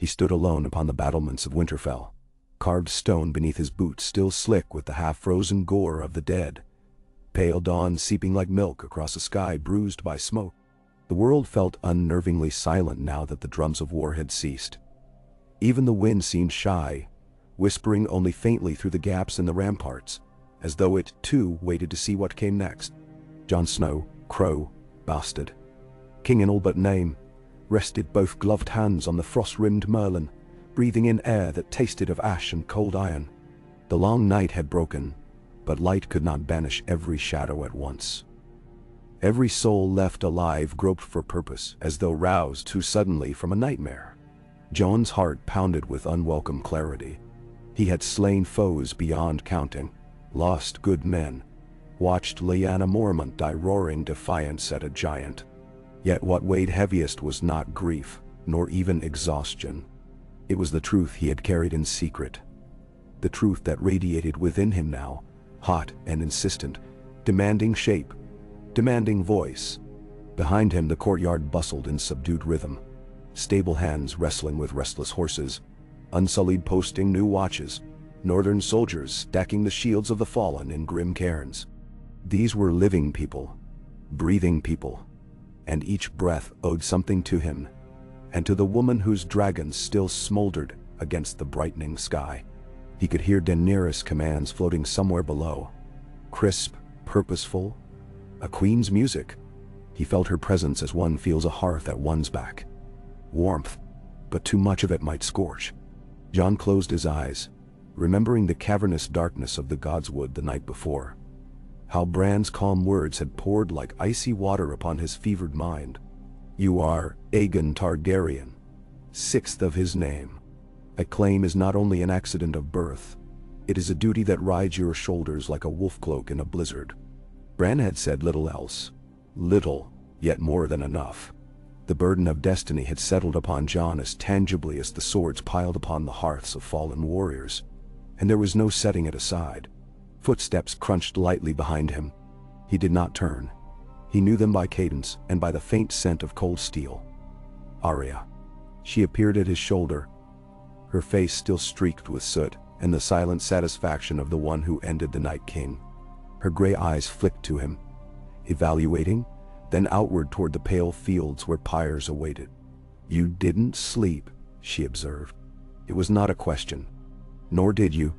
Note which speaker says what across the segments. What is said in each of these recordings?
Speaker 1: He stood alone upon the battlements of Winterfell, carved stone beneath his boots still slick with the half-frozen gore of the dead. Pale dawn seeping like milk across a sky bruised by smoke. The world felt unnervingly silent now that the drums of war had ceased. Even the wind seemed shy, whispering only faintly through the gaps in the ramparts, as though it, too, waited to see what came next. Jon Snow, crow, bastard, king in all but name, rested both gloved hands on the frost-rimmed merlin, breathing in air that tasted of ash and cold iron. The long night had broken, but light could not banish every shadow at once. Every soul left alive groped for purpose, as though roused too suddenly from a nightmare. Jon's heart pounded with unwelcome clarity. He had slain foes beyond counting, lost good men, watched Lyanna Mormont die roaring defiance at a giant. Yet what weighed heaviest was not grief, nor even exhaustion. It was the truth he had carried in secret. The truth that radiated within him now, hot and insistent, demanding shape, demanding voice. Behind him the courtyard bustled in subdued rhythm. Stable hands wrestling with restless horses, unsullied posting new watches, northern soldiers stacking the shields of the fallen in grim cairns. These were living people, breathing people, and each breath owed something to him, and to the woman whose dragons still smoldered against the brightening sky. He could hear Daenerys' commands floating somewhere below, crisp, purposeful, a queen's music. He felt her presence as one feels a hearth at one's back. Warmth, but too much of it might scorch. Jon closed his eyes, remembering the cavernous darkness of the Godswood the night before. How Bran's calm words had poured like icy water upon his fevered mind. You are Aegon Targaryen, sixth of his name. A claim is not only an accident of birth, it is a duty that rides your shoulders like a wolf cloak in a blizzard. Bran had said little else. Little, yet more than enough. The burden of destiny had settled upon Jon as tangibly as the swords piled upon the hearths of fallen warriors, and there was no setting it aside. Footsteps crunched lightly behind him. He did not turn. He knew them by cadence and by the faint scent of cold steel. Arya. She appeared at his shoulder, her face still streaked with soot and the silent satisfaction of the one who ended the Night King. Her gray eyes flicked to him, evaluating, then outward toward the pale fields where pyres awaited. You didn't sleep, she observed. It was not a question. Nor did you,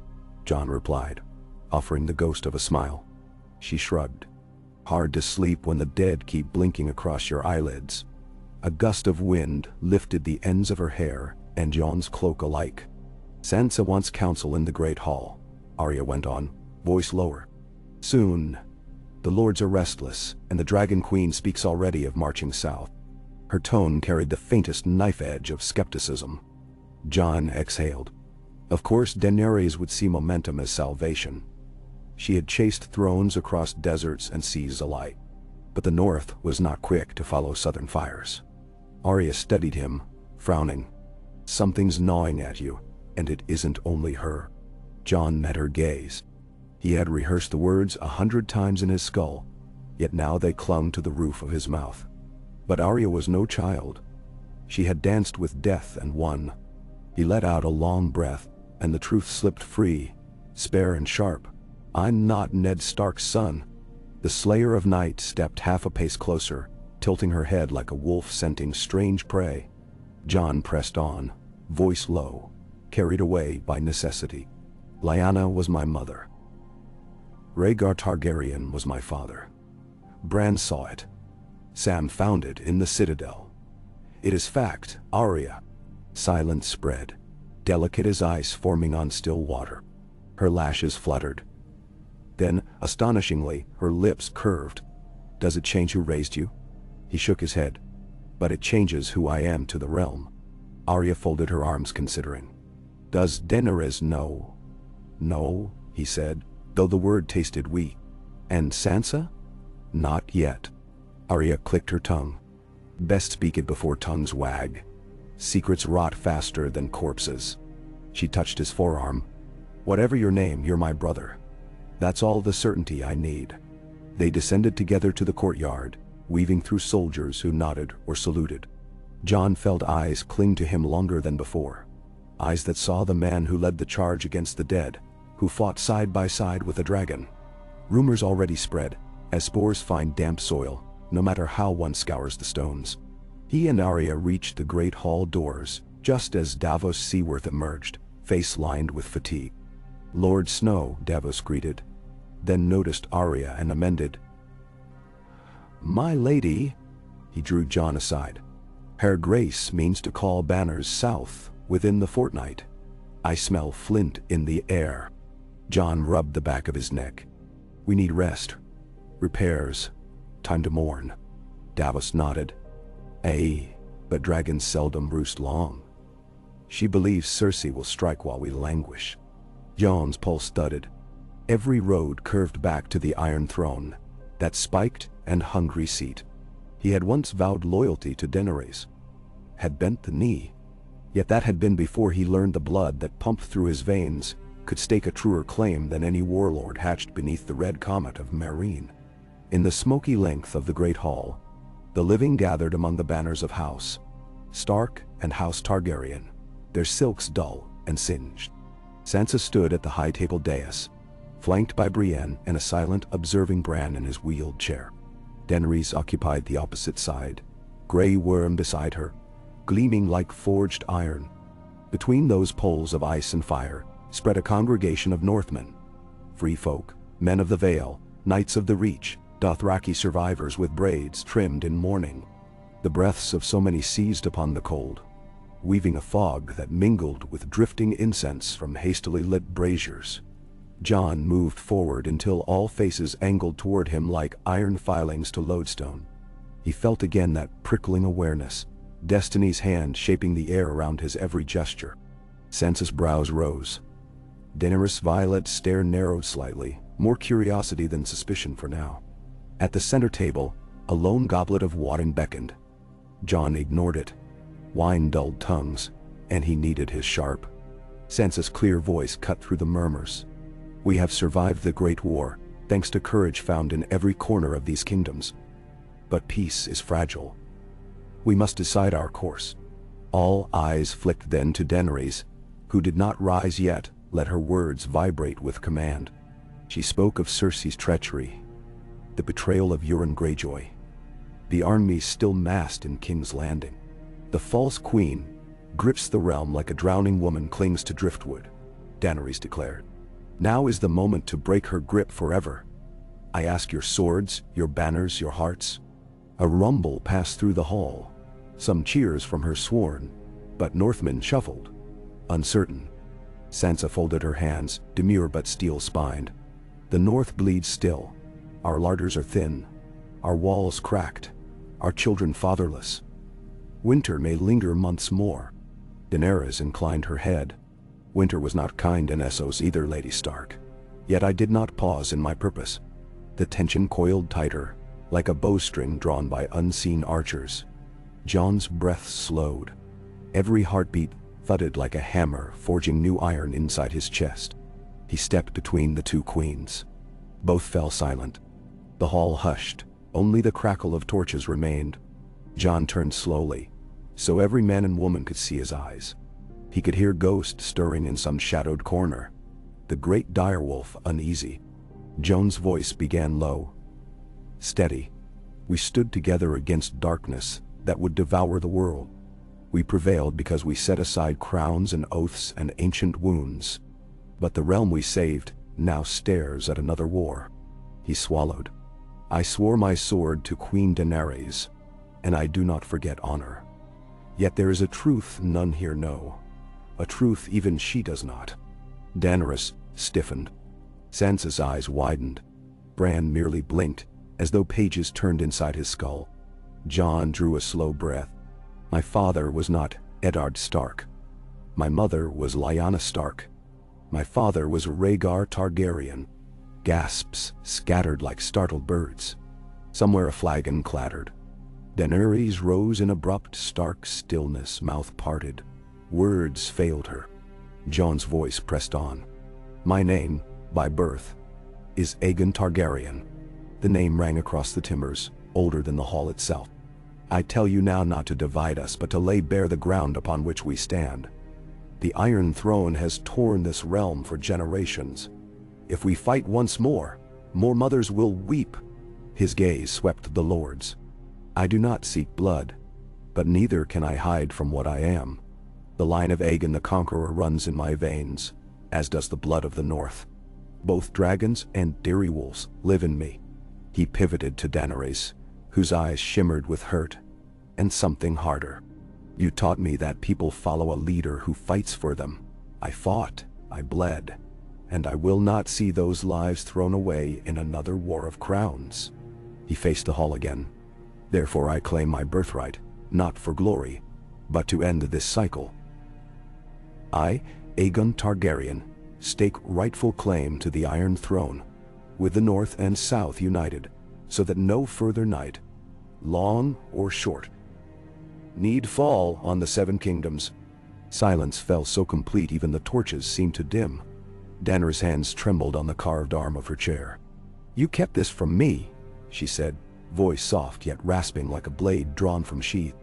Speaker 1: Jon replied, offering the ghost of a smile. She shrugged. Hard to sleep when the dead keep blinking across your eyelids. A gust of wind lifted the ends of her hair and Jon's cloak alike. Sansa wants counsel in the Great Hall, Arya went on, voice lower. Soon. The lords are restless, and the Dragon Queen speaks already of marching south. Her tone carried the faintest knife edge of skepticism. Jon exhaled. Of course Daenerys would see momentum as salvation. She had chased thrones across deserts and seas alike, but the North was not quick to follow southern fires. Arya studied him, frowning. Something's gnawing at you, and it isn't only her. Jon met her gaze. He had rehearsed the words 100 times in his skull, yet now they clung to the roof of his mouth. But Arya was no child. She had danced with death and won. He let out a long breath, and the truth slipped free, spare and sharp. I'm not Ned Stark's son. The Slayer of Night stepped half a pace closer, tilting her head like a wolf scenting strange prey. Jon pressed on, voice low, carried away by necessity. Lyanna was my mother. Rhaegar Targaryen was my father. Bran saw it. Sam found it in the Citadel. It is fact, Arya. Silence spread, delicate as ice forming on still water. Her lashes fluttered. Then, astonishingly, her lips curved. Does it change who raised you? He shook his head. But it changes who I am to the realm. Arya folded her arms considering. Does Daenerys know? No, he said, though the word tasted weak. And Sansa? Not yet. Arya clicked her tongue. Best speak it before tongues wag. Secrets rot faster than corpses. She touched his forearm. Whatever your name, you're my brother. That's all the certainty I need. They descended together to the courtyard, weaving through soldiers who nodded or saluted. Jon felt eyes cling to him longer than before. Eyes that saw the man who led the charge against the dead, who fought side by side with a dragon. Rumors already spread, as spores find damp soil, no matter how one scours the stones. He and Arya reached the great hall doors, just as Davos Seaworth emerged, face lined with fatigue. "Lord Snow," Davos greeted, then noticed Arya and amended. "My lady," he drew Jon aside. "Her Grace means to call banners south within the fortnight. I smell flint in the air." Jon rubbed the back of his neck. "We need rest. Repairs. Time to mourn." Davos nodded. "Aye, but dragons seldom roost long. She believes Cersei will strike while we languish." Jon's pulse thudded. Every road curved back to the Iron Throne, that spiked and hungry seat. He had once vowed loyalty to Daenerys, had bent the knee, yet that had been before he learned the blood that pumped through his veins could stake a truer claim than any warlord hatched beneath the red comet of Meereen. In the smoky length of the great hall, the living gathered among the banners of House Stark and House Targaryen, their silks dull and singed. Sansa stood at the high table dais, flanked by Brienne and a silent, observing Bran in his wheeled chair. Daenerys occupied the opposite side, Grey Worm beside her, gleaming like forged iron. Between those poles of ice and fire spread a congregation of Northmen, free folk, men of the Vale, knights of the Reach, Dothraki survivors with braids trimmed in mourning. The breaths of so many seized upon the cold, weaving a fog that mingled with drifting incense from hastily lit braziers. Jon moved forward until all faces angled toward him like iron filings to lodestone. He felt again that prickling awareness, destiny's hand shaping the air around his every gesture. Sansa's brows rose. Daenerys' violet stare narrowed slightly, more curiosity than suspicion for now. At the center table, a lone goblet of wine beckoned. Jon ignored it. Wine dulled tongues, and he needed his sharp. Sansa's clear voice cut through the murmurs. "We have survived the Great War, thanks to courage found in every corner of these kingdoms. But peace is fragile. We must decide our course." All eyes flicked then to Daenerys, who did not rise yet, let her words vibrate with command. She spoke of Cersei's treachery, the betrayal of Euron Greyjoy, the armies still massed in King's Landing. "The false queen grips the realm like a drowning woman clings to driftwood," Daenerys declared. "Now is the moment to break her grip forever. I ask your swords, your banners, your hearts." A rumble passed through the hall, some cheers from her sworn, but Northmen shuffled, uncertain. Sansa folded her hands, demure but steel-spined. "The North bleeds still. Our larders are thin, our walls cracked, our children fatherless. Winter may linger months more." Daenerys inclined her head. "Winter was not kind in Essos either, Lady Stark. Yet I did not pause in my purpose." The tension coiled tighter, like a bowstring drawn by unseen archers. Jon's breath slowed. Every heartbeat thudded like a hammer forging new iron inside his chest. He stepped between the two queens. Both fell silent. The hall hushed, only the crackle of torches remained. Jon turned slowly, so every man and woman could see his eyes. He could hear ghosts stirring in some shadowed corner, the great direwolf uneasy. Jon's voice began low, steady. "We stood together against darkness that would devour the world. We prevailed because we set aside crowns and oaths and ancient wounds. But the realm we saved now stares at another war." He swallowed. "I swore my sword to Queen Daenerys, and I do not forget honor. Yet there is a truth none here know, a truth even she does not." Daenerys stiffened. Sansa's eyes widened. Bran merely blinked, as though pages turned inside his skull. Jon drew a slow breath. "My father was not Eddard Stark. My mother was Lyanna Stark. My father was Rhaegar Targaryen." Gasps scattered like startled birds. Somewhere a flagon clattered. Daenerys rose in abrupt, stark stillness, mouth parted. Words failed her. Jon's voice pressed on. "My name, by birth, is Aegon Targaryen." The name rang across the timbers, older than the hall itself. I tell you now not to divide us, but to lay bare the ground upon which we stand. The Iron Throne has torn this realm for generations. If we fight once more mothers will weep." His gaze swept the lords. "I do not seek blood, but neither can I hide from what I am. The line of Aegon the Conqueror runs in my veins, as does the blood of the North. Both dragons and direwolves live in me." He pivoted to Daenerys, whose eyes shimmered with hurt and something harder. "You taught me that people follow a leader who fights for them. I fought, I bled, and I will not see those lives thrown away in another war of crowns." He faced the hall again. "Therefore I claim my birthright, not for glory, but to end this cycle. I, Aegon Targaryen, stake rightful claim to the Iron Throne, with the North and South united, so that no further night, long or short, need fall on the Seven Kingdoms." Silence fell so complete even the torches seemed to dim. Daenerys' hands trembled on the carved arm of her chair. "You kept this from me," she said, voice soft yet rasping like a blade drawn from sheath.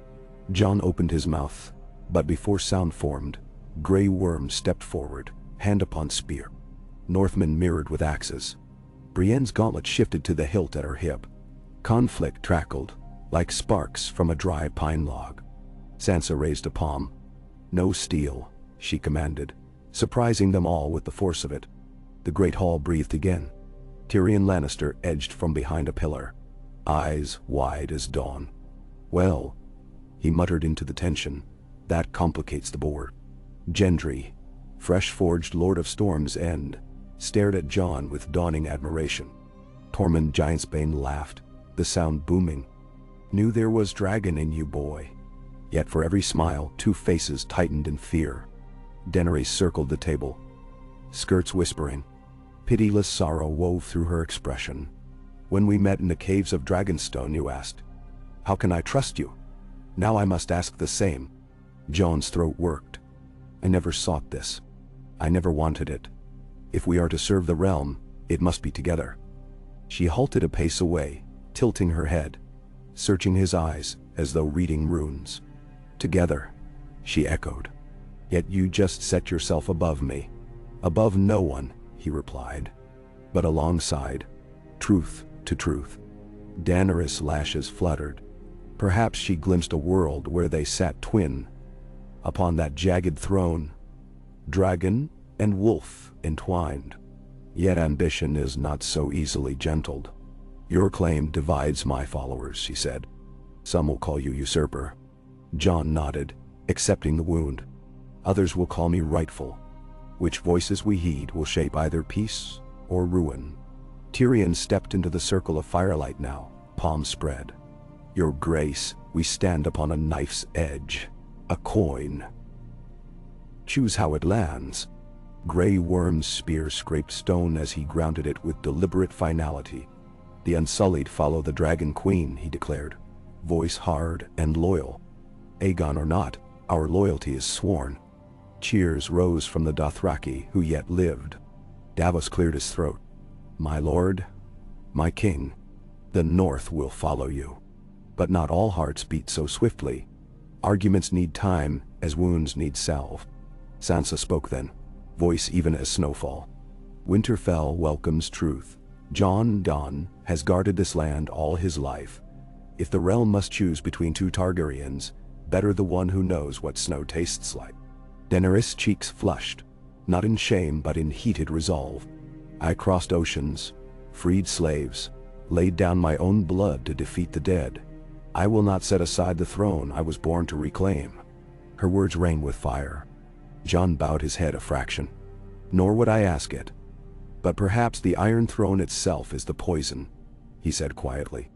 Speaker 1: Jon opened his mouth, but before sound formed, Grey Worm stepped forward, hand upon spear. Northmen mirrored with axes. Brienne's gauntlet shifted to the hilt at her hip. Conflict crackled, like sparks from a dry pine log. Sansa raised a palm. "No steel," she commanded, surprising them all with the force of it. The great hall breathed again. Tyrion Lannister edged from behind a pillar, eyes wide as dawn. "Well," he muttered into the tension, "that complicates the board." Gendry, fresh-forged Lord of Storm's End, stared at Jon with dawning admiration. Tormund Giantsbane laughed, the sound booming. "Knew there was dragon in you, boy." Yet for every smile, two faces tightened in fear. Daenerys circled the table, skirts whispering. Pitiless sorrow wove through her expression. "When we met in the caves of Dragonstone, you asked, 'How can I trust you?' Now I must ask the same." Jon's throat worked. "I never sought this. I never wanted it. If we are to serve the realm, it must be together." She halted a pace away, tilting her head, searching his eyes as though reading runes. "Together," she echoed. "Yet you just set yourself above me." "Above no one," he replied, "but alongside, truth to truth." Daenerys' lashes fluttered. Perhaps she glimpsed a world where they sat twin upon that jagged throne, dragon and wolf entwined. Yet ambition is not so easily gentled. "Your claim divides my followers," she said. "Some will call you usurper." Jon nodded, accepting the wound. "Others will call me rightful. Which voices we heed will shape either peace or ruin." Tyrion stepped into the circle of firelight now, palms spread. "Your Grace, we stand upon a knife's edge, a coin. Choose how it lands." Grey Worm's spear scraped stone as he grounded it with deliberate finality. "The Unsullied follow the Dragon Queen," he declared, voice hard and loyal. "Aegon or not, our loyalty is sworn." Cheers rose from the Dothraki who yet lived. Davos cleared his throat. "My lord, my king, the North will follow you. But not all hearts beat so swiftly. Arguments need time as wounds need salve." Sansa spoke then, voice even as snowfall. "Winterfell welcomes truth. Jon Donne has guarded this land all his life. If the realm must choose between two Targaryens, better the one who knows what snow tastes like." Daenerys' cheeks flushed, not in shame but in heated resolve. "I crossed oceans, freed slaves, laid down my own blood to defeat the dead. I will not set aside the throne I was born to reclaim." Her words rang with fire. Jon bowed his head a fraction. "Nor would I ask it. But perhaps the Iron Throne itself is the poison," he said quietly.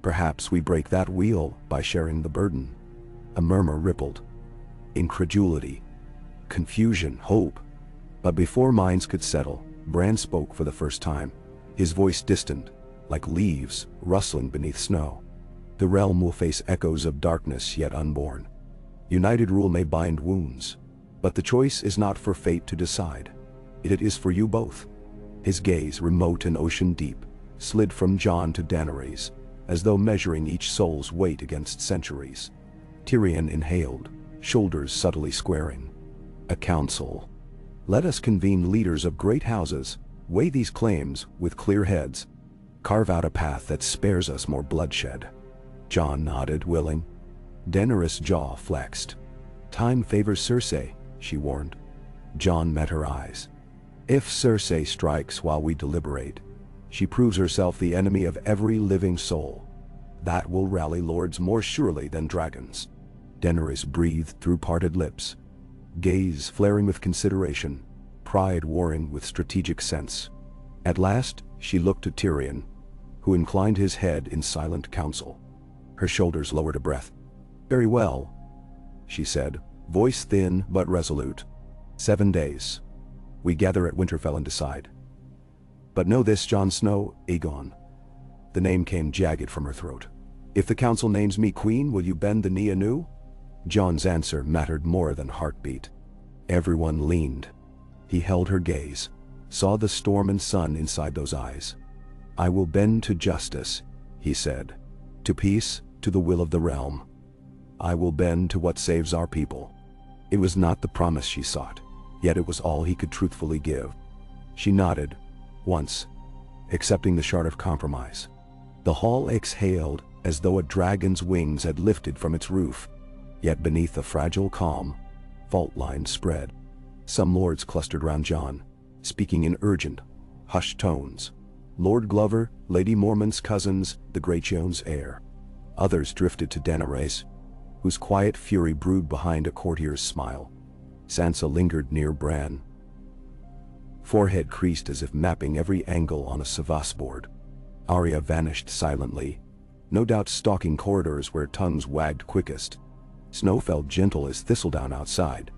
Speaker 1: "Perhaps we break that wheel by sharing the burden." A murmur rippled. Incredulity, confusion, hope. But before minds could settle, Bran spoke for the first time, his voice distant, like leaves rustling beneath snow. "The realm will face echoes of darkness yet unborn. United rule may bind wounds, but the choice is not for fate to decide. It is for you both." His gaze, remote and ocean deep, slid from Jon to Daenerys, as though measuring each soul's weight against centuries. Tyrion inhaled, shoulders subtly squaring. A council. Let us convene leaders of great houses, weigh these claims with clear heads, carve out a path that spares us more bloodshed. Jon nodded, willing. Daenerys' jaw flexed. Time favors Cersei, she warned. Jon met her eyes. If Cersei strikes while we deliberate, she proves herself the enemy of every living soul. That will rally lords more surely than dragons. Daenerys breathed through parted lips, gaze flaring with consideration, pride warring with strategic sense. At last, she looked at Tyrion, who inclined his head in silent counsel. Her shoulders lowered a breath. Very well, she said, voice thin but resolute. 7 days. We gather at Winterfell and decide. But know this, Jon Snow, Aegon. The name came jagged from her throat. If the council names me queen, will you bend the knee anew? Jon's answer mattered more than heartbeat. Everyone leaned. He held her gaze, saw the storm and sun inside those eyes. I will bend to justice, he said. To peace, to the will of the realm. I will bend to what saves our people. It was not the promise she sought, yet it was all he could truthfully give. She nodded, once, accepting the shard of compromise. The hall exhaled as though a dragon's wings had lifted from its roof, yet beneath the fragile calm, fault lines spread. Some lords clustered round Jon, speaking in urgent, hushed tones. Lord Glover, Lady Mormont's cousins, the Greyjoy's heir. Others drifted to Daenerys, whose quiet fury brewed behind a courtier's smile. Sansa lingered near Bran, forehead creased as if mapping every angle on a Savas board. Arya vanished silently, no doubt stalking corridors where tongues wagged quickest. Snow fell gentle as thistledown outside,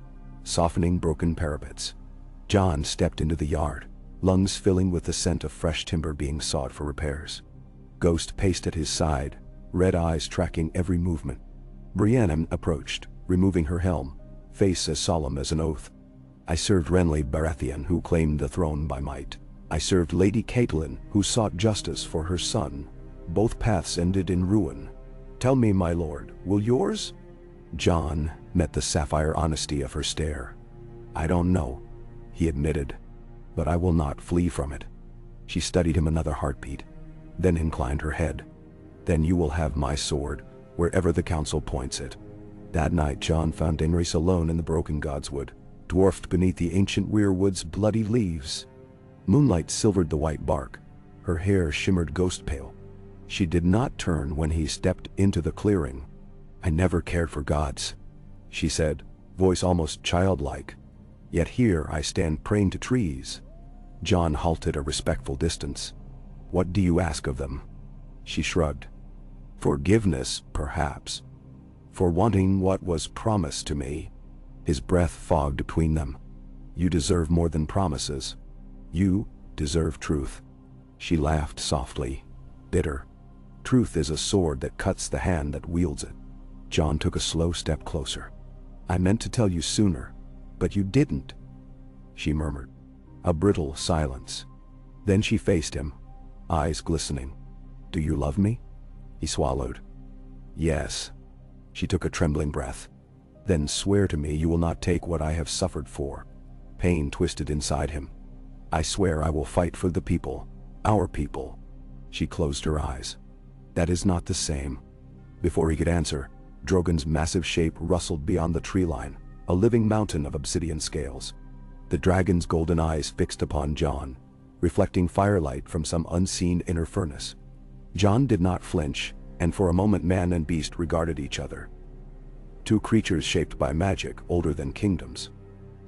Speaker 1: softening broken parapets. Jon stepped into the yard, lungs filling with the scent of fresh timber being sought for repairs. Ghost paced at his side, red eyes tracking every movement. Brienne approached, removing her helm, face as solemn as an oath. I served Renly Baratheon, who claimed the throne by might. I served Lady Catelyn, who sought justice for her son. Both paths ended in ruin. Tell me, my lord, will yours? Jon met the sapphire honesty of her stare. I don't know, he admitted, but I will not flee from it. She studied him another heartbeat, then inclined her head. Then you will have my sword, wherever the council points it. That night Jon found Daenerys alone in the broken godswood, dwarfed beneath the ancient weirwood's bloody leaves. Moonlight silvered the white bark, her hair shimmered ghost pale. She did not turn when he stepped into the clearing. I never cared for gods, she said, voice almost childlike. Yet here I stand praying to trees. Jon halted a respectful distance. What do you ask of them? She shrugged. Forgiveness, perhaps, for wanting what was promised to me. His breath fogged between them. You deserve more than promises. You deserve truth. She laughed softly, bitter. Truth is a sword that cuts the hand that wields it. Jon took a slow step closer. I meant to tell you sooner, but you didn't, she murmured. A brittle silence. Then she faced him, eyes glistening. Do you love me? He swallowed. Yes. She took a trembling breath. Then swear to me you will not take what I have suffered for. Pain twisted inside him. I swear I will fight for the people, our people. She closed her eyes. That is not the same. Before he could answer, Drogon's massive shape rustled beyond the tree line, a living mountain of obsidian scales. The dragon's golden eyes fixed upon Jon, reflecting firelight from some unseen inner furnace. Jon did not flinch, and for a moment man and beast regarded each other. Two creatures shaped by magic older than kingdoms.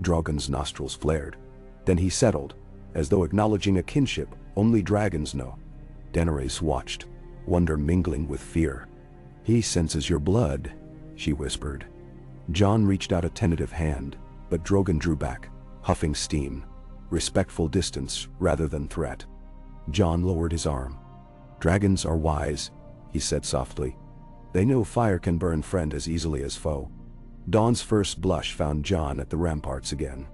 Speaker 1: Drogon's nostrils flared. Then he settled, as though acknowledging a kinship only dragons know. Daenerys watched, wonder mingling with fear. He senses your blood, she whispered. Jon reached out a tentative hand, but Drogon drew back, huffing steam, respectful distance rather than threat. Jon lowered his arm. Dragons are wise, he said softly. They know fire can burn friend as easily as foe. Dawn's first blush found Jon at the ramparts again.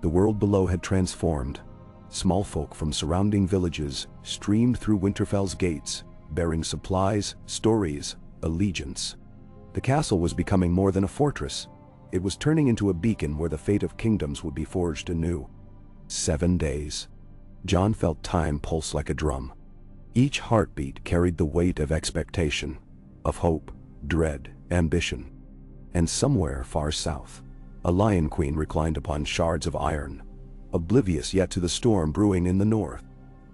Speaker 1: The world below had transformed. Small folk from surrounding villages streamed through Winterfell's gates, bearing supplies, stories, allegiance. The castle was becoming more than a fortress. It was turning into a beacon where the fate of kingdoms would be forged anew. 7 days. Jon felt time pulse like a drum. Each heartbeat carried the weight of expectation, of hope, dread, ambition. And somewhere far south, a Lion Queen reclined upon shards of iron, oblivious yet to the storm brewing in the north.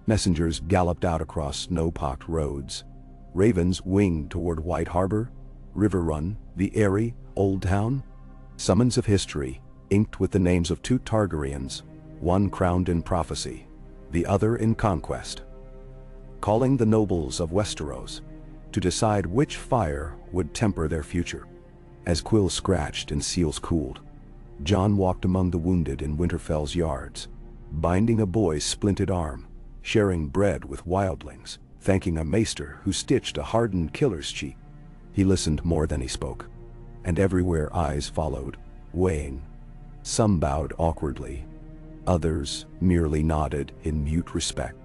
Speaker 1: Messengers galloped out across snow-pocked roads. Ravens winged toward White Harbor, River Run, the airy Old Town. Summons of history, inked with the names of 2 Targaryens, one crowned in prophecy, the other in conquest. Calling the nobles of Westeros to decide which fire would temper their future. As quills scratched and seals cooled, Jon walked among the wounded in Winterfell's yards, binding a boy's splinted arm, sharing bread with wildlings, thanking a maester who stitched a hardened killer's cheek. He listened more than he spoke, and everywhere eyes followed, weighing. Some bowed awkwardly, others merely nodded in mute respect.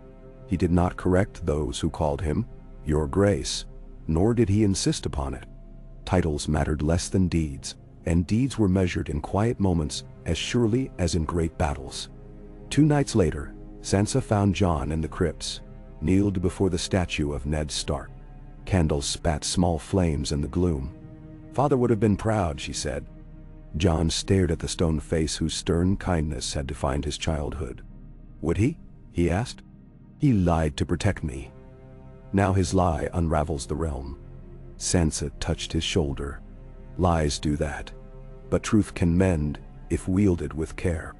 Speaker 1: He did not correct those who called him Your Grace, nor did he insist upon it. Titles mattered less than deeds, and deeds were measured in quiet moments as surely as in great battles. 2 nights later, Sansa found Jon in the crypts, kneeled before the statue of Ned Stark. Candles spat small flames in the gloom. "Father would have been proud," she said. Jon stared at the stone face whose stern kindness had defined his childhood. "Would he?" he asked. "He lied to protect me. Now his lie unravels the realm." Sansa touched his shoulder. "Lies do that, but truth can mend if wielded with care."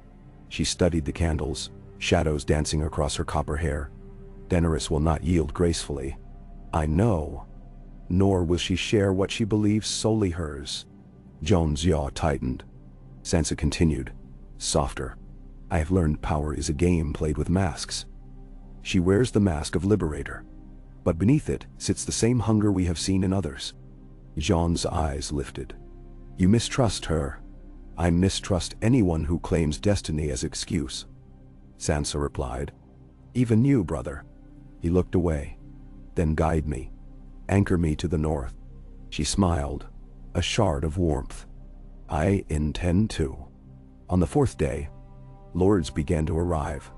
Speaker 1: She studied the candles, shadows dancing across her copper hair. "Daenerys will not yield gracefully. I know. Nor will she share what she believes solely hers." Jon's jaw tightened. Sansa continued, softer. "I have learned power is a game played with masks. She wears the mask of liberator, but beneath it sits the same hunger we have seen in others." Jon's eyes lifted. "You mistrust her. I mistrust anyone who claims destiny as excuse." Sansa replied. "Even you, brother." He looked away. "Then guide me. Anchor me to the north." She smiled, a shard of warmth. "I intend to." On the 4th day, lords began to arrive,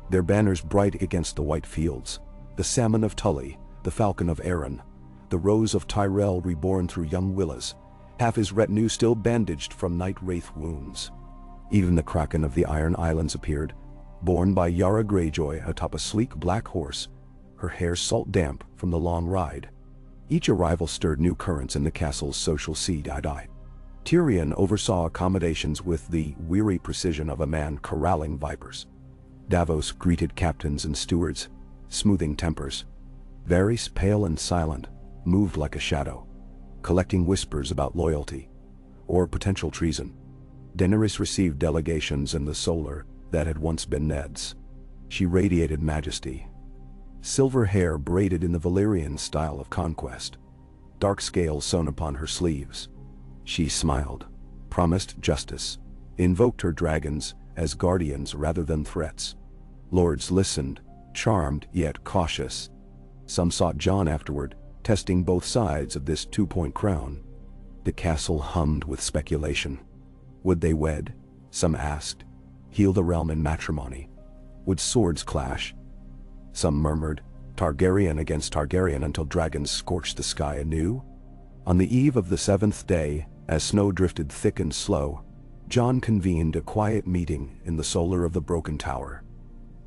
Speaker 1: their banners bright against the white fields. The salmon of Tully, the falcon of Arryn, the rose of Tyrell reborn through young willows, half his retinue still bandaged from night wraith wounds. Even the kraken of the Iron Islands appeared, borne by Yara Greyjoy atop a sleek black horse, her hair salt damp from the long ride. Each arrival stirred new currents in the castle's social sea. Tyrion oversaw accommodations with the weary precision of a man corralling vipers. Davos greeted captains and stewards, smoothing tempers. Varys, pale and silent, moved like a shadow, collecting whispers about loyalty or potential treason. Daenerys received delegations in the solar that had once been Ned's. She radiated majesty. Silver hair braided in the Valyrian style of conquest, dark scales sewn upon her sleeves. She smiled, promised justice, invoked her dragons as guardians rather than threats. Lords listened, charmed yet cautious. Some sought Jon afterward, testing both sides of this 2-point crown. The castle hummed with speculation. Would they wed? Some asked. Heal the realm in matrimony? Would swords clash? Some murmured, Targaryen against Targaryen until dragons scorched the sky anew. On the eve of the 7th day, as snow drifted thick and slow, Jon convened a quiet meeting in the solar of the Broken Tower.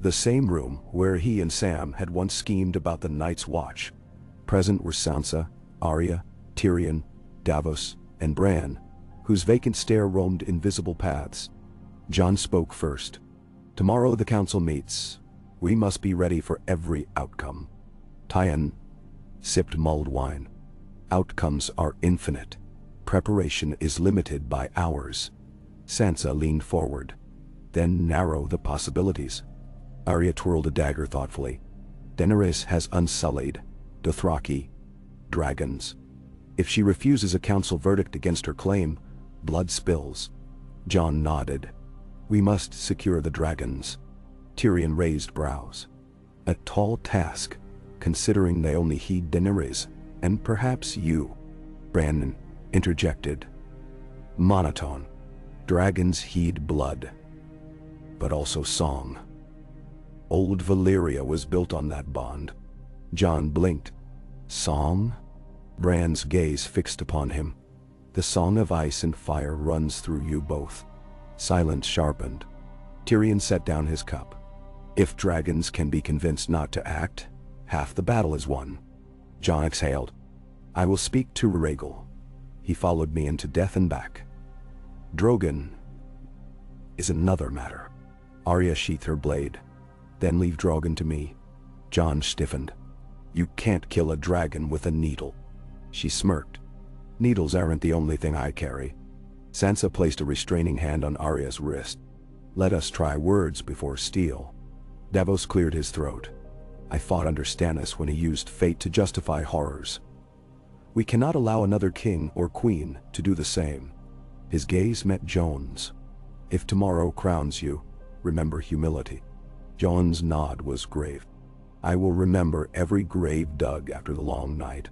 Speaker 1: The same room where he and Sam had once schemed about the Night's Watch. Present were Sansa, Arya, Tyrion, Davos, and Bran, whose vacant stare roamed invisible paths. Jon spoke first. "Tomorrow the council meets. We must be ready for every outcome." Tyon sipped mulled wine. "Outcomes are infinite. Preparation is limited by hours." Sansa leaned forward. "Then narrow the possibilities." Arya twirled a dagger thoughtfully. "Daenerys has unsullied Dothraki, dragons. If she refuses a council verdict against her claim, blood spills." Jon nodded. "We must secure the dragons." Tyrion raised brows. "A tall task, considering they only heed Daenerys, and perhaps you," Bran interjected. Monotone. "Dragons heed blood, but also song. Old Valyria was built on that bond." Jon blinked. "Song?" Bran's gaze fixed upon him. "The song of ice and fire runs through you both." Silence sharpened. Tyrion set down his cup. "If dragons can be convinced not to act, half the battle is won." Jon exhaled. "I will speak to Rhaegal. He followed me into death and back. Drogon is another matter." Arya sheathed her blade. "Then leave Drogon to me." Jon stiffened. "You can't kill a dragon with a needle." She smirked. "Needles aren't the only thing I carry." Sansa placed a restraining hand on Arya's wrist. "Let us try words before steel." Davos cleared his throat. "I fought under Stannis when he used fate to justify horrors. We cannot allow another king or queen to do the same." His gaze met Jon's. "If tomorrow crowns you, remember humility." Jon's nod was grave. "I will remember every grave dug after the long night."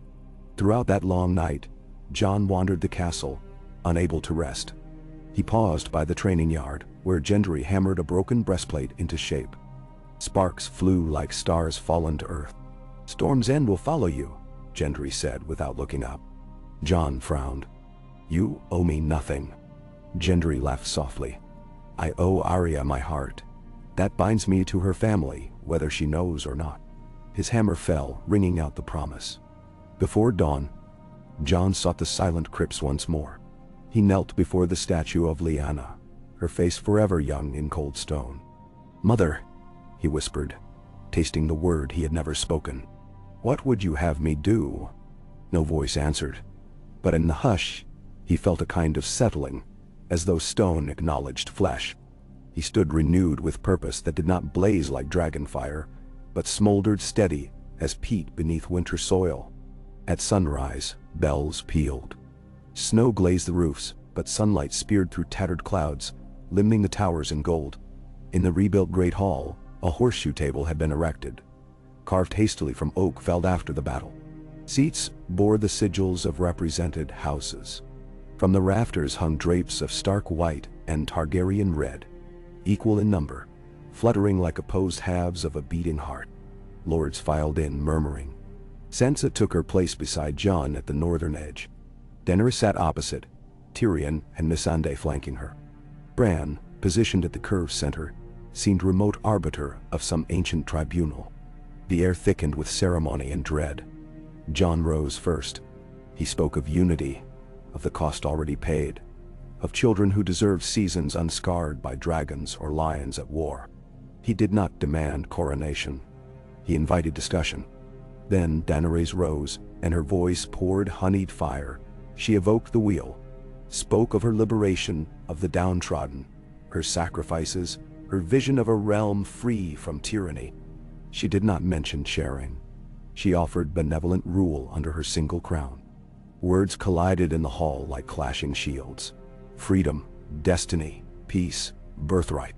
Speaker 1: Throughout that long night, Jon wandered the castle, unable to rest. He paused by the training yard, where Gendry hammered a broken breastplate into shape. Sparks flew like stars fallen to earth. "Storm's End will follow you," Gendry said without looking up. Jon frowned. "You owe me nothing." Gendry laughed softly. "I owe Arya my heart. That binds me to her family, whether she knows or not." His hammer fell, ringing out the promise. Before dawn, Jon sought the silent crypts once more. He knelt before the statue of Lyanna, her face forever young in cold stone. "Mother," he whispered, tasting the word he had never spoken. "What would you have me do?" No voice answered, but in the hush, he felt a kind of settling, as though stone acknowledged flesh. He stood renewed with purpose that did not blaze like dragon fire, but smoldered steady as peat beneath winter soil. At sunrise, bells pealed. Snow glazed the roofs, but sunlight speared through tattered clouds, limning the towers in gold. In the rebuilt Great Hall, a horseshoe table had been erected, carved hastily from oak felled after the battle. Seats bore the sigils of represented houses. From the rafters hung drapes of stark white and Targaryen red, equal in number, fluttering like opposed halves of a beating heart. Lords filed in, murmuring. Sansa took her place beside Jon at the northern edge. Daenerys sat opposite, Tyrion and Missandei flanking her. Bran, positioned at the curved center, seemed remote arbiter of some ancient tribunal. The air thickened with ceremony and dread. Jon rose first. He spoke of unity, of the cost already paid, of children who deserved seasons unscarred by dragons or lions at war. He did not demand coronation. He invited discussion. Then Daenerys rose, and her voice poured honeyed fire. She evoked the wheel, spoke of her liberation of the downtrodden, her sacrifices, her vision of a realm free from tyranny. She did not mention sharing. She offered benevolent rule under her single crown. Words collided in the hall like clashing shields. Freedom, destiny, peace, birthright.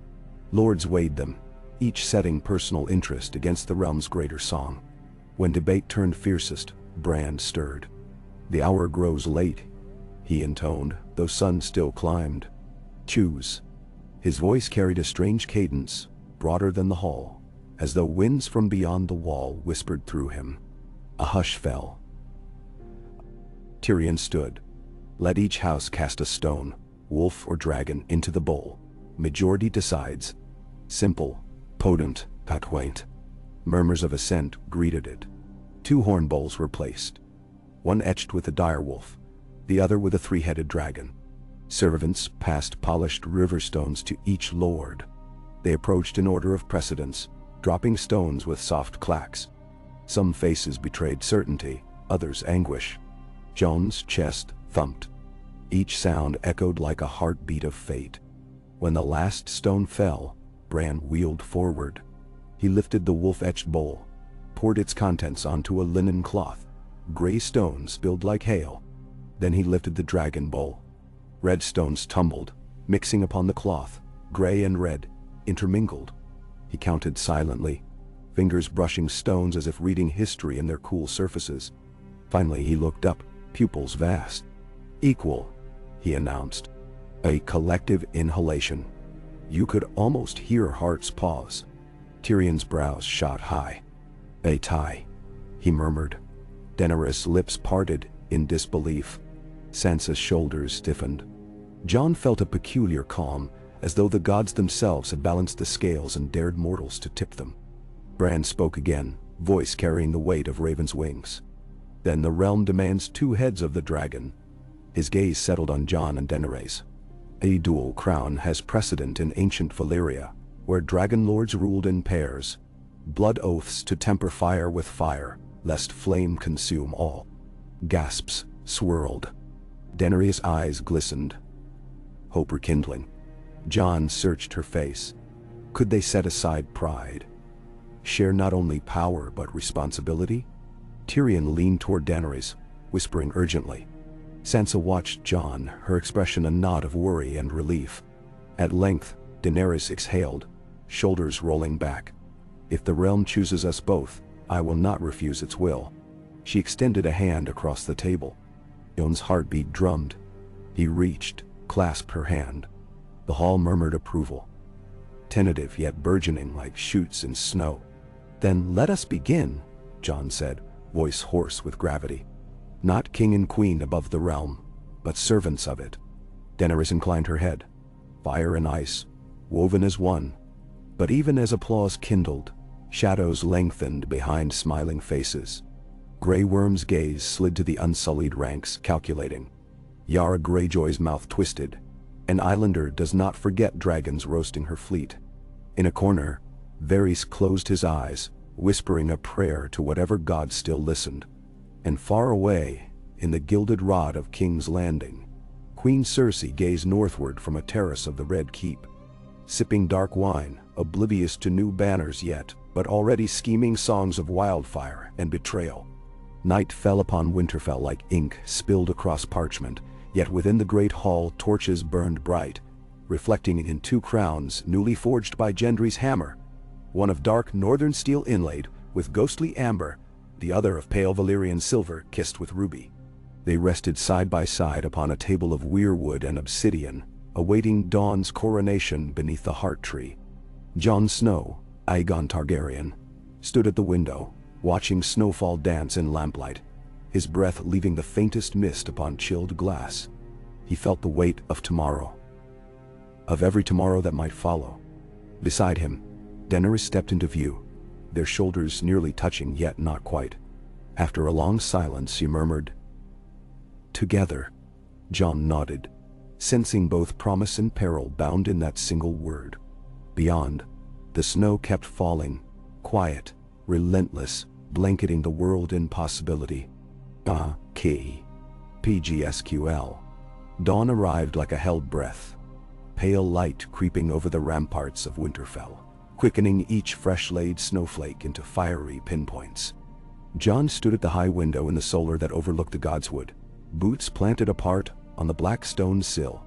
Speaker 1: Lords weighed them, each setting personal interest against the realm's greater song. When debate turned fiercest, Bran stirred. "The hour grows late," he intoned, though sun still climbed. "Choose." His voice carried a strange cadence, broader than the hall, as though winds from beyond the wall whispered through him. A hush fell. Tyrion stood. "Let each house cast a stone, wolf or dragon, into the bowl. Majority decides." Simple, potent, quaint. Murmurs of assent greeted it. 2 horn bowls were placed. One etched with a direwolf, the other with a 3-headed dragon. Servants passed polished river stones to each lord. They approached in order of precedence, dropping stones with soft clacks. Some faces betrayed certainty, others anguish. Jon's chest thumped. Each sound echoed like a heartbeat of fate. When the last stone fell, Bran wheeled forward. He lifted the wolf-etched bowl, poured its contents onto a linen cloth. Gray stones spilled like hail. Then he lifted the dragon bowl. Red stones tumbled, mixing upon the cloth, gray and red, intermingled. He counted silently. fingers brushing stones as if reading history in their cool surfaces. Finally he looked up, pupils vast. "Equal," he announced. A collective inhalation. You could almost hear hearts pause. Tyrion's brows shot high. "A tie," he murmured. Daenerys' lips parted in disbelief. Sansa's shoulders stiffened. Jon felt a peculiar calm, as though the gods themselves had balanced the scales and dared mortals to tip them. Bran spoke again, voice carrying the weight of raven's wings. "Then the realm demands 2 heads of the dragon." His gaze settled on Jon and Daenerys. "A dual crown has precedent in ancient Valyria, where dragon lords ruled in pairs. Blood oaths to temper fire with fire, lest flame consume all." Gasps swirled. Daenerys' eyes glistened. Hope rekindling. Jon searched her face. Could they set aside pride? Share not only power but responsibility? Tyrion leaned toward Daenerys, whispering urgently. Sansa watched Jon, her expression a knot of worry and relief. At length, Daenerys exhaled, shoulders rolling back. "If the realm chooses us both, I will not refuse its will." She extended a hand across the table. Jon's heartbeat drummed. He reached, clasped her hand. The hall murmured approval. Tentative yet burgeoning like shoots in snow. "Then let us begin," Jon said, voice hoarse with gravity. "Not king and queen above the realm, but servants of it." Daenerys inclined her head. Fire and ice, woven as one. But even as applause kindled, shadows lengthened behind smiling faces. Grey Worm's gaze slid to the unsullied ranks, calculating. Yara Greyjoy's mouth twisted. An islander does not forget dragons roasting her fleet. In a corner, Varys closed his eyes, whispering a prayer to whatever god still listened. And far away, in the gilded rod of King's Landing, Queen Cersei gazed northward from a terrace of the Red Keep, sipping dark wine, oblivious to new banners yet, but already scheming songs of wildfire and betrayal. Night fell upon Winterfell like ink spilled across parchment, yet within the great hall torches burned bright, reflecting in 2 crowns newly forged by Gendry's hammer, one of dark northern steel inlaid with ghostly amber, the other of pale Valyrian silver kissed with ruby. They rested side by side upon a table of weirwood and obsidian, awaiting dawn's coronation beneath the heart tree. Jon Snow, Aegon Targaryen, stood at the window, watching snowfall dance in lamplight, his breath leaving the faintest mist upon chilled glass. He felt the weight of tomorrow. Of every tomorrow that might follow. Beside him, Daenerys stepped into view, their shoulders nearly touching yet not quite. After a long silence, she murmured, "Together." Jon nodded, sensing both promise and peril bound in that single word. Beyond, the snow kept falling, quiet, relentless, blanketing the world in possibility. PGSQL. Dawn arrived like a held breath. Pale light creeping over the ramparts of Winterfell, quickening each fresh-laid snowflake into fiery pinpoints. Jon stood at the high window in the solar that overlooked the godswood, boots planted apart on the black stone sill,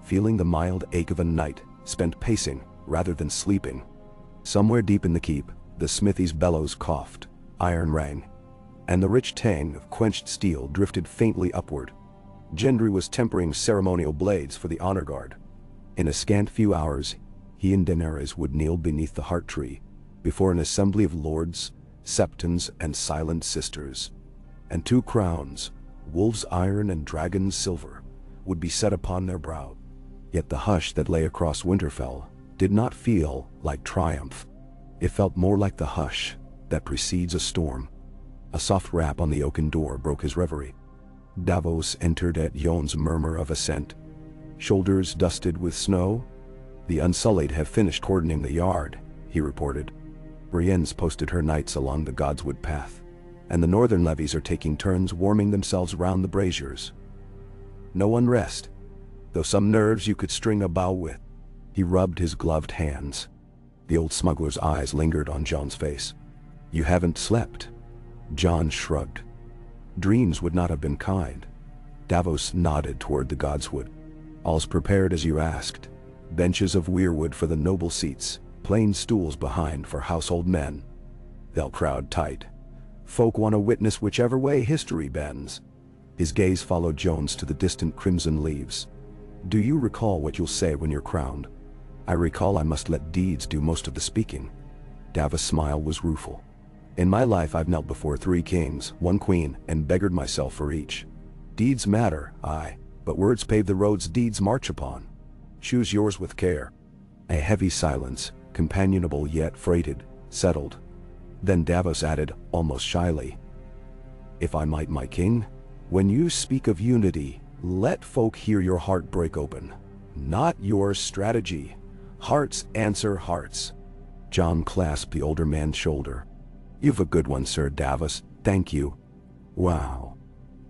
Speaker 1: feeling the mild ache of a night spent pacing rather than sleeping. Somewhere deep in the keep, the smithy's bellows coughed, iron rang, and the rich tang of quenched steel drifted faintly upward. Gendry was tempering ceremonial blades for the honor guard. In a scant few hours, he and Daenerys would kneel beneath the heart tree, before an assembly of lords, septons, and silent sisters. And 2 crowns, wolf's iron and dragon's silver, would be set upon their brow. Yet the hush that lay across Winterfell did not feel like triumph. It felt more like the hush that precedes a storm. A soft rap on the oaken door broke his reverie. Davos entered at Jon's murmur of assent. "Shoulders dusted with snow? The Unsullied have finished cordoning the yard," he reported. "Brienne's posted her knights along the Godswood path, and the northern levies are taking turns warming themselves round the braziers. No unrest, though some nerves you could string a bow with." He rubbed his gloved hands. The old smuggler's eyes lingered on Jon's face. "You haven't slept?" Jon shrugged. Dreams would not have been kind. Davos nodded toward the godswood. "All's prepared as you asked. Benches of weirwood for the noble seats, plain stools behind for household men. They'll crowd tight. Folk want to witness whichever way history bends. His gaze followed Jones to the distant crimson leaves. Do you recall what you'll say when you're crowned? I recall I must let deeds do most of the speaking. Davos' smile was rueful. In my life I've knelt before 3 kings, 1 queen, and beggared myself for each. Deeds matter, aye, but words pave the roads deeds march upon. Choose yours with care. A heavy silence, companionable yet freighted, settled. Then Davos added, almost shyly, if I might, my king, when you speak of unity, let folk hear your heart break open. Not your strategy. Hearts answer hearts. Jon clasped the older man's shoulder. You've a good one, Sir Davos, thank you. Wow.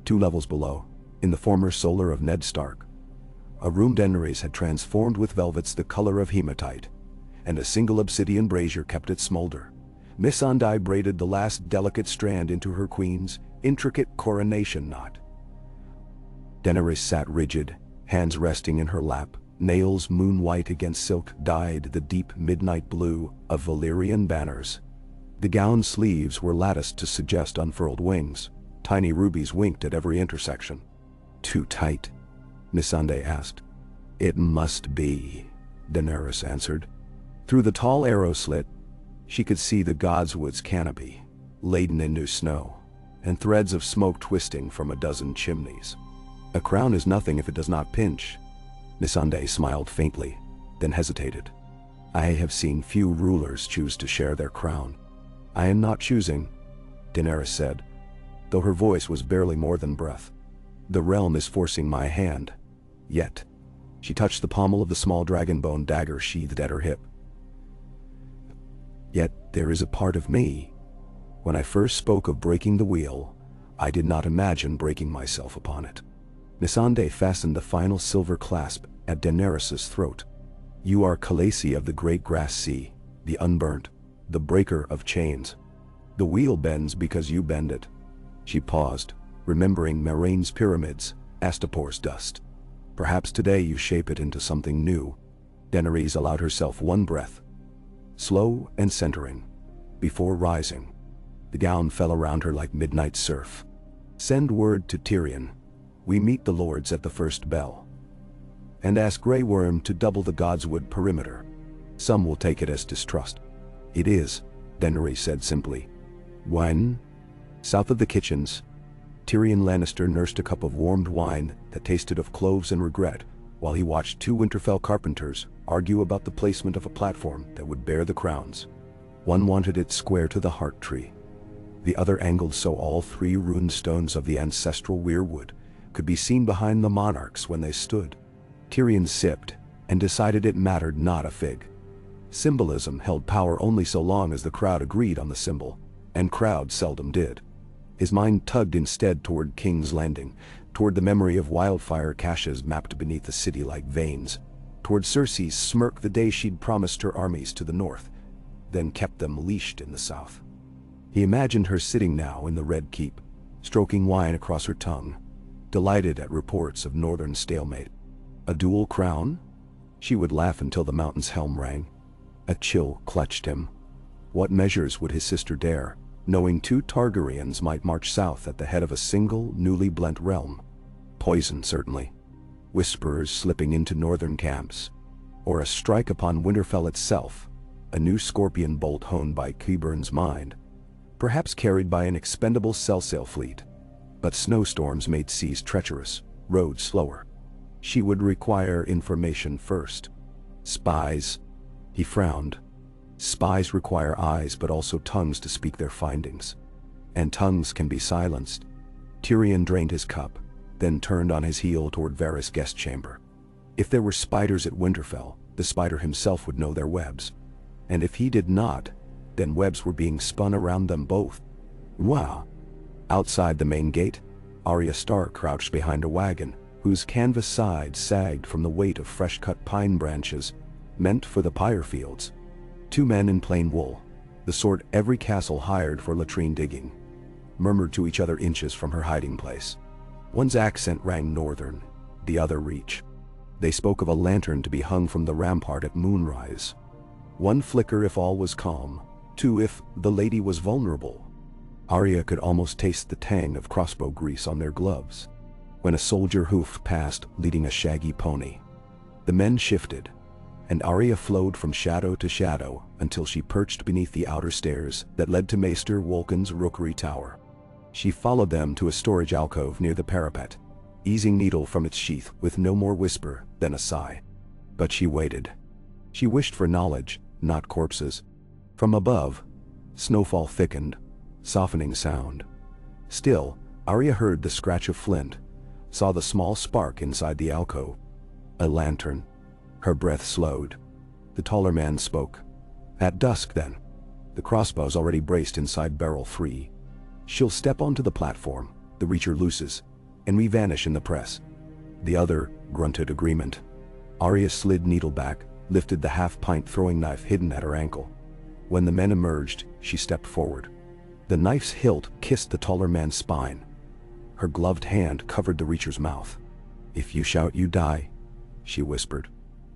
Speaker 1: 2 levels below, in the former solar of Ned Stark, a room Daenerys had transformed with velvets the color of hematite, and a single obsidian brazier kept it smolder. Missandei braided the last delicate strand into her queen's intricate coronation knot. Daenerys sat rigid, hands resting in her lap, nails moon-white against silk dyed the deep midnight blue of Valyrian banners. The gown's sleeves were latticed to suggest unfurled wings. Tiny rubies winked at every intersection. Too tight? Missandei asked. It must be, Daenerys answered. Through the tall arrow slit, she could see the godswood's canopy, laden in new snow, and threads of smoke twisting from a dozen chimneys. A crown is nothing if it does not pinch. Missandei smiled faintly, then hesitated. I have seen few rulers choose to share their crown. I am not choosing, Daenerys said, though her voice was barely more than breath. The realm is forcing my hand. Yet, she touched the pommel of the small dragonbone dagger sheathed at her hip. Yet there is a part of me. When I first spoke of breaking the wheel, I did not imagine breaking myself upon it. Missandei fastened the final silver clasp at Daenerys' throat. You are Khaleesi of the great grass sea, the unburnt, the breaker of chains. The wheel bends because you bend it. She paused, remembering Maraine's pyramids, Astapor's dust. Perhaps today you shape it into something new. Daenerys allowed herself one breath, slow and centering, before rising. The gown fell around her like midnight surf. Send word to Tyrion. We meet the lords at the first bell. And ask Grey Worm to double the Godswood perimeter. Some will take it as distrust. It is, Daenerys said simply. When? South of the kitchens, Tyrion Lannister nursed a cup of warmed wine that tasted of cloves and regret, while he watched 2 Winterfell carpenters argue about the placement of a platform that would bear the crowns. One wanted it square to the heart tree. The other angled so all 3 runed stones of the ancestral weirwood could be seen behind the monarchs when they stood. Tyrion sipped and decided it mattered not a fig. Symbolism held power only so long as the crowd agreed on the symbol, and crowds seldom did. His mind tugged instead toward King's Landing, toward the memory of wildfire caches mapped beneath the city like veins, toward Cersei's smirk the day she'd promised her armies to the north, then kept them leashed in the south. He imagined her sitting now in the Red Keep, stroking wine across her tongue, delighted at reports of northern stalemate. A dual crown? She would laugh until the mountain's helm rang. A chill clutched him. What measures would his sister dare, knowing 2 Targaryens might march south at the head of a single, newly blent realm? Poison, certainly. Whisperers slipping into northern camps. Or a strike upon Winterfell itself, a new scorpion bolt honed by Qyburn's mind, perhaps carried by an expendable sail fleet. But snowstorms made seas treacherous, roads slower. She would require information first. Spies. He frowned. Spies require eyes but also tongues to speak their findings. And tongues can be silenced. Tyrion drained his cup, then turned on his heel toward Varys' guest chamber. If there were spiders at Winterfell, the spider himself would know their webs. And if he did not, then webs were being spun around them both. Wow. Outside the main gate, Arya Stark crouched behind a wagon, whose canvas sides sagged from the weight of fresh-cut pine branches, meant for the pyre fields. 2 men in plain wool, the sort every castle hired for latrine digging, murmured to each other inches from her hiding place. One's accent rang northern, the other reach. They spoke of a lantern to be hung from the rampart at moonrise. One flicker if all was calm, Two, if the lady was vulnerable. Arya could almost taste the tang of crossbow grease on their gloves. When a soldier hoofed past leading a shaggy pony, the men shifted, and Arya flowed from shadow to shadow until she perched beneath the outer stairs that led to Maester Wolkin's rookery tower. She followed them to a storage alcove near the parapet, easing needle from its sheath with no more whisper than a sigh. But she waited. She wished for knowledge, not corpses. From above, snowfall thickened, softening sound. Still, Arya heard the scratch of flint, saw the small spark inside the alcove. A lantern. Her breath slowed. The taller man spoke. At dusk then. The crossbow's already braced inside barrel 3. She'll step onto the platform, the reacher looses, and we vanish in the press. The other grunted agreement. Arya slid needle back, lifted the half-pint throwing knife hidden at her ankle. When the men emerged, she stepped forward. The knife's hilt kissed the taller man's spine. Her gloved hand covered the reacher's mouth. If you shout, you die, she whispered.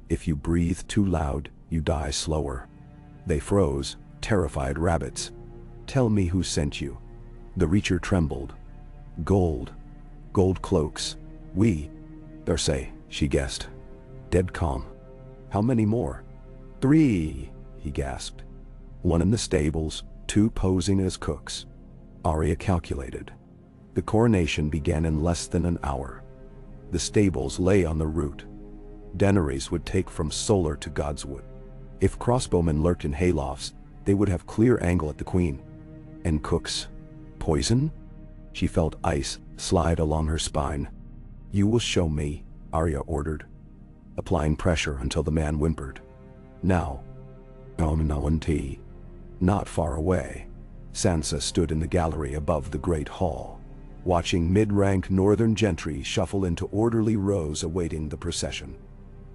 Speaker 1: If you breathe too loud, you die slower. They froze, terrified rabbits. Tell me who sent you. The reacher trembled. Gold. Gold cloaks. We. Cersei, she guessed. Dead calm. How many more? 3, he gasped. 1 in the stables, 2 posing as cooks. Arya calculated. The coronation began in less than an hour. The stables lay on the route. Denaries would take from Solar to Godswood. If crossbowmen lurked in haylofts, they would have clear angle at the queen. And cooks? Poison? She felt ice slide along her spine. You will show me, Arya ordered, applying pressure until the man whimpered. Now. Not far away, Sansa stood in the gallery above the great hall, watching mid-rank northern gentry shuffle into orderly rows awaiting the procession.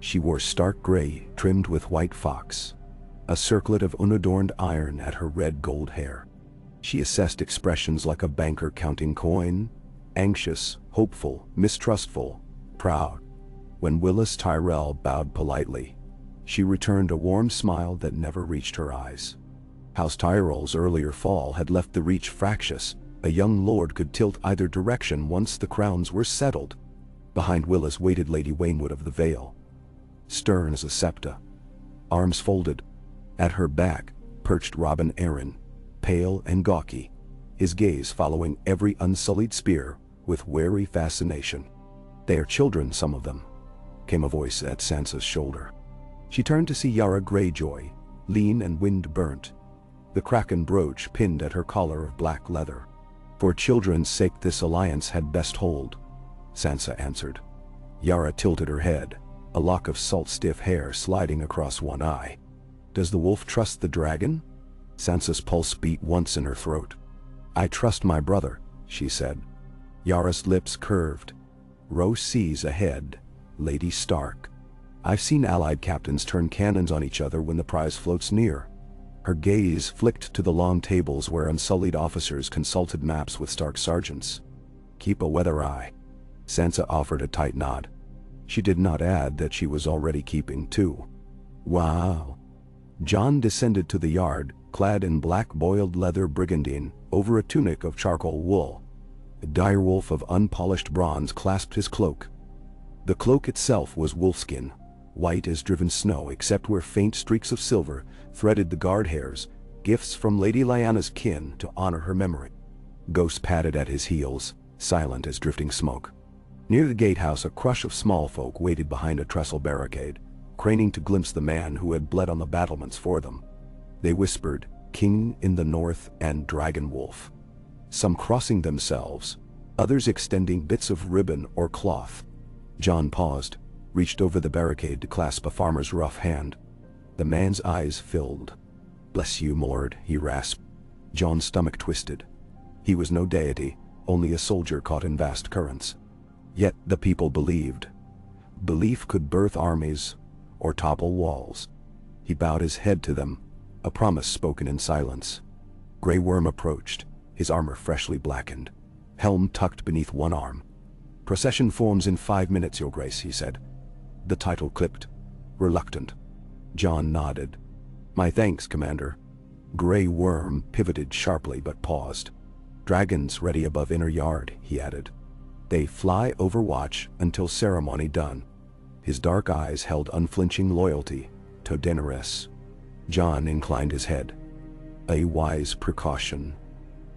Speaker 1: She wore stark gray trimmed with white fox, a circlet of unadorned iron at her red-gold hair. She assessed expressions like a banker counting coin, anxious, hopeful, mistrustful, proud. When Willis Tyrell bowed politely, she returned a warm smile that never reached her eyes. House Tyrell's earlier fall had left the reach fractious. A young lord could tilt either direction once the crowns were settled. Behind Willis waited Lady Waynwood of the Vale, stern as a septa, arms folded. At her back perched Robin Arryn, pale and gawky, his gaze following every unsullied spear with wary fascination. They are children, some of them, came a voice at Sansa's shoulder. She turned to see Yara Greyjoy, lean and wind-burnt, the kraken brooch pinned at her collar of black leather. For children's sake this alliance had best hold, Sansa answered. Yara tilted her head, a lock of salt-stiff hair sliding across one eye. Does the wolf trust the dragon? Sansa's pulse beat once in her throat. I trust my brother, she said. Yara's lips curved. Row C's ahead, Lady Stark. I've seen allied captains turn cannons on each other when the prize floats near. Her gaze flicked to the long tables where unsullied officers consulted maps with Stark sergeants. Keep a weather eye. Sansa offered a tight nod. She did not add that she was already keeping 2. Wow. Jon descended to the yard, clad in black boiled leather brigandine over a tunic of charcoal wool. A direwolf of unpolished bronze clasped his cloak. The cloak itself was wolfskin, white as driven snow except where faint streaks of silver threaded the guard hairs, gifts from Lady Lyanna's kin to honor her memory. Ghost padded at his heels, silent as drifting smoke. Near the gatehouse a crush of small folk waited behind a trestle barricade, craning to glimpse the man who had bled on the battlements for them. They whispered, King in the North and Dragon Wolf. Some crossing themselves, others extending bits of ribbon or cloth. Jon paused, reached over the barricade to clasp a farmer's rough hand. The man's eyes filled. Bless you, Lord, he rasped. Jon's stomach twisted. He was no deity, only a soldier caught in vast currents. Yet the people believed. Belief could birth armies or topple walls. He bowed his head to them, a promise spoken in silence. Grey Worm approached, his armor freshly blackened, helm tucked beneath one arm. Procession forms in 5 minutes, Your Grace, he said. The title clipped, reluctant. Jon nodded. My thanks, Commander. Grey Worm pivoted sharply but paused. "Dragons ready above inner yard," he added. "They fly overwatch until ceremony done." His dark eyes held unflinching loyalty to Daenerys. Jon inclined his head. "A wise precaution."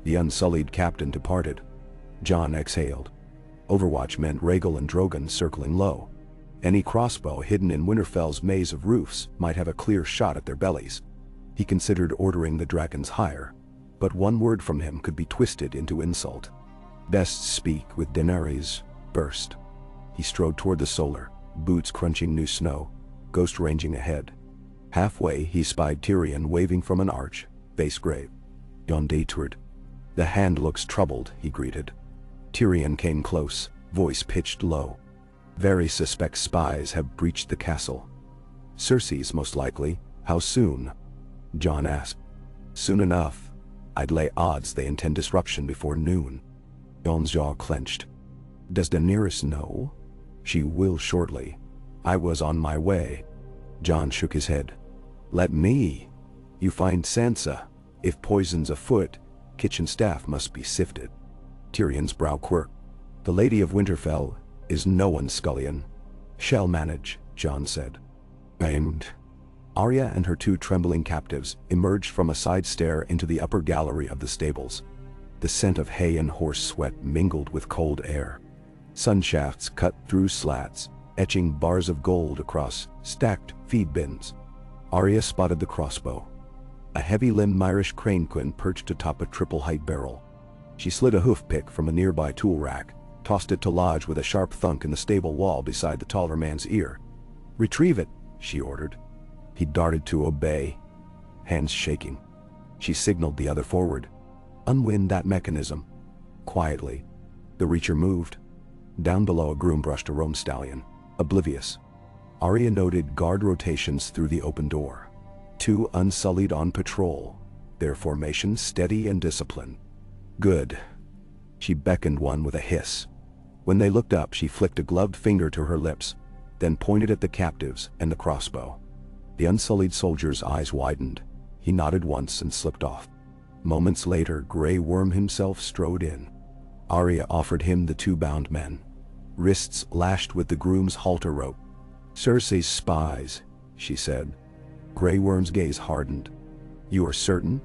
Speaker 1: The unsullied captain departed. Jon exhaled. Overwatch meant Rhaegal and Drogon circling low. Any crossbow hidden in Winterfell's maze of roofs might have a clear shot at their bellies. He considered ordering the dragons higher, but one word from him could be twisted into insult. Best speak with Daenerys first. He strode toward the solar, boots crunching new snow, ghost ranging ahead. Halfway, he spied Tyrion waving from an arch, face grave. Jon detoured. "The hand looks troubled," he greeted. Tyrion came close, voice pitched low. "Very suspect spies have breached the castle." "Cersei's most likely. How soon?" Jon asked. "Soon enough. I'd lay odds they intend disruption before noon." Jon's jaw clenched. "Does Daenerys know?" "She will shortly. I was on my way." Jon shook his head. "Let me. You find Sansa. If poison's afoot, kitchen staff must be sifted." Tyrion's brow quirked. "The Lady of Winterfell is no one's scullion." "Shall manage," Jon said. And Arya and her two trembling captives emerged from a side stair into the upper gallery of the stables. The scent of hay and horse sweat mingled with cold air. Sun shafts cut through slats, etching bars of gold across stacked feed bins. Arya spotted the crossbow. A heavy-limbed Irish cranequin perched atop a triple-height barrel. She slid a hoof-pick from a nearby tool rack, tossed it to lodge with a sharp thunk in the stable wall beside the taller man's ear. "Retrieve it," she ordered. He darted to obey, hands shaking. She signaled the other forward. "Unwind that mechanism." Quietly, the reacher moved. Down below, a groom brushed a roan stallion, oblivious. Arya noted guard rotations through the open door. Two unsullied on patrol, their formation steady and disciplined. "Good." She beckoned one with a hiss. When they looked up, she flicked a gloved finger to her lips, then pointed at the captives and the crossbow. The unsullied soldier's eyes widened. He nodded once and slipped off. Moments later, Grey Worm himself strode in. Arya offered him the two bound men, wrists lashed with the groom's halter rope. "Cersei's spies," she said. Grey Worm's gaze hardened. "You are certain?"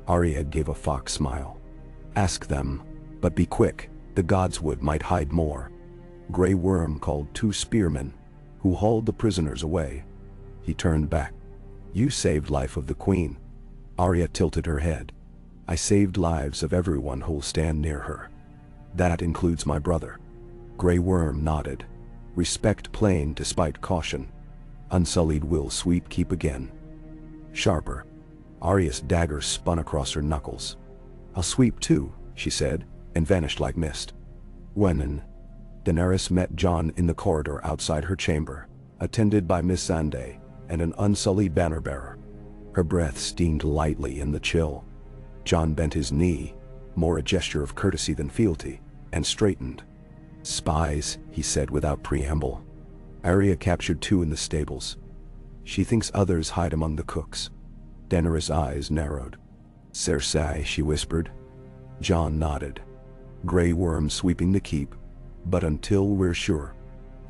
Speaker 1: Arya gave a fox smile. "Ask them, but be quick. The Godswood might hide more." Grey Worm called two spearmen, who hauled the prisoners away. He turned back. "You saved life of the queen." Arya tilted her head. "I saved lives of everyone who'll stand near her. That includes my brother." Grey Worm nodded. Respect plain despite caution. Unsullied will sweep keep again. Sharper. Arya's dagger spun across her knuckles. "I'll sweep too," she said, and vanished like mist. When Daenerys met Jon in the corridor outside her chamber, attended by Missandei and an unsullied banner-bearer. Her breath steamed lightly in the chill. Jon bent his knee, more a gesture of courtesy than fealty, and straightened. "Spies," he said without preamble. "Arya captured two in the stables. She thinks others hide among the cooks." Daenerys' eyes narrowed. "Cersei," she whispered. Jon nodded. Grey Worm sweeping the keep. "But until we're sure.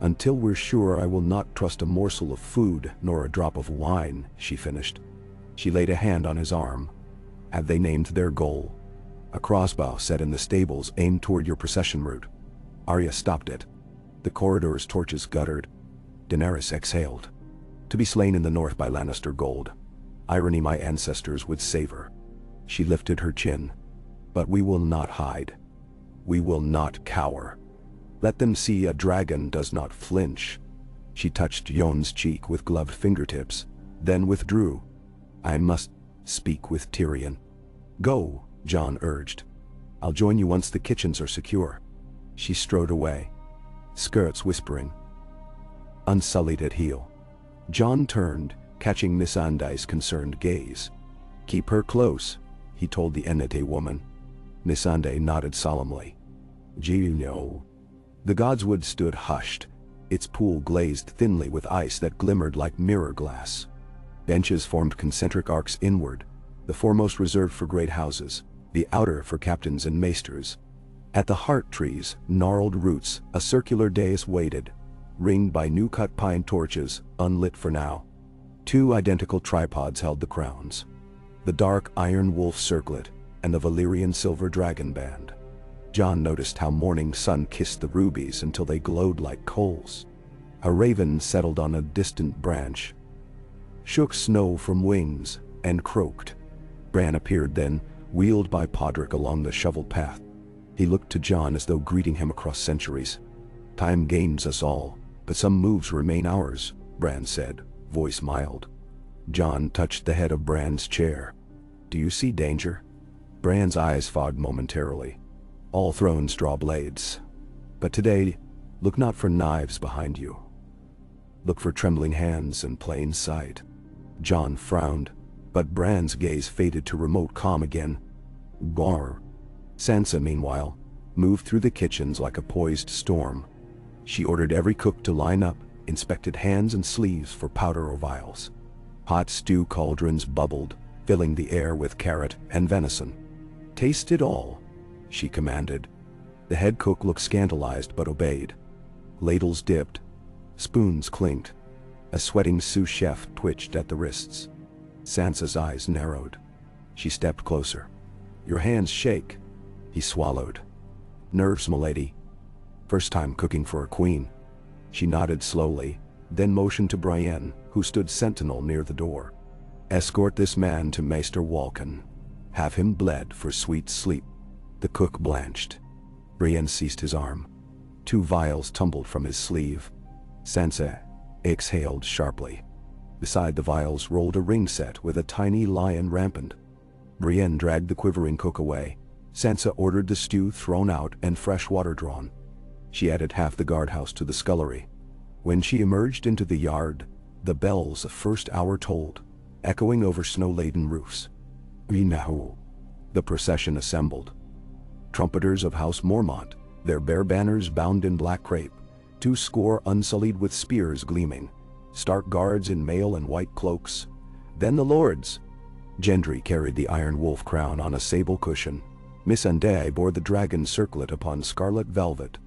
Speaker 1: Until we're sure, I will not trust a morsel of food nor a drop of wine," she finished. She laid a hand on his arm. "Have they named their goal?" "A crossbow set in the stables aimed toward your procession route." Arya stopped it. The corridor's torches guttered. Daenerys exhaled. "To be slain in the north by Lannister gold. Irony my ancestors would savor." She lifted her chin. "But we will not hide. We will not cower. Let them see a dragon does not flinch." She touched Jon's cheek with gloved fingertips, then withdrew. "I must speak with Tyrion." "Go," Jon urged. "I'll join you once the kitchens are secure." She strode away, skirts whispering. Unsullied at heel. Jon turned, catching Missandei's concerned gaze. "Keep her close," he told the Enete woman. Missandei nodded solemnly. "Gino." The Godswood stood hushed, its pool glazed thinly with ice that glimmered like mirror glass. Benches formed concentric arcs inward, the foremost reserved for great houses, the outer for captains and maesters. At the heart tree's gnarled roots, a circular dais waited, ringed by new-cut pine torches, unlit for now. 2 identical tripods held the crowns. The dark iron wolf circlet, and the Valyrian silver dragon band. Jon noticed how morning sun kissed the rubies until they glowed like coals. A raven settled on a distant branch, shook snow from wings, and croaked. Bran appeared then, wheeled by Podrick along the shoveled path. He looked to Jon as though greeting him across centuries. "Time gains us all, but some moves remain ours," Bran said, voice mild. Jon touched the head of Bran's chair. "Do you see danger?" Bran's eyes fogged momentarily. "All thrones draw blades. But today, look not for knives behind you. Look for trembling hands and plain sight." Jon frowned, but Bran's gaze faded to remote calm again. "Gar." Sansa, meanwhile, moved through the kitchens like a poised storm. She ordered every cook to line up, inspected hands and sleeves for powder or vials. Hot stew cauldrons bubbled, filling the air with carrot and venison. "Taste it all," she commanded. The head cook looked scandalized but obeyed. Ladles dipped, spoons clinked. A sweating sous chef twitched at the wrists. Sansa's eyes narrowed. She stepped closer. "Your hands shake." He swallowed. "Nerves, m'lady. First time cooking for a queen." She nodded slowly, then motioned to Brienne, who stood sentinel near the door. "Escort this man to Maester Walken. Have him bled for sweet sleep." The cook blanched. Brienne seized his arm. 2 vials tumbled from his sleeve. Sansa exhaled sharply. Beside the vials rolled a ring set with a tiny lion rampant. Brienne dragged the quivering cook away. Sansa ordered the stew thrown out and fresh water drawn. She added half the guardhouse to the scullery. When she emerged into the yard, the bells of first hour tolled, echoing over snow-laden roofs. Now, the procession assembled. Trumpeters of House Mormont, their bare banners bound in black crape, 2 score unsullied with spears gleaming, stark guards in mail and white cloaks. Then the lords. Gendry carried the iron wolf crown on a sable cushion. Missandei bore the dragon circlet upon scarlet velvet.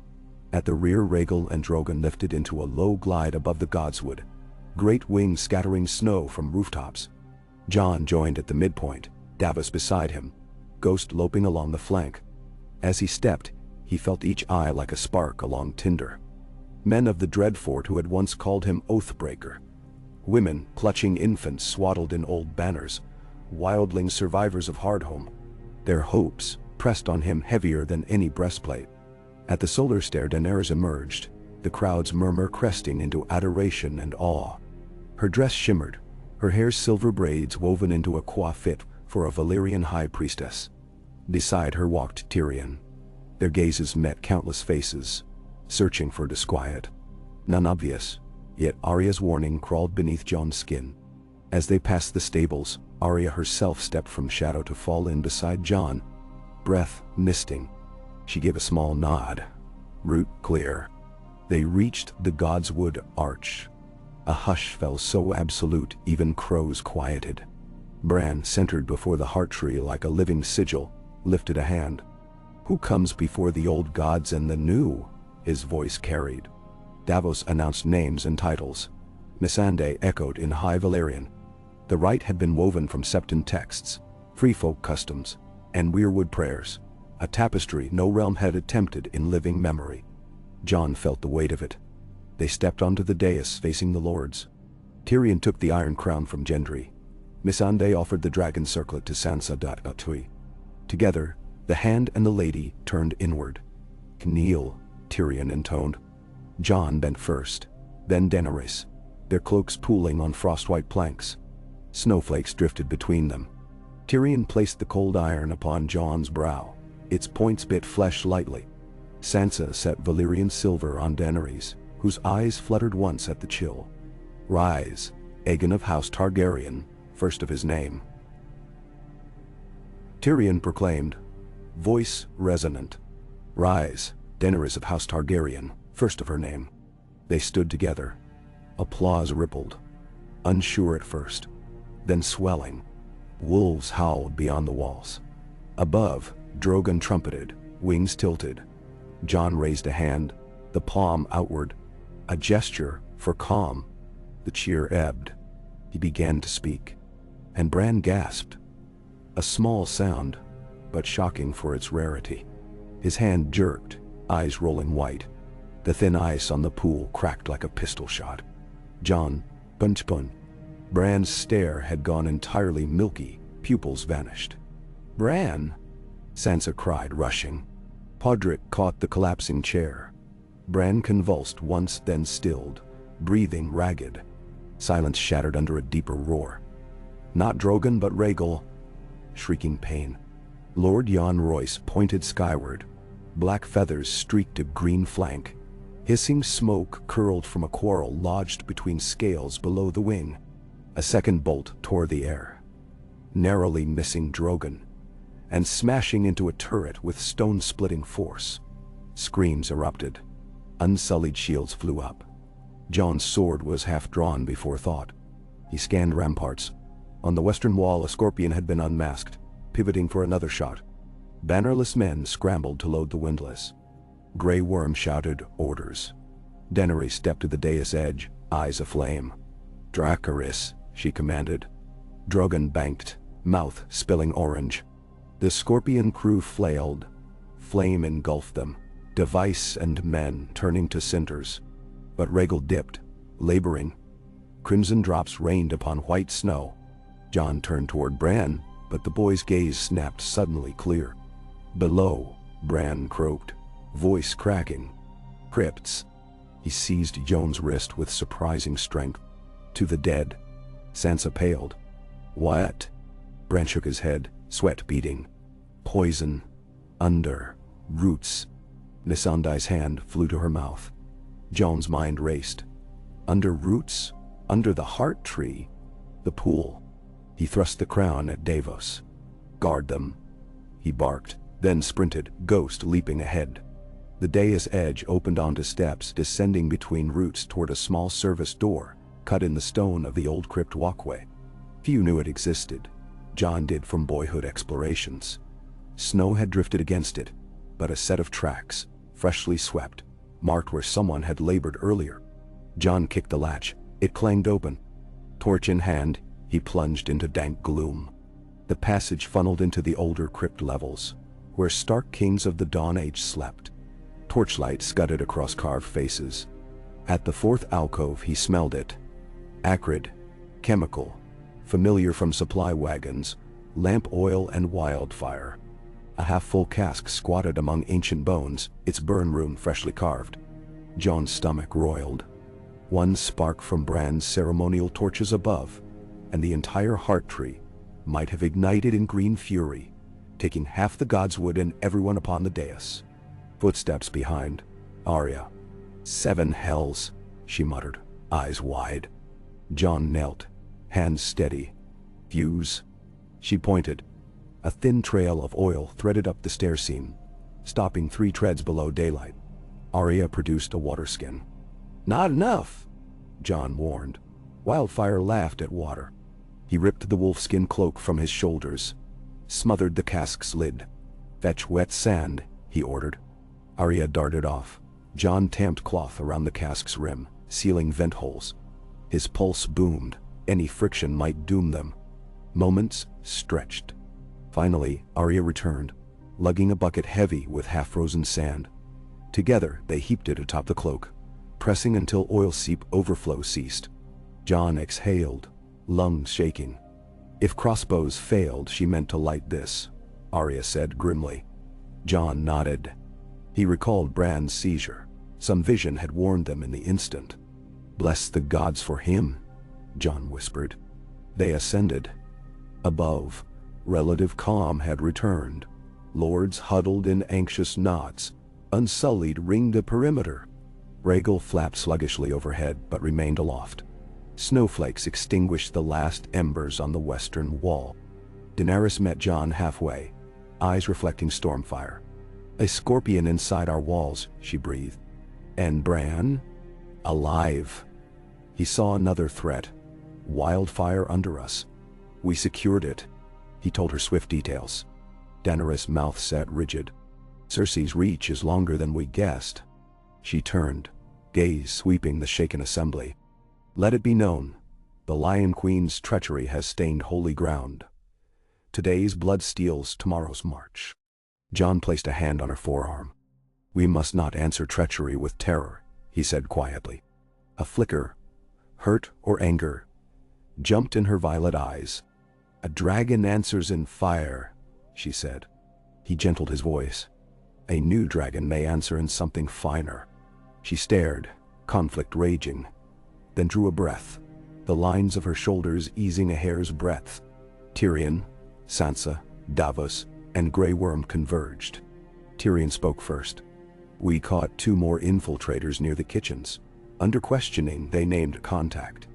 Speaker 1: At the rear, Rhaegal and Drogon lifted into a low glide above the godswood, great wings scattering snow from rooftops. Jon joined at the midpoint, Davos beside him, Ghost loping along the flank. As he stepped, he felt each eye like a spark along tinder. Men of the Dreadfort who had once called him Oathbreaker. Women clutching infants swaddled in old banners, wildling survivors of Hardhome. Their hopes pressed on him heavier than any breastplate. At the solar stair Daenerys emerged, the crowd's murmur cresting into adoration and awe. Her dress shimmered, her hair's silver braids woven into a coif fit for a Valyrian high priestess. Beside her walked Tyrion. Their gazes met countless faces, searching for disquiet. None obvious, yet Arya's warning crawled beneath Jon's skin. As they passed the stables, Arya herself stepped from shadow to fall in beside Jon, breath misting. She gave a small nod. Route clear. They reached the Godswood Arch. A hush fell so absolute even crows quieted. Bran, centered before the heart tree like a living sigil, lifted a hand. "Who comes before the old gods and the new?" his voice carried. Davos announced names and titles. Missandei echoed in High Valyrian. The rite had been woven from Septon texts, free-folk customs, and weirwood prayers, a tapestry no realm had attempted in living memory. Jon felt the weight of it. They stepped onto the dais facing the lords. Tyrion took the iron crown from Gendry. Missandei offered the dragon circlet to Sansa. Together, the hand and the lady turned inward. "Kneel," Tyrion intoned. Jon bent first, then Daenerys, their cloaks pooling on frost-white planks. Snowflakes drifted between them. Tyrion placed the cold iron upon Jon's brow, its points bit flesh lightly. Sansa set Valyrian silver on Daenerys, whose eyes fluttered once at the chill. "Rise, Aegon of House Targaryen, first of his name," Tyrion proclaimed, voice resonant. "Rise, Daenerys of House Targaryen, first of her name." They stood together. Applause rippled, unsure at first, then swelling. Wolves howled beyond the walls. Above, Drogon trumpeted, wings tilted. Jon raised a hand, the palm outward, a gesture for calm. The cheer ebbed. He began to speak, and Bran gasped. A small sound, but shocking for its rarity. His hand jerked, eyes rolling white. The thin ice on the pool cracked like a pistol shot. Jon, bunchpun. Bran's stare had gone entirely milky, pupils vanished. Bran! Sansa cried, rushing. Podrick caught the collapsing chair. Bran convulsed once, then stilled, breathing ragged. Silence shattered under a deeper roar. Not Drogon, but Rhaegal. Shrieking pain. Lord Jon Royce pointed skyward. Black feathers streaked a green flank. Hissing smoke curled from a quarrel lodged between scales below the wing. A second bolt tore the air, narrowly missing Drogon, and smashing into a turret with stone-splitting force. Screams erupted. Unsullied shields flew up. Jon's sword was half drawn before thought. He scanned ramparts. On the western wall, a scorpion had been unmasked, pivoting for another shot. Bannerless men scrambled to load the windlass. Grey Worm shouted orders. Daenerys stepped to the dais edge, eyes aflame. "Dracarys," she commanded. Drogon banked, mouth spilling orange. The scorpion crew flailed. Flame engulfed them, device and men turning to cinders. But Rhaegal dipped, laboring. Crimson drops rained upon white snow. Jon turned toward Bran, but the boy's gaze snapped suddenly clear. Below, Bran croaked, voice cracking. "Crypts." He seized Jon's wrist with surprising strength. "To the dead." Sansa paled. "What?" Bran shook his head, sweat beading. "Poison. Under. Roots." Missandei's hand flew to her mouth. Jon's mind raced. Under roots? Under the heart tree? The pool. He thrust the crown at Davos. "Guard them." He barked, then sprinted, ghost leaping ahead. The dais edge opened onto steps descending between roots toward a small service door, cut in the stone of the old crypt walkway. Few knew it existed. Jon did from boyhood explorations. Snow had drifted against it, but a set of tracks, freshly swept, marked where someone had labored earlier. Jon kicked the latch. It clanged open. Torch in hand, he plunged into dank gloom. The passage funneled into the older crypt levels, where stark kings of the Dawn Age slept. Torchlight scudded across carved faces. At the fourth alcove he smelled it. Acrid, chemical, familiar from supply wagons, lamp oil and wildfire. A half-full cask squatted among ancient bones, its burn rune freshly carved. Jon's stomach roiled. One spark from Bran's ceremonial torches above, and the entire heart tree might have ignited in green fury, taking half the godswood and everyone upon the dais. Footsteps behind. Arya. "Seven hells," she muttered, eyes wide. Jon knelt, hands steady. "Fuse." She pointed. A thin trail of oil threaded up the stair seam, stopping 3 treads below daylight. Arya produced a water skin. "Not enough," Jon warned. Wildfire laughed at water. He ripped the wolfskin cloak from his shoulders, smothered the cask's lid. "Fetch wet sand," he ordered. Arya darted off. Jon tamped cloth around the cask's rim, sealing vent holes. His pulse boomed. Any friction might doom them. Moments stretched. Finally, Arya returned, lugging a bucket heavy with half-frozen sand. Together, they heaped it atop the cloak, pressing until oil seep overflow ceased. Jon exhaled, lungs shaking. "If crossbows failed, she meant to light this," Arya said grimly. Jon nodded. He recalled Bran's seizure. Some vision had warned them in the instant. "Bless the gods for him," Jon whispered. They ascended. Above, relative calm had returned. Lords huddled in anxious knots. Unsullied ringed the perimeter. Rhaegal flapped sluggishly overhead but remained aloft. Snowflakes extinguished the last embers on the western wall. Daenerys met Jon halfway, eyes reflecting stormfire. "A scorpion inside our walls," she breathed. "And Bran? Alive." He saw another threat. Wildfire under us. We secured it. He told her swift details. Daenerys' mouth set rigid. Cersei's reach is longer than we guessed. She turned, gaze sweeping the shaken assembly. Let it be known, the Lion Queen's treachery has stained holy ground. Today's blood steals tomorrow's march. Jon placed a hand on her forearm. We must not answer treachery with terror, he said quietly. A flicker, hurt or anger, jumped in her violet eyes. A dragon answers in fire, she said. He gentled his voice. A new dragon may answer in something finer. She stared, conflict raging, then drew a breath, the lines of her shoulders easing a hair's breadth. Tyrion, Sansa, Davos, and Grey Worm converged. Tyrion spoke first. We caught 2 more infiltrators near the kitchens. Under questioning, they named contact.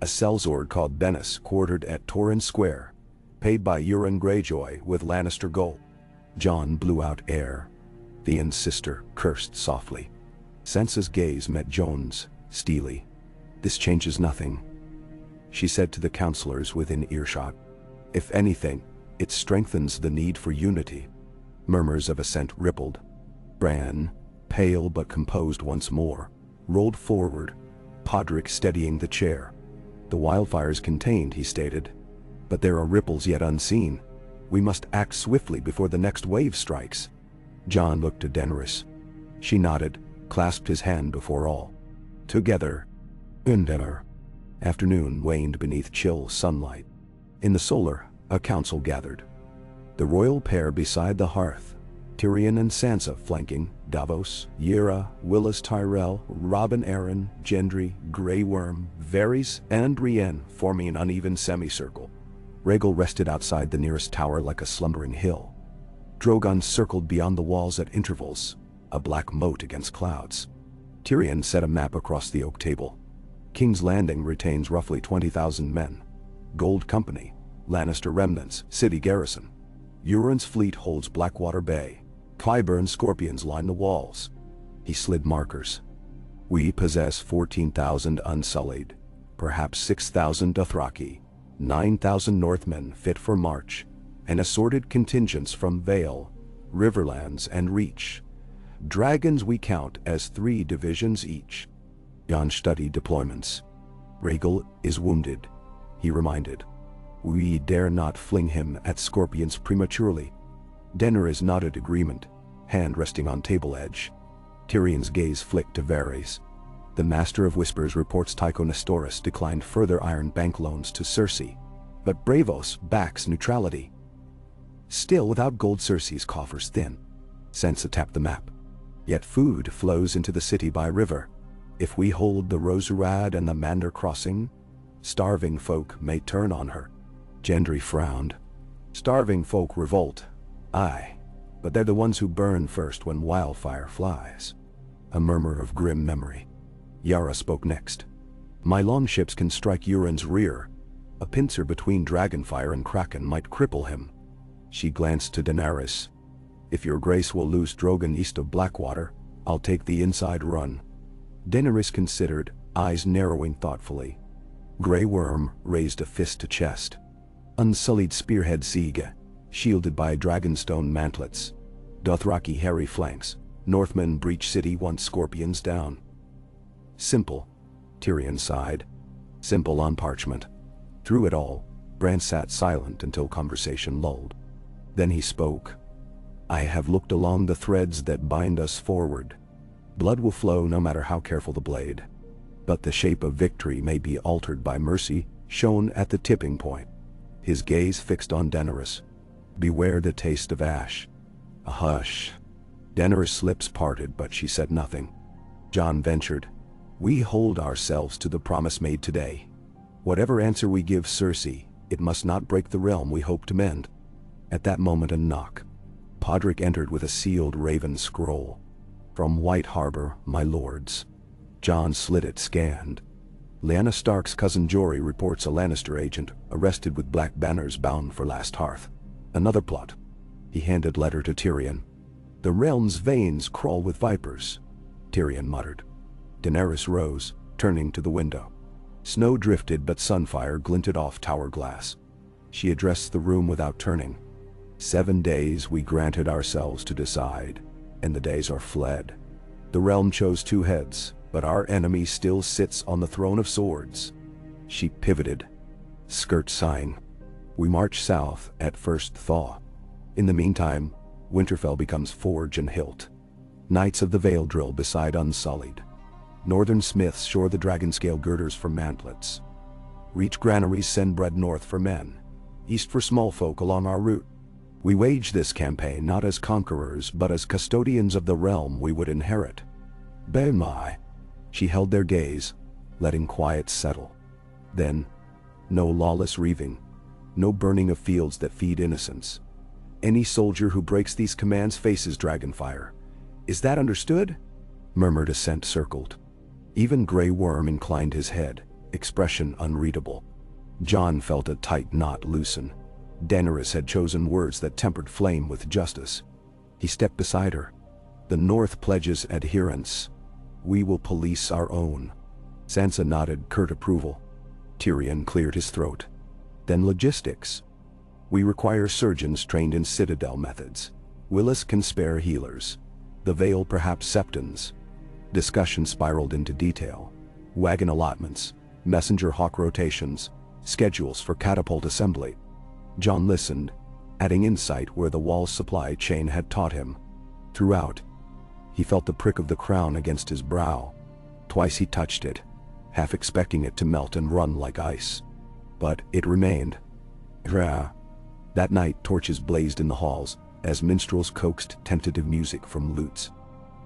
Speaker 1: A sellsword called Bennis quartered at Torrhen Square, paid by Euron Greyjoy with Lannister gold. Jon blew out air. Theon's sister cursed softly. Sansa's gaze met Jon's, steely. This changes nothing, she said to the counselors within earshot. If anything, it strengthens the need for unity. Murmurs of assent rippled. Bran, pale but composed once more, rolled forward, Podrick steadying the chair. The wildfire's contained, he stated, but there are ripples yet unseen. We must act swiftly before the next wave strikes. Jon looked to Daenerys. She nodded, clasped his hand before all. Together. Endeavor. Afternoon waned beneath chill sunlight. In the solar, a council gathered. The royal pair beside the hearth, Tyrion and Sansa flanking, Davos, Yrra, Willis Tyrell, Robin Arryn, Gendry, Grey Worm, Varys, and Brienne forming an uneven semicircle. Rhaegal rested outside the nearest tower like a slumbering hill. Drogon circled beyond the walls at intervals, a black moat against clouds. Tyrion set a map across the oak table. King's Landing retains roughly 20,000 men. Gold Company, Lannister remnants, city garrison. Euron's fleet holds Blackwater Bay. Qyburn scorpions line the walls. He slid markers. We possess 14,000 unsullied, perhaps 6,000 Dothraki, 9,000 Northmen fit for march, and assorted contingents from Vale, Riverlands, and Reach. Dragons we count as 3 divisions each. Jon studied deployments. Rhaegal is wounded, he reminded. We dare not fling him at scorpions prematurely. Daenerys nodded agreement, hand resting on table edge. Tyrion's gaze flicked to Varys. The Master of Whispers reports Tycho Nestoris declined further Iron Bank loans to Cersei, but Braavos backs neutrality. Still without gold, Cersei's coffers thin. Sansa tapped the map. Yet food flows into the city by river. If we hold the Roserad and the Mander crossing, starving folk may turn on her. Gendry frowned. Starving folk revolt. Aye, but they're the ones who burn first when wildfire flies. A murmur of grim memory. Yara spoke next. My longships can strike Euron's rear. A pincer between Dragonfire and Kraken might cripple him. She glanced to Daenerys. If your grace will loose Drogon east of Blackwater, I'll take the inside run. Daenerys considered, eyes narrowing thoughtfully. Grey Worm raised a fist to chest. Unsullied spearhead Siege, shielded by dragonstone mantlets. Dothraki hairy flanks. Northmen breach city once scorpions down. Simple, Tyrion sighed. Simple on parchment. Through it all, Bran sat silent until conversation lulled. Then he spoke. I have looked along the threads that bind us forward. Blood will flow no matter how careful the blade. But the shape of victory may be altered by mercy, shown at the tipping point. His gaze fixed on Daenerys. Beware the taste of ash. A hush. Daenerys' lips parted, but she said nothing. Jon ventured. We hold ourselves to the promise made today. Whatever answer we give Cersei, it must not break the realm we hope to mend. At that moment a knock. Podrick entered with a sealed raven scroll. From White Harbor, my lords. Jon slid it, scanned. Lyanna Stark's cousin Jory reports a Lannister agent arrested with black banners bound for Last Hearth. Another plot. He handed letter to Tyrion. The realm's veins crawl with vipers, Tyrion muttered. Daenerys rose, turning to the window. Snow drifted but sunfire glinted off tower glass. She addressed the room without turning. 7 days we granted ourselves to decide, and the days are fled. The realm chose 2 heads, but our enemy still sits on the throne of swords. She pivoted. Skirt sign. We march south at first thaw. In the meantime, Winterfell becomes forge and hilt. Knights of the Vale drill beside Unsullied. Northern smiths shore the dragon-scale girders for mantlets. Reach granaries send bread north for men, east for small folk along our route. We wage this campaign not as conquerors but as custodians of the realm we would inherit. Bemai. She held their gaze, letting quiet settle. Then, no lawless reaving, no burning of fields that feed innocence. Any soldier who breaks these commands faces dragonfire. Is that understood? Murmured assent circled. Even Grey Worm inclined his head, expression unreadable. Jon felt a tight knot loosen. Daenerys had chosen words that tempered flame with justice. He stepped beside her. The North pledges adherence. We will police our own. Sansa nodded curt approval. Tyrion cleared his throat. Then logistics. We require surgeons trained in citadel methods. Willis can spare healers. The Vale perhaps septons. Discussion spiraled into detail. Wagon allotments, messenger hawk rotations, schedules for catapult assembly. Jon listened, adding insight where the wall's supply chain had taught him. Throughout, he felt the prick of the crown against his brow. Twice he touched it, half expecting it to melt and run like ice. But it remained. That night torches blazed in the halls as minstrels coaxed tentative music from lutes.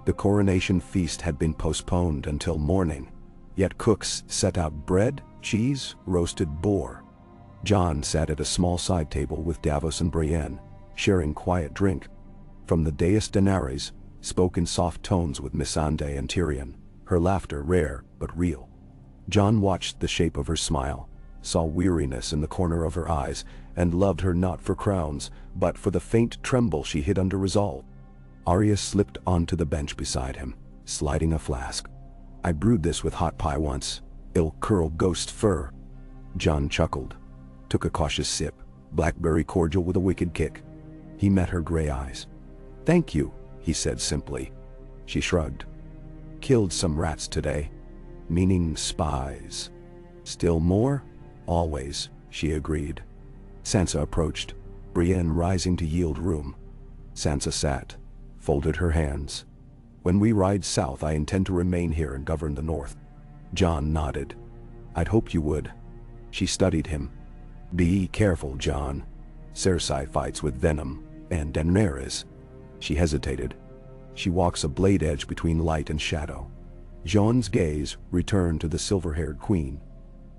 Speaker 1: The coronation feast had been postponed until morning, yet cooks set out bread, cheese, roasted boar. Jon sat at a small side table with Davos and Brienne, sharing quiet drink. From the dais Daenerys spoke in soft tones with Missandei and Tyrion, her laughter rare but real. Jon watched the shape of her smile, saw weariness in the corner of her eyes, and loved her not for crowns, but for the faint tremble she hid under resolve. Arya slipped onto the bench beside him, sliding a flask. I brewed this with hot pie once. It'll curl ghost fur. Jon chuckled, took a cautious sip, blackberry cordial with a wicked kick. He met her gray eyes. Thank you, he said simply. She shrugged. Killed some rats today. Meaning spies. Still more? Always, she agreed. Sansa approached, Brienne rising to yield room. Sansa sat, folded her hands. When we ride south, I intend to remain here and govern the north. Jon nodded. I'd hoped you would. She studied him. Be careful, Jon. Cersei fights with venom, and Daenerys. She hesitated. She walks a blade edge between light and shadow. Jon's gaze returned to the silver-haired queen.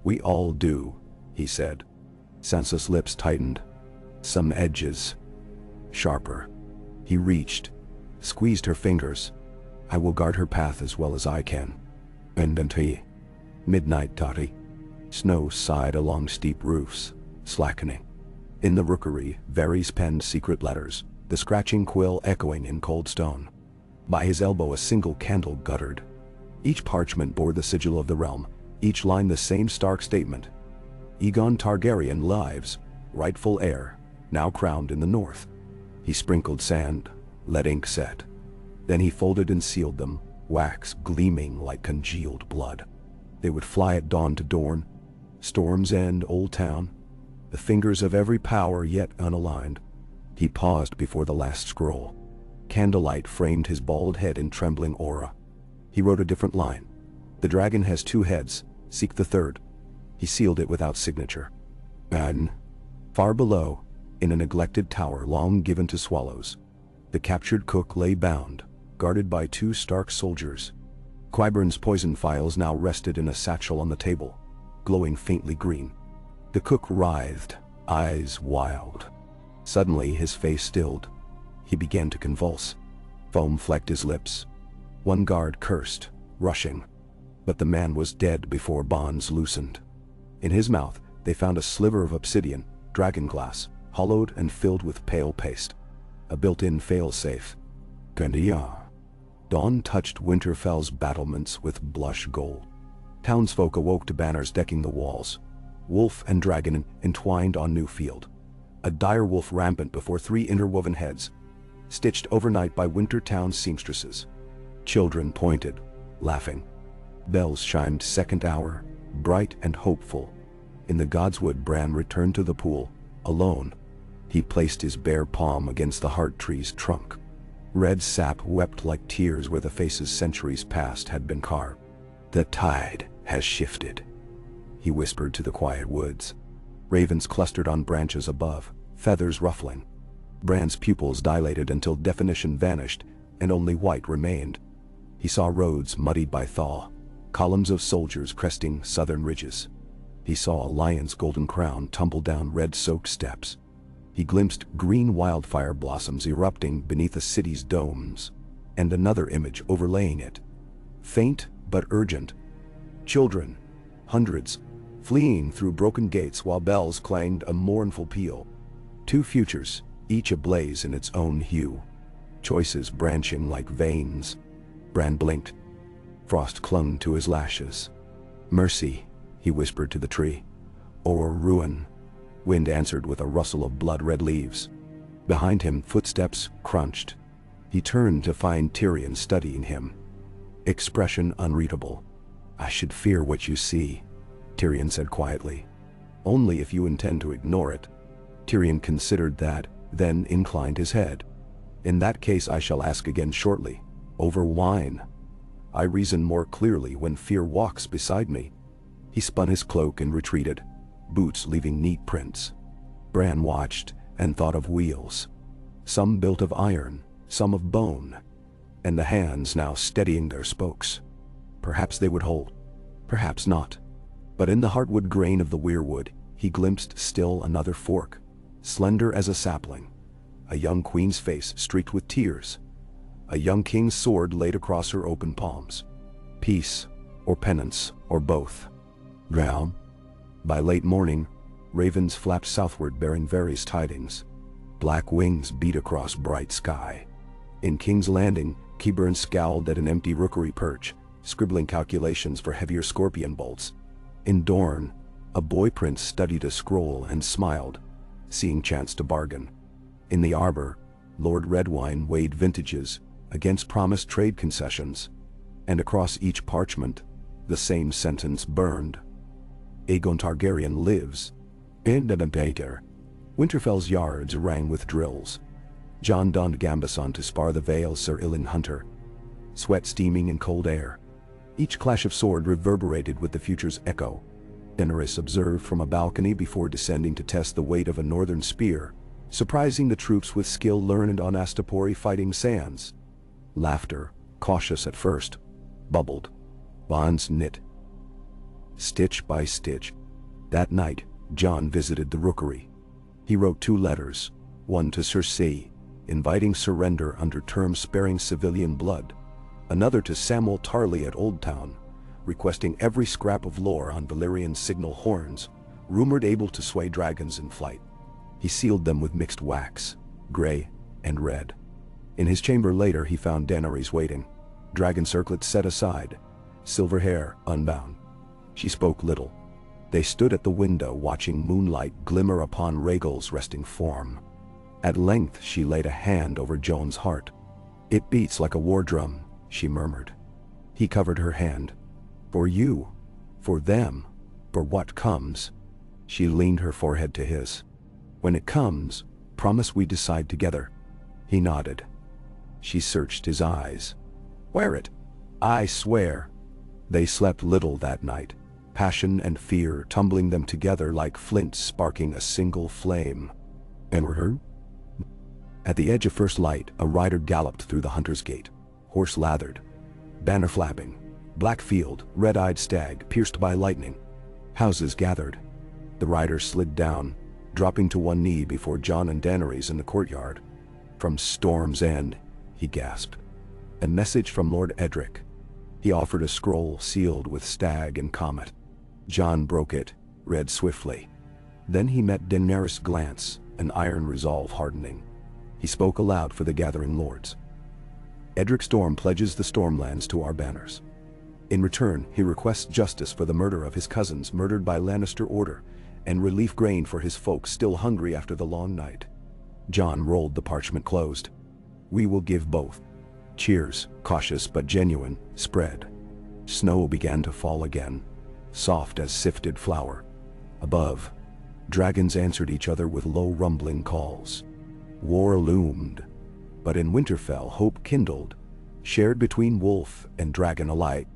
Speaker 1: We all do, he said. Sansa's lips tightened. Some edges. Sharper. He reached, squeezed her fingers. I will guard her path as well as I can. Pendant. Midnight, Toddy. Snow sighed along steep roofs, slackening. In the rookery, Varys penned secret letters, the scratching quill echoing in cold stone. By his elbow a single candle guttered. Each parchment bore the sigil of the realm, each line the same stark statement. Aegon Targaryen lives, rightful heir, now crowned in the north. He sprinkled sand, let ink set. Then he folded and sealed them, wax gleaming like congealed blood. They would fly at dawn to Dorne, Storm's End, Old Town, the fingers of every power yet unaligned. He paused before the last scroll. Candlelight framed his bald head in trembling aura. He wrote a different line. The dragon has 2 heads, seek the third. He sealed it without signature. And far below, in a neglected tower long given to swallows, the captured cook lay bound, guarded by 2 stark soldiers. Qyburn's poison phials now rested in a satchel on the table, glowing faintly green. The cook writhed, eyes wild. Suddenly his face stilled. He began to convulse. Foam flecked his lips. One guard cursed, rushing. But the man was dead before bonds loosened. In his mouth they found a sliver of obsidian, dragon glass, hollowed and filled with pale paste. A built-in fail-safe. Gandia. Dawn touched Winterfell's battlements with blush gold. Townsfolk awoke to banners decking the walls. wolf and dragon entwined on new field. A dire wolf rampant before 3 interwoven heads, stitched overnight by winter town seamstresses. Children pointed, laughing. Bells chimed second hour, bright and hopeful. In the godswood Bran returned to the pool, alone. He placed his bare palm against the heart tree's trunk. Red sap wept like tears where the faces centuries past had been carved. "The tide has shifted," he whispered to the quiet woods. Ravens clustered on branches above, feathers ruffling. Bran's pupils dilated until definition vanished and only white remained. He saw roads muddied by thaw, columns of soldiers cresting southern ridges. He saw a lion's golden crown tumble down red-soaked steps. He glimpsed green wildfire blossoms erupting beneath a city's domes, and another image overlaying it. Faint but urgent. Children, hundreds, fleeing through broken gates while bells clanged a mournful peal. 2 futures, each ablaze in its own hue. Choices branching like veins. Bran blinked. Frost clung to his lashes. "Mercy," he whispered to the tree. "Or ruin." Wind answered with a rustle of blood-red leaves. Behind him, footsteps crunched. He turned to find Tyrion studying him. Expression unreadable. "I should fear what you see," Tyrion said quietly. "Only if you intend to ignore it." Tyrion considered that, then inclined his head. "In that case I shall ask again shortly. Over wine. I reason more clearly when fear walks beside me." He spun his cloak and retreated, boots leaving neat prints. Bran watched and thought of wheels. Some built of iron, some of bone, and the hands now steadying their spokes. Perhaps they would hold, perhaps not. But in the heartwood grain of the weirwood, he glimpsed still another fork, slender as a sapling. A young queen's face streaked with tears. A young king's sword laid across her open palms. Peace, or penance, or both. Drown. By late morning, ravens flapped southward bearing various tidings. Black wings beat across bright sky. In King's Landing, Qyburn scowled at an empty rookery perch, scribbling calculations for heavier scorpion bolts. In Dorne, a boy prince studied a scroll and smiled, seeing chance to bargain. In the arbor, Lord Redwine weighed vintages against promised trade concessions, and across each parchment, the same sentence burned. Aegon Targaryen lives. And an Baker. Winterfell's yards rang with drills. Jon donned gambeson to spar the Vale Sir Ilyn Hunter. Sweat steaming in cold air. Each clash of sword reverberated with the future's echo. Daenerys observed from a balcony before descending to test the weight of a northern spear, surprising the troops with skill learned on Astapori fighting sands. Laughter, cautious at first, bubbled. Bonds knit. Stitch by stitch. That night, Jon visited the rookery. He wrote 2 letters, one to Cersei, inviting surrender under terms sparing civilian blood, another to Samwell Tarly at Old Town, requesting every scrap of lore on Valyrian signal horns, rumored able to sway dragons in flight. He sealed them with mixed wax, gray and red. In his chamber later he found Daenerys waiting, dragon circlets set aside, silver hair unbound. She spoke little. They stood at the window watching moonlight glimmer upon Rhaegal's resting form. At length she laid a hand over Jon's heart. "It beats like a war drum," she murmured. He covered her hand. "For you, for them, for what comes." She leaned her forehead to his. "When it comes, promise we decide together." He nodded. She searched his eyes. "Wear it." "I swear." They slept little that night, passion and fear tumbling them together like flints sparking a single flame. And were her? At the edge of first light, a rider galloped through the hunter's gate, horse lathered, banner flapping, black field, red-eyed stag pierced by lightning. Houses gathered. The rider slid down, dropping to one knee before Jon and Daenerys in the courtyard. "From Storm's End," he gasped. "A message from Lord Edric." He offered a scroll sealed with stag and comet. Jon broke it, read swiftly. Then he met Daenerys' glance, an iron resolve hardening. He spoke aloud for the gathering lords. "Edric Storm pledges the Stormlands to our banners. In return, he requests justice for the murder of his cousins murdered by Lannister order, and relief grain for his folks still hungry after the long night. Jon rolled the parchment closed. "We will give both." Cheers, cautious but genuine, spread. Snow began to fall again, soft as sifted flour. Above, dragons answered each other with low rumbling calls. War loomed, but in Winterfell hope kindled, shared between wolf and dragon alike.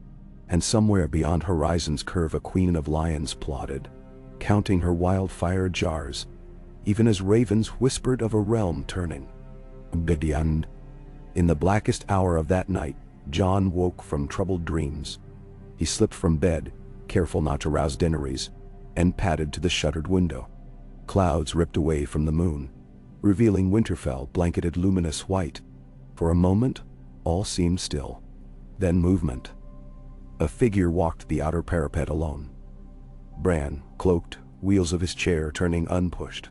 Speaker 1: And somewhere beyond horizon's curve a queen of lions plodded, counting her wildfire jars, even as ravens whispered of a realm turning. Beyond. In the blackest hour of that night, Jon woke from troubled dreams. He slipped from bed, careful not to rouse Daenerys, and padded to the shuttered window. Clouds ripped away from the moon, revealing Winterfell blanketed luminous white. For a moment, all seemed still. Then movement. A figure walked the outer parapet alone. Bran, cloaked, wheels of his chair turning unpushed.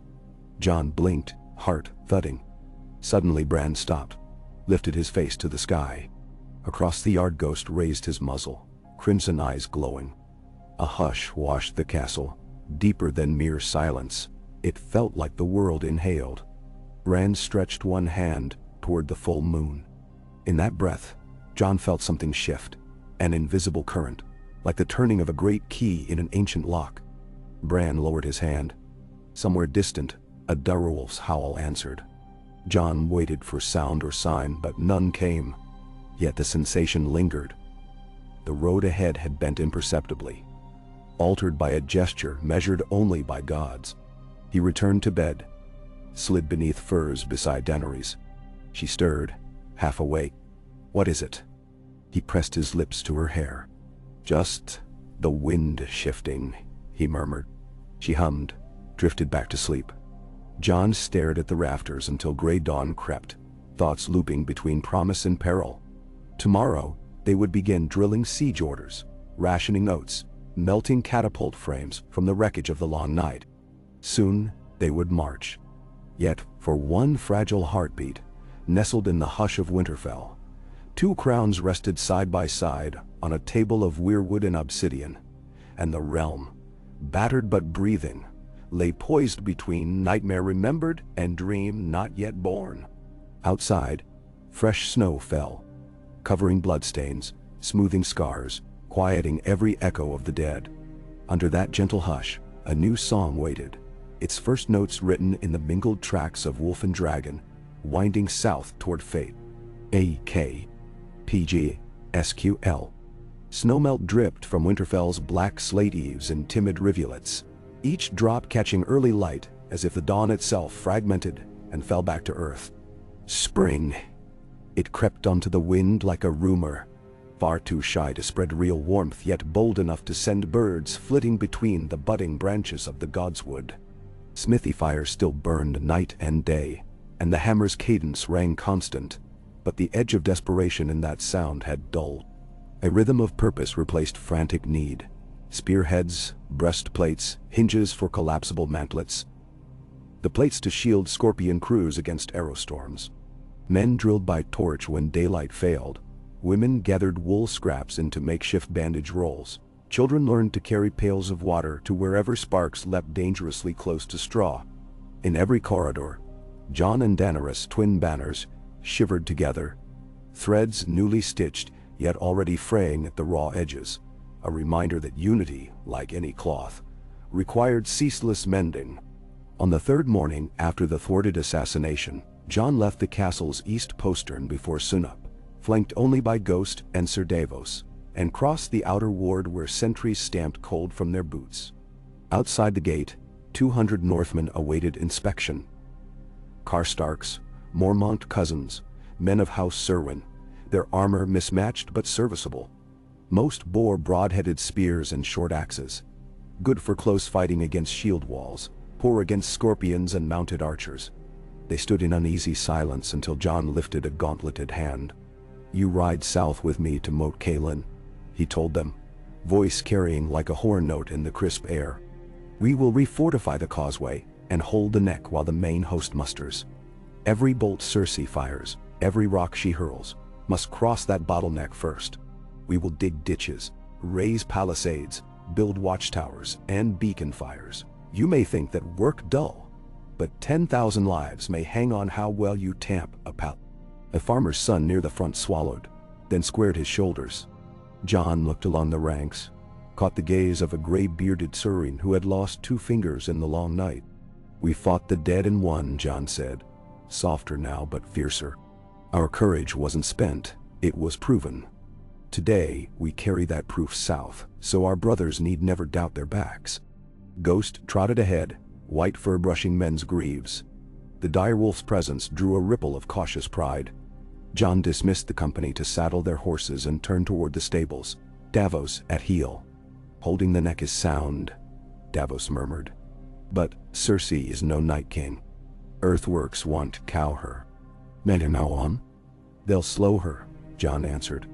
Speaker 1: Jon blinked, heart thudding. Suddenly Bran stopped, lifted his face to the sky. Across the yard Ghost raised his muzzle, crimson eyes glowing. A hush washed the castle, deeper than mere silence. It felt like the world inhaled. Bran stretched one hand toward the full moon. In that breath, Jon felt something shift, an invisible current, like the turning of a great key in an ancient lock. Bran lowered his hand. Somewhere distant, a direwolf's howl answered. Jon waited for sound or sign, but none came. Yet the sensation lingered. The road ahead had bent imperceptibly, altered by a gesture measured only by gods. He returned to bed, slid beneath furs beside Daenerys. She stirred, half awake. "What is it?" He pressed his lips to her hair. "Just the wind shifting," he murmured. She hummed, drifted back to sleep. Jon stared at the rafters until gray dawn crept, thoughts looping between promise and peril. Tomorrow, they would begin drilling siege orders, rationing oats, melting catapult frames from the wreckage of the long night. Soon, they would march. Yet, for one fragile heartbeat, nestled in the hush of Winterfell, two crowns rested side by side on a table of weirwood and obsidian, and the realm, battered but breathing, lay poised between nightmare remembered and dream not yet born. Outside, fresh snow fell, covering bloodstains, smoothing scars, quieting every echo of the dead. Under that gentle hush, a new song waited, its first notes written in the mingled tracks of wolf and dragon, winding south toward fate. A.K.P.G.S.Q.L. Snowmelt dripped from Winterfell's black slate eaves in timid rivulets, each drop catching early light as if the dawn itself fragmented and fell back to earth. Spring. It crept onto the wind like a rumor, far too shy to spread real warmth yet bold enough to send birds flitting between the budding branches of the godswood. Smithy fires still burned night and day, and the hammer's cadence rang constant, but the edge of desperation in that sound had dulled. A rhythm of purpose replaced frantic need. Spearheads, breastplates, hinges for collapsible mantlets. The plates to shield scorpion crews against arrow storms. Men drilled by torch when daylight failed. Women gathered wool scraps into makeshift bandage rolls. Children learned to carry pails of water to wherever sparks leapt dangerously close to straw. In every corridor, Jon and Daenerys, twin banners, shivered together, threads newly stitched yet already fraying at the raw edges, a reminder that unity, like any cloth, required ceaseless mending. On the third morning after the thwarted assassination, Jon left the castle's east postern before sunup, flanked only by Ghost and Ser Davos, and crossed the outer ward where sentries stamped cold from their boots. Outside the gate, 200 Northmen awaited inspection. Karstarks, Mormont cousins, men of House Serwyn, their armor mismatched but serviceable. Most bore broad-headed spears and short axes, good for close fighting against shield walls, poor against scorpions and mounted archers. They stood in uneasy silence until Jon lifted a gauntleted hand. "You ride south with me to Moat Cailin," he told them, voice carrying like a horn note in the crisp air. "We will refortify the causeway and hold the neck while the main host musters. Every bolt Cersei fires, every rock she hurls, must cross that bottleneck first. We will dig ditches, raise palisades, build watchtowers and beacon fires, You may think that work dull, but 10,000 lives may hang on how well you tamp a pallet. A farmer's son near the front swallowed, then squared his shoulders. Jon looked along the ranks, caught the gaze of a gray-bearded Cersei who had lost 2 fingers in the long night. We fought the dead and won, Jon said, softer now but fiercer. Our courage wasn't spent, it was proven. Today, we carry that proof south, so our brothers need never doubt their backs. Ghost trotted ahead, white fur brushing men's greaves. The direwolf's presence drew a ripple of cautious pride. Jon dismissed the company to saddle their horses and turn toward the stables, Davos at heel. Holding the neck is sound, Davos murmured. But Cersei is no Night King. Earthworks won't cow her. Men are now on? They'll slow her, Jon answered.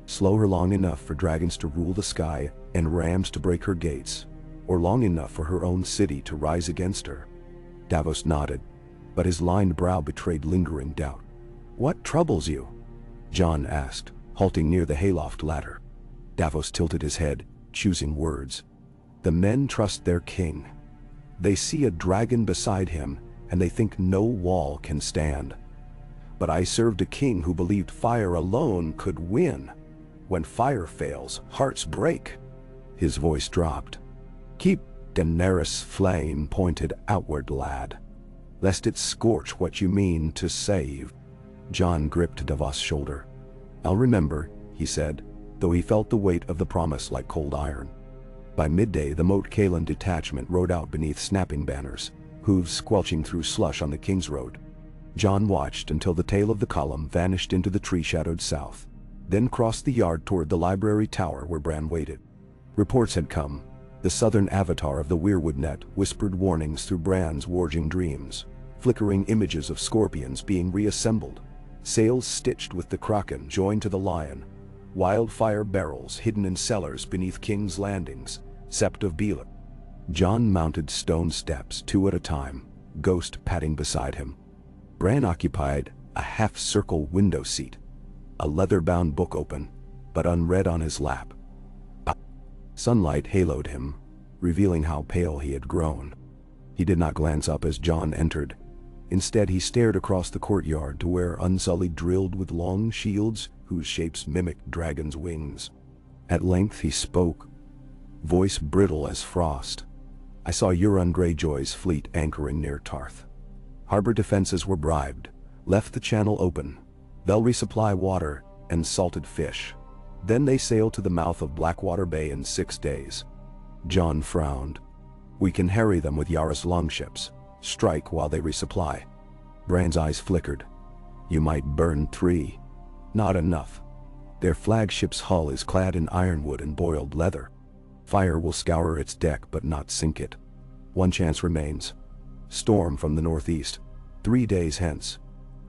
Speaker 1: Slow her long enough for dragons to rule the sky and rams to break her gates, or long enough for her own city to rise against her. Davos nodded, but his lined brow betrayed lingering doubt. What troubles you? Jon asked, halting near the hayloft ladder. Davos tilted his head, choosing words. The men trust their king. They see a dragon beside him, and they think no wall can stand. But I served a king who believed fire alone could win. When fire fails, hearts break. His voice dropped. Keep Daenerys' flame pointed outward, lad, lest it scorch what you mean to save. Jon gripped Davos' shoulder. I'll remember, he said, though he felt the weight of the promise like cold iron. By midday, the Moat Cailin detachment rode out beneath snapping banners, hooves squelching through slush on the King's Road. Jon watched until the tail of the column vanished into the tree-shadowed south, then crossed the yard toward the library tower where Bran waited. Reports had come. The southern avatar of the Weirwood net whispered warnings through Bran's warging dreams, flickering images of scorpions being reassembled, sails stitched with the kraken joined to the lion, wildfire barrels hidden in cellars beneath King's Landing's Sept of Bela. Jon mounted stone steps 2 at a time, Ghost padding beside him. Bran occupied a half-circle window seat, a leather-bound book open, but unread on his lap. Sunlight haloed him, revealing how pale he had grown. He did not glance up as Jon entered. Instead, he stared across the courtyard to where Unsullied drilled with long shields whose shapes mimicked dragons' wings. At length he spoke, voice brittle as frost. I saw Euron Greyjoy's fleet anchoring near Tarth. Harbor defenses were bribed, left the channel open. They'll resupply water and salted fish. Then they sail to the mouth of Blackwater Bay in 6 days. Jon frowned. We can harry them with Yara's longships, strike while they resupply. Bran's eyes flickered. You might burn 3. Not enough. Their flagship's hull is clad in ironwood and boiled leather. Fire will scour its deck but not sink it. One chance remains. Storm from the northeast. 3 days hence.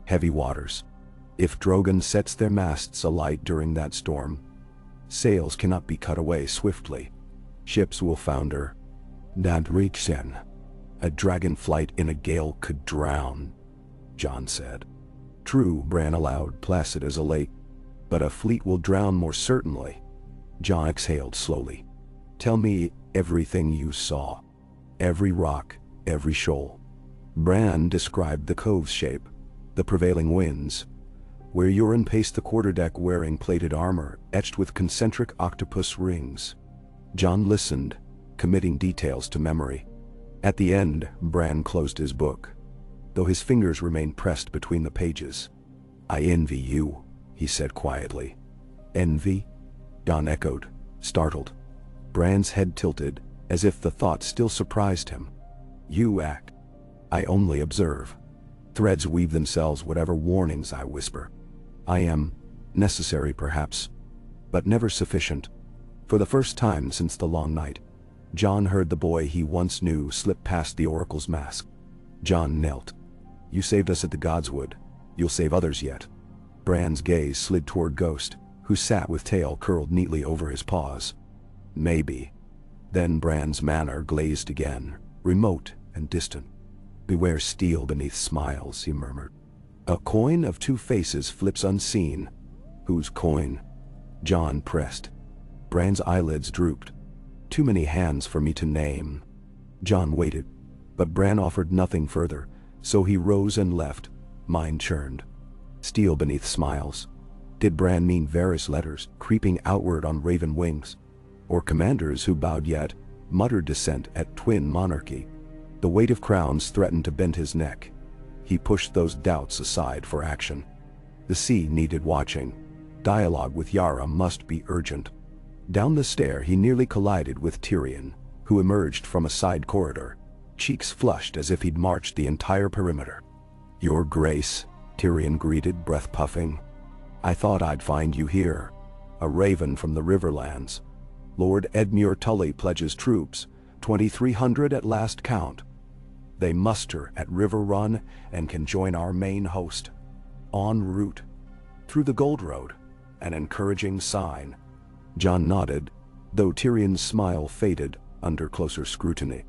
Speaker 1: Heavy waters. If Drogon sets their masts alight during that storm, sails cannot be cut away swiftly. Ships will founder. Dadriksen. A dragon flight in a gale could drown, Jon said. True, Bran allowed, placid as a lake. But a fleet will drown more certainly. Jon exhaled slowly. Tell me everything you saw. Every rock, every shoal. Bran described the cove's shape, the prevailing winds, where Euron paced the quarterdeck wearing plated armor etched with concentric octopus rings. Jon listened, committing details to memory. At the end, Bran closed his book, though his fingers remained pressed between the pages. I envy you, he said quietly. Envy? Jon echoed, startled. Bran's head tilted, as if the thought still surprised him. You act. I only observe. Threads weave themselves whatever warnings I whisper. I am necessary perhaps, but never sufficient. For the first time since the long night, Jon heard the boy he once knew slip past the oracle's mask. Jon knelt. You saved us at the Godswood. You'll save others yet. Bran's gaze slid toward Ghost, who sat with tail curled neatly over his paws. Maybe. Then Bran's manner glazed again, remote and distant. Beware steel beneath smiles, he murmured. A coin of 2 faces flips unseen. Whose coin? Jon pressed. Bran's eyelids drooped. Too many hands for me to name. Jon waited, but Bran offered nothing further, so he rose and left, mind churned. Steel beneath smiles. Did Bran mean Varys letters creeping outward on raven wings? Or commanders who bowed yet muttered dissent at twin monarchy? The weight of crowns threatened to bend his neck. He pushed those doubts aside for action. The sea needed watching. Dialogue with Yara must be urgent. Down the stair he nearly collided with Tyrion, who emerged from a side corridor, cheeks flushed as if he'd marched the entire perimeter. "Your Grace," Tyrion greeted, breath puffing. "I thought I'd find you here. A raven from the Riverlands. Lord Edmure Tully pledges troops, 2,300 at last count. They muster at River Run and can join our main host. En route. Through the Gold Road. An encouraging sign." Jon nodded, though Tyrion's smile faded under closer scrutiny.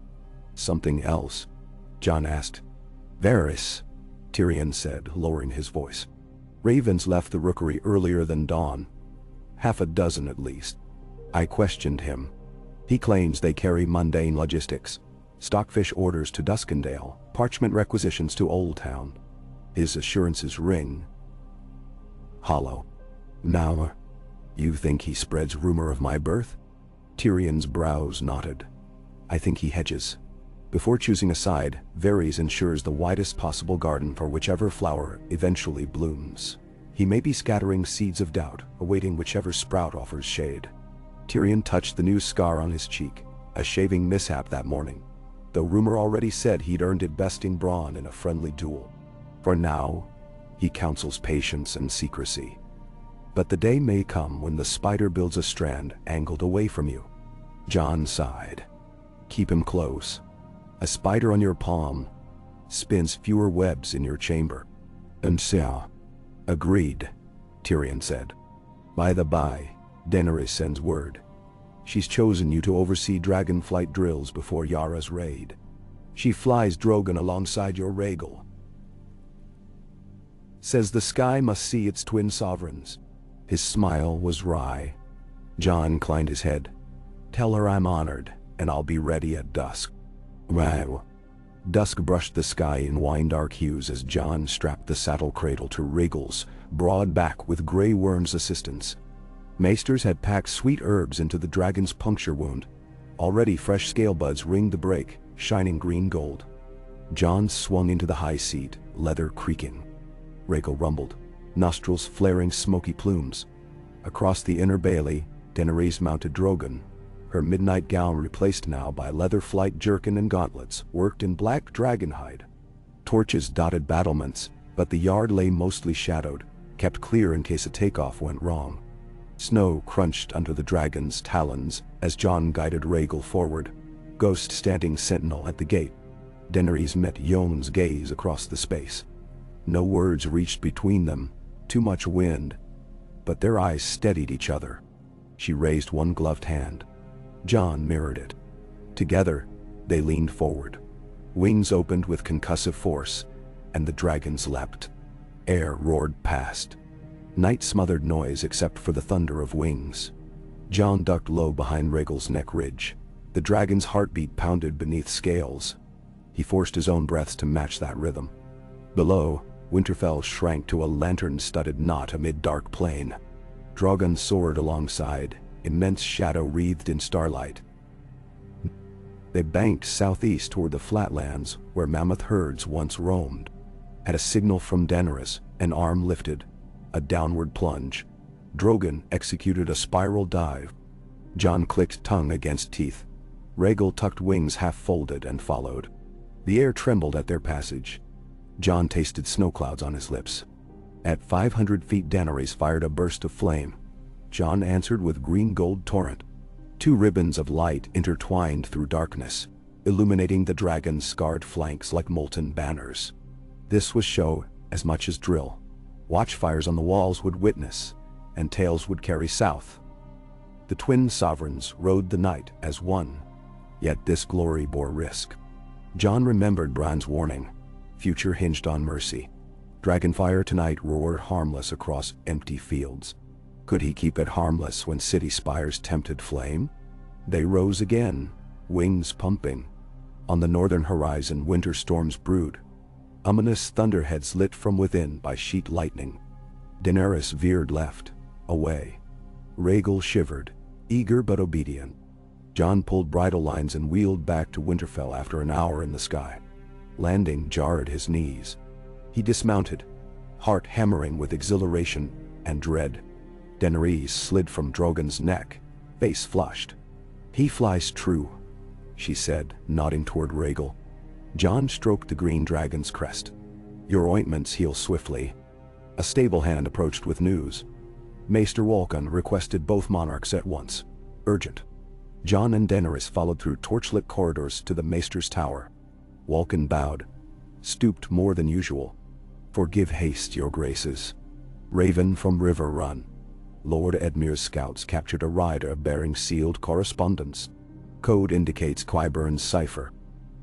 Speaker 1: "Something else?" Jon asked. "Varys," Tyrion said, lowering his voice. "Ravens left the rookery earlier than dawn. Half a dozen at least. I questioned him. He claims they carry mundane logistics. Stockfish orders to Duskendale, parchment requisitions to Old Town. His assurances ring hollow. Now, you think he spreads rumor of my birth?" Tyrion's brows knotted. "I think he hedges. Before choosing a side, Varys ensures the widest possible garden for whichever flower eventually blooms. He may be scattering seeds of doubt, awaiting whichever sprout offers shade." Tyrion touched the new scar on his cheek, a shaving mishap that morning, though rumor already said he'd earned it besting Bronn in a friendly duel. For now, he counsels patience and secrecy. But the day may come when the spider builds a strand angled away from you. Jon sighed. "Keep him close. A spider on your palm spins fewer webs in your chamber." "And so, agreed," Tyrion said. "By the by, Daenerys sends word. She's chosen you to oversee dragonflight drills before Yara's raid. She flies Drogon alongside your Rhaegal. Says the sky must see its twin sovereigns." His smile was wry. Jon inclined his head. "Tell her I'm honored, and I'll be ready at dusk." Wow. Dusk brushed the sky in wine-dark hues as Jon strapped the saddle cradle to Rhaegal's broad back with Grey Worm's assistance. Maesters had packed sweet herbs into the dragon's puncture wound. Already fresh scale buds ringed the brake, shining green gold. Jon swung into the high seat, leather creaking. Rhaegal rumbled, nostrils flaring smoky plumes. Across the inner bailey, Daenerys mounted Drogon, her midnight gown replaced now by leather flight jerkin and gauntlets worked in black dragonhide. Torches dotted battlements, but the yard lay mostly shadowed, kept clear in case a takeoff went wrong. Snow crunched under the dragon's talons as Jon guided Rhaegal forward, Ghost standing sentinel at the gate. Daenerys met Yon's gaze across the space. No words reached between them, too much wind, but their eyes steadied each other. She raised one gloved hand. Jon mirrored it. Together, they leaned forward. Wings opened with concussive force, and the dragons leapt. Air roared past. Night smothered noise except for the thunder of wings. Jon ducked low behind Rhaegal's neck ridge. The dragon's heartbeat pounded beneath scales. He forced his own breaths to match that rhythm. Below, Winterfell shrank to a lantern-studded knot amid dark plain. Drogon soared alongside, immense shadow wreathed in starlight. They banked southeast toward the flatlands where mammoth herds once roamed. At a signal from Daenerys, an arm lifted, a downward plunge. Drogon executed a spiral dive. Jon clicked tongue against teeth. Rhaegal tucked wings half-folded and followed. The air trembled at their passage. Jon tasted snow clouds on his lips. At 500 feet Daenerys fired a burst of flame. Jon answered with green-gold torrent. Two ribbons of light intertwined through darkness, illuminating the dragon's scarred flanks like molten banners. This was show as much as drill. Watchfires on the walls would witness, and tales would carry south. The twin sovereigns rode the night as one, yet this glory bore risk. Jon remembered Bran's warning. Future hinged on mercy. Dragonfire tonight roared harmless across empty fields. Could he keep it harmless when city spires tempted flame? They rose again, wings pumping. On the northern horizon winter storms brewed, ominous thunderheads lit from within by sheet lightning. Daenerys veered left, away. Rhaegal shivered, eager but obedient. Jon pulled bridle lines and wheeled back to Winterfell after an hour in the sky. Landing jarred his knees. He dismounted, heart hammering with exhilaration and dread. Daenerys slid from Drogon's neck, face flushed. "He flies true," she said, nodding toward Rhaegal. Jon stroked the green dragon's crest. "Your ointments heal swiftly." A stable hand approached with news. Maester Walken requested both monarchs at once. Urgent. Jon and Daenerys followed through torchlit corridors to the Maester's tower. Walken bowed, stooped more than usual. "Forgive haste, your graces." Raven from River Run. Lord Edmure's scouts captured a rider bearing sealed correspondence. Code indicates Qyburn's cipher.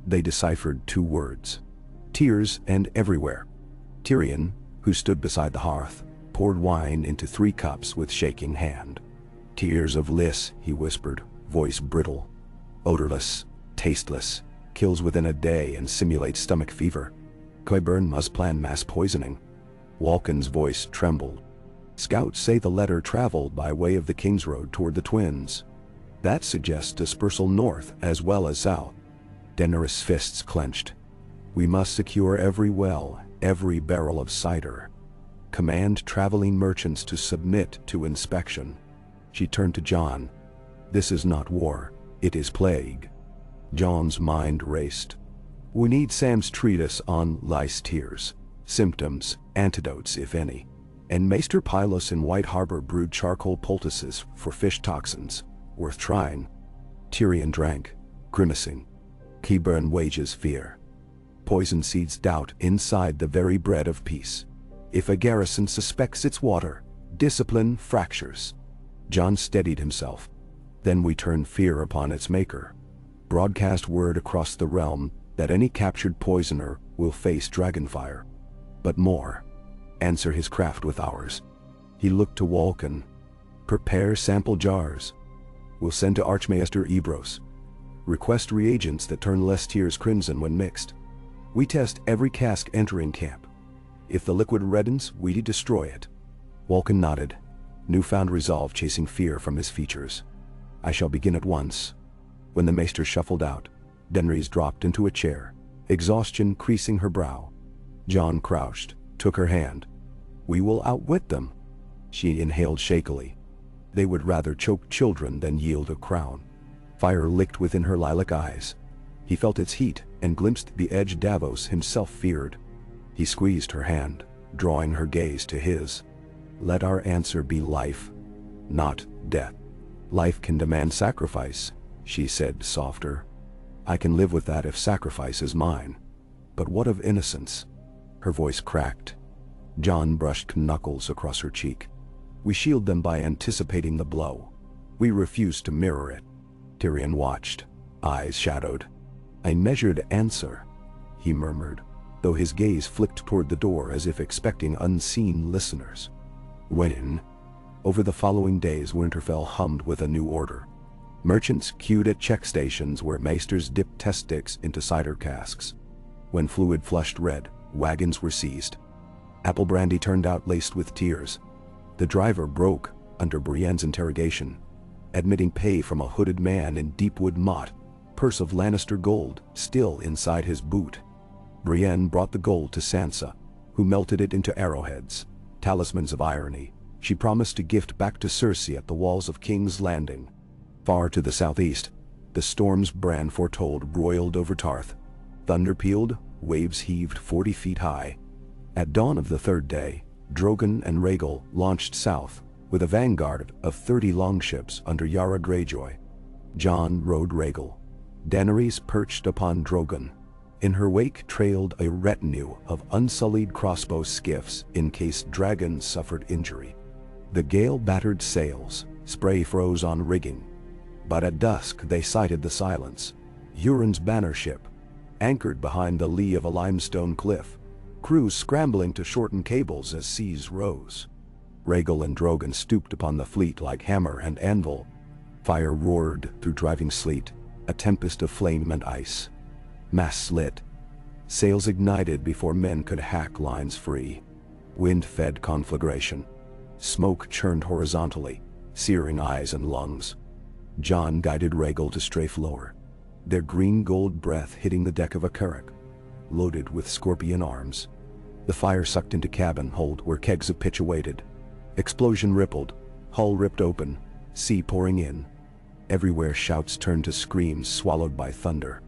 Speaker 1: They deciphered 2 words: tears and everywhere. Tyrion, who stood beside the hearth, poured wine into 3 cups with shaking hand. "Tears of Lys," he whispered, voice brittle. "Odorless, tasteless, kills within a day and simulates stomach fever. Qyburn must plan mass poisoning." Walken's voice trembled. "Scouts say the letter traveled by way of the King's Road toward the Twins. That suggests dispersal north as well as south." Daenerys' fists clenched. "We must secure every well, every barrel of cider. Command traveling merchants to submit to inspection." She turned to Jon. "This is not war, it is plague." Jon's mind raced. "We need Sam's treatise on lice tears, symptoms, antidotes if any. And Maester Pylos in White Harbor brewed charcoal poultices for fish toxins, worth trying." Tyrion drank, grimacing. "Qyburn wages fear. Poison seeds doubt inside the very bread of peace. If a garrison suspects its water, discipline fractures." Jon steadied himself. "Then we turn fear upon its maker. Broadcast word across the realm that any captured poisoner will face dragonfire. But more. Answer his craft with ours." He looked to Walken. "Prepare sample jars. We'll send to Archmaester Ebros. Request reagents that turn less tears crimson when mixed. We test every cask entering camp. If the liquid reddens, we destroy it." Walken nodded, newfound resolve chasing fear from his features. "I shall begin at once." When the Maester shuffled out, Daenerys dropped into a chair, exhaustion creasing her brow. Jon crouched, took her hand. "We will outwit them." She inhaled shakily. They would rather choke children than yield a crown. Fire licked within her lilac eyes. He felt its heat and glimpsed the edge Davos himself feared. He squeezed her hand, drawing her gaze to his. "Let our answer be life, not death." "Life can demand sacrifice," she said softer. "I can live with that if sacrifice is mine. But what of innocence?" Her voice cracked. Jon brushed knuckles across her cheek. "We shield them by anticipating the blow. We refuse to mirror it." Tyrion watched, eyes shadowed. "A measured answer," he murmured, though his gaze flicked toward the door as if expecting unseen listeners. When? Over the following days Winterfell hummed with a new order. Merchants queued at check stations where maesters dipped test sticks into cider casks. When fluid flushed red, wagons were seized. Apple brandy turned out laced with tears. The driver broke under Brienne's interrogation, admitting pay from a hooded man in deepwood mott, purse of Lannister gold still inside his boot. Brienne brought the gold to Sansa, who melted it into arrowheads, talismans of irony, she promised to gift back to Cersei at the walls of King's Landing. Far to the southeast, the storms Bran foretold roiled over Tarth. Thunder pealed, waves heaved 40 feet high. At dawn of the 3rd day, Drogon and Rhaegal launched south, with a vanguard of 30 longships under Yara Greyjoy. Jon rode Rhaegal. Daenerys perched upon Drogon. In her wake trailed a retinue of unsullied crossbow skiffs in case dragons suffered injury. The gale battered sails, spray froze on rigging. But at dusk they sighted the Silence, Euron's banner ship, anchored behind the lee of a limestone cliff, crews scrambling to shorten cables as seas rose. Rhaegal and Drogon stooped upon the fleet like hammer and anvil. Fire roared through driving sleet, a tempest of flame and ice. Masts lit. Sails ignited before men could hack lines free. Wind fed conflagration. Smoke churned horizontally, searing eyes and lungs. Jon guided Rhaegal to strafe lower, their green-gold breath hitting the deck of a carrack, loaded with scorpion arms. The fire sucked into cabin hold where kegs of pitch awaited. Explosion rippled, hull ripped open, sea pouring in. Everywhere shouts turned to screams swallowed by thunder.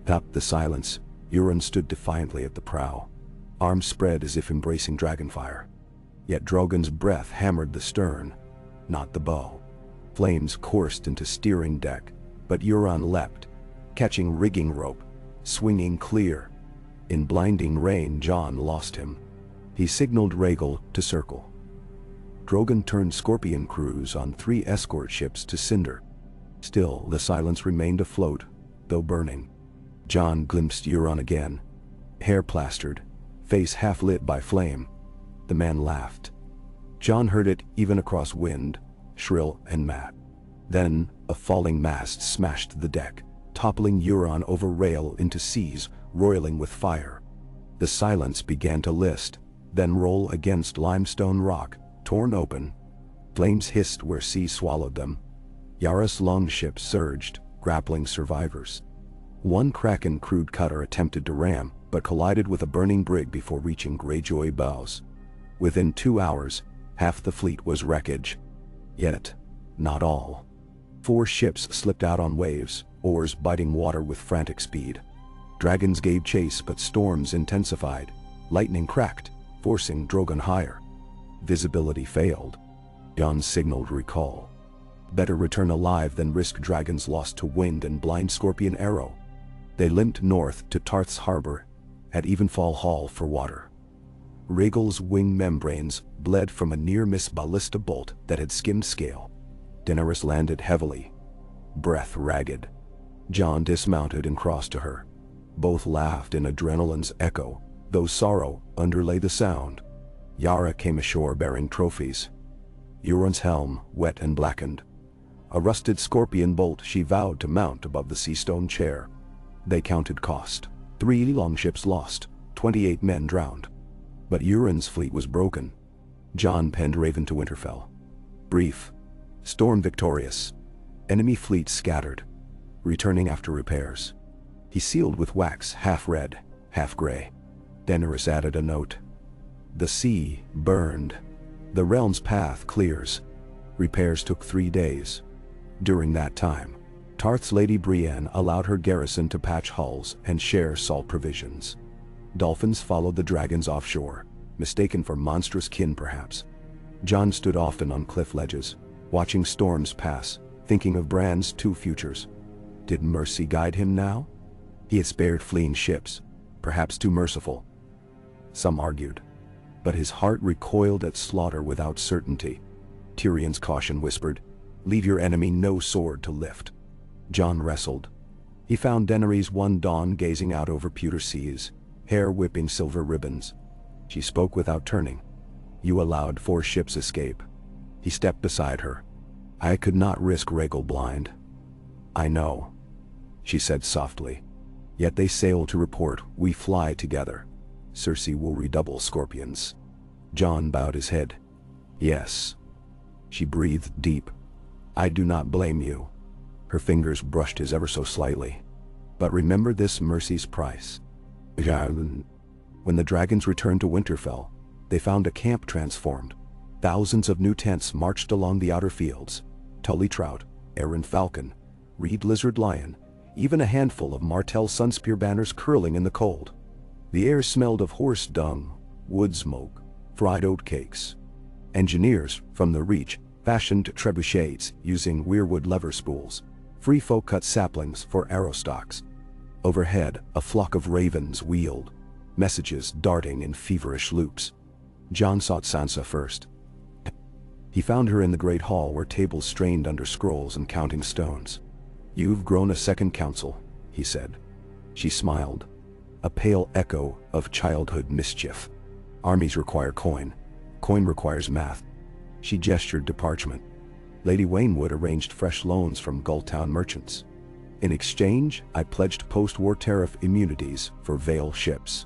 Speaker 1: Up the silence, Euron stood defiantly at the prow, arms spread as if embracing dragonfire. Yet Drogon's breath hammered the stern, not the bow. Flames coursed into steering deck, but Euron leapt, catching rigging rope, swinging clear. In blinding rain, Jon lost him. He signaled Rhaegal to circle. Drogon turned scorpion crews on 3 escort ships to cinder. Still, the silence remained afloat, though burning. Jon glimpsed Euron again, hair plastered, face half lit by flame. The man laughed. Jon heard it even across wind, shrill and mad. Then, a falling mast smashed the deck, toppling Euron over rail into seas roiling with fire. The silence began to list, then roll against limestone rock, torn open. Flames hissed where sea swallowed them. Yara's longships surged, grappling survivors. One Kraken-crewed cutter attempted to ram, but collided with a burning brig before reaching Greyjoy bows. Within 2 hours, half the fleet was wreckage. Yet, not all. 4 ships slipped out on waves, oars biting water with frantic speed. Dragons gave chase, but storms intensified. Lightning cracked, forcing Drogon higher. Visibility failed. Jon signaled recall. Better return alive than risk dragons lost to wind and blind scorpion arrow. They limped north to Tarth's harbor, at Evenfall Hall for water. Rhaegal's wing membranes bled from a near-miss ballista bolt that had skimmed scale. Daenerys landed heavily, breath ragged. Jon dismounted and crossed to her. Both laughed in adrenaline's echo, though sorrow underlay the sound. Yara came ashore bearing trophies. Euron's helm, wet and blackened. A rusted scorpion bolt she vowed to mount above the sea-stone chair. They counted cost. 3 longships lost, 28 men drowned. But Euron's fleet was broken. Jon penned Raven to Winterfell. Brief. Storm victorious. Enemy fleet scattered, returning after repairs. He sealed with wax half red, half gray. Daenerys added a note. The sea burned. The realm's path clears. Repairs took 3 days. During that time, Tarth's Lady Brienne allowed her garrison to patch hulls and share salt provisions. Dolphins followed the dragons offshore, mistaken for monstrous kin perhaps. Jon stood often on cliff ledges, watching storms pass, thinking of Bran's 2 futures. Did mercy guide him now? He had spared fleeing ships, perhaps too merciful. Some argued. But his heart recoiled at slaughter without certainty. Tyrion's caution whispered, "Leave your enemy no sword to lift." Jon wrestled. He found Daenerys one dawn gazing out over pewter seas, hair whipping silver ribbons. She spoke without turning. "You allowed 4 ships escape." He stepped beside her. "I could not risk Rhaegal blind." "I know," she said softly. "Yet they sail to report we fly together. Cersei will redouble scorpions." Jon bowed his head. "Yes." She breathed deep. "I do not blame you." Her fingers brushed his ever so slightly. "But remember this mercy's price." When the dragons returned to Winterfell, they found a camp transformed. Thousands of new tents marched along the outer fields. Tully trout, Aran falcon, reed lizard lion, even a handful of Martell sunspear banners curling in the cold. The air smelled of horse dung, wood smoke, fried oat cakes. Engineers, from the Reach, fashioned trebuchets using weirwood lever spools. Free folk cut saplings for arrow stocks. Overhead, a flock of ravens wheeled, messages darting in feverish loops. Jon sought Sansa first. He found her in the great hall where tables strained under scrolls and counting stones. "You've grown a second counsel," he said. She smiled, a pale echo of childhood mischief. "Armies require coin. Coin requires math." She gestured to parchment. Lady Waynwood arranged fresh loans from Gulltown merchants. In exchange, I pledged post-war tariff immunities for Vale ships.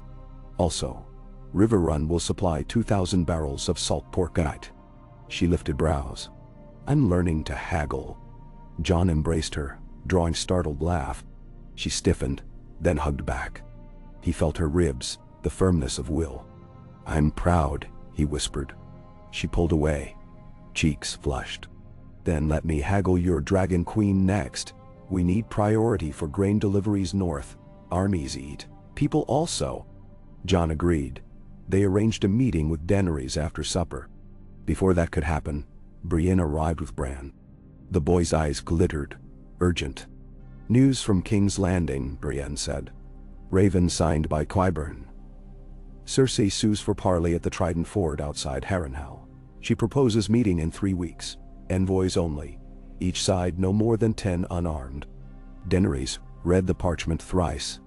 Speaker 1: Also, River Run will supply 2,000 barrels of salt pork night. She lifted brows. I'm learning to haggle. Jon embraced her, drawing a startled laugh. She stiffened, then hugged back. He felt her ribs, the firmness of will. I'm proud, he whispered. She pulled away, cheeks flushed. Then let me haggle your dragon queen next. We need priority for grain deliveries north. Armies eat. People also. Jon agreed. They arranged a meeting with Daenerys after supper. Before that could happen, Brienne arrived with Bran. The boy's eyes glittered, urgent. News from King's Landing, Brienne said. Raven signed by Qyburn. Cersei sues for parley at the Trident ford outside Harrenhal. She proposes meeting in 3 weeks. Envoys only. Each side no more than 10 unarmed. Daenerys read the parchment thrice.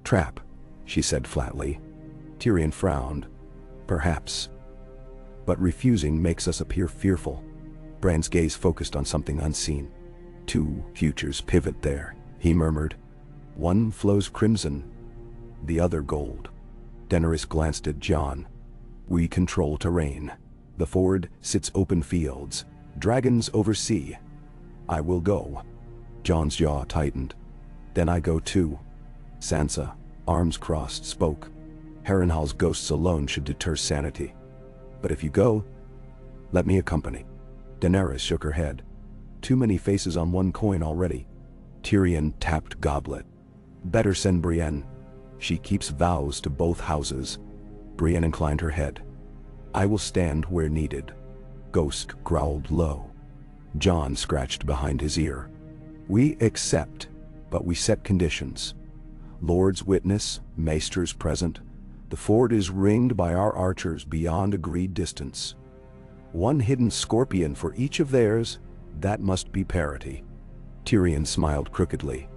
Speaker 1: Trap, she said flatly. Tyrion frowned. Perhaps. But refusing makes us appear fearful. Bran's gaze focused on something unseen. 2 futures pivot there, he murmured. One flows crimson, the other gold. Daenerys glanced at Jon. We control terrain. The ford sits open fields. Dragons oversee. I will go. Jon's jaw tightened. Then I go too. Sansa, arms crossed, spoke. Harrenhal's ghosts alone should deter sanity. But if you go, let me accompany. Daenerys shook her head. Too many faces on one coin already. Tyrion tapped goblet. Better send Brienne. She keeps vows to both houses. Brienne inclined her head. I will stand where needed. Ghost growled low. Jon scratched behind his ear. We accept, but we set conditions. Lords witness, maesters present. The ford is ringed by our archers beyond agreed distance. One hidden scorpion for each of theirs, that must be parity. Tyrion smiled crookedly.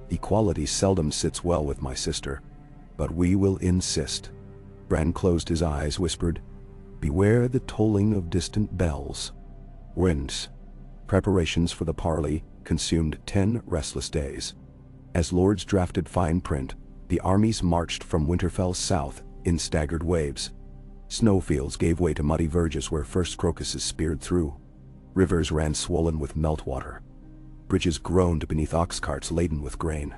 Speaker 1: Equality seldom sits well with my sister, but we will insist. Bran closed his eyes, whispered, beware the tolling of distant bells. Winds. Preparations for the parley consumed 10 restless days. As lords drafted fine print, the armies marched from Winterfell south in staggered waves. Snowfields gave way to muddy verges where first crocuses speared through. Rivers ran swollen with meltwater. Bridges groaned beneath ox carts laden with grain.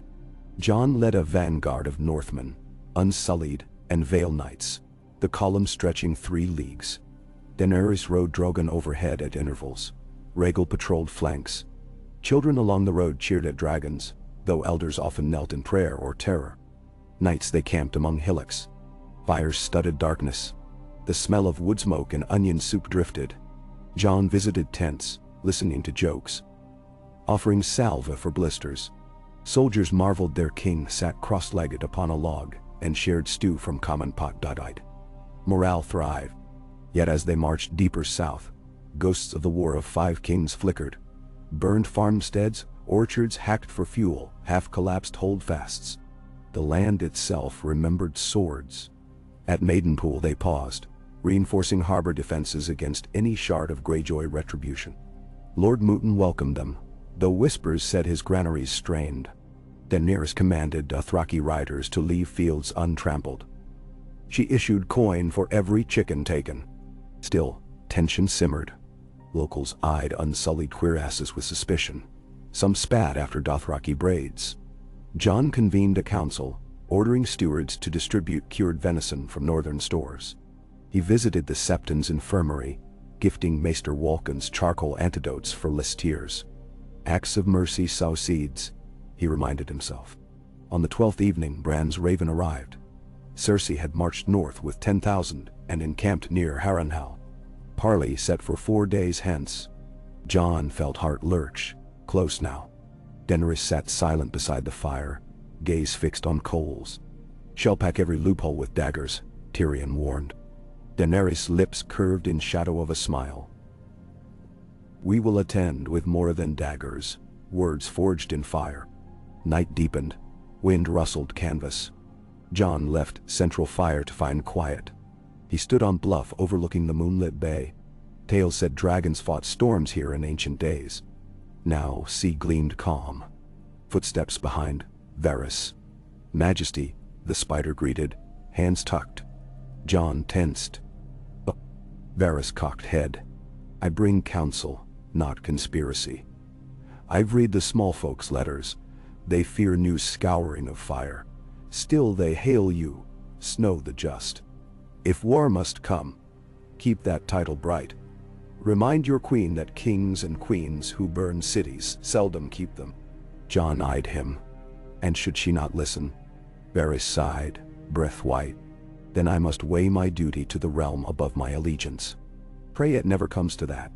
Speaker 1: Jon led a vanguard of Northmen, unsullied and Vale knights, the column stretching 3 leagues. Daenerys rode Drogon overhead at intervals. Rhaegal patrolled flanks. Children along the road cheered at dragons, though elders often knelt in prayer or terror. Nights they camped among hillocks. Fires studded darkness. The smell of wood smoke and onion soup drifted. Jon visited tents, listening to jokes. Offering salve for blisters. Soldiers marveled their king sat cross-legged upon a log and shared stew from common pot. Morale thrived. Yet as they marched deeper south, ghosts of the War of 5 Kings flickered. Burned farmsteads, orchards hacked for fuel, half-collapsed holdfasts. The land itself remembered swords. At Maidenpool they paused, reinforcing harbor defenses against any shard of Greyjoy retribution. Lord Mooton welcomed them, though whispers said his granaries strained. Daenerys commanded Dothraki riders to leave fields untrampled. She issued coin for every chicken taken. Still, tension simmered. Locals eyed unsullied cuirasses with suspicion. Some spat after Dothraki braids. Jon convened a council, ordering stewards to distribute cured venison from northern stores. He visited the Septon's infirmary, gifting Maester Walken's charcoal antidotes for listeers. Acts of mercy sow seeds, he reminded himself. On the 12th evening, Bran's raven arrived. Cersei had marched north with 10,000 and encamped near Harrenhal. Parley set for 4 days hence. Jon felt heart lurch, close now. Daenerys sat silent beside the fire, gaze fixed on coals. Shell pack every loophole with daggers, Tyrion warned. Daenerys' lips curved in shadow of a smile. We will attend with more than daggers, words forged in fire. Night deepened, wind rustled canvas. Jon left central fire to find quiet. He stood on bluff overlooking the moonlit bay. Tales said dragons fought storms here in ancient days. Now sea gleamed calm. Footsteps behind. Varys. "Majesty," the spider greeted, hands tucked. Jon tensed. "Oh." Varys cocked head. "I bring counsel, not conspiracy. I've read the small folks' letters. They fear new scouring of fire. Still they hail you, Snow the Just. If war must come, keep that title bright. Remind your queen that kings and queens who burn cities seldom keep them." Jon eyed him. And should she not listen? Varys sighed, breath white. "Then I must weigh my duty to the realm above my allegiance. Pray it never comes to that."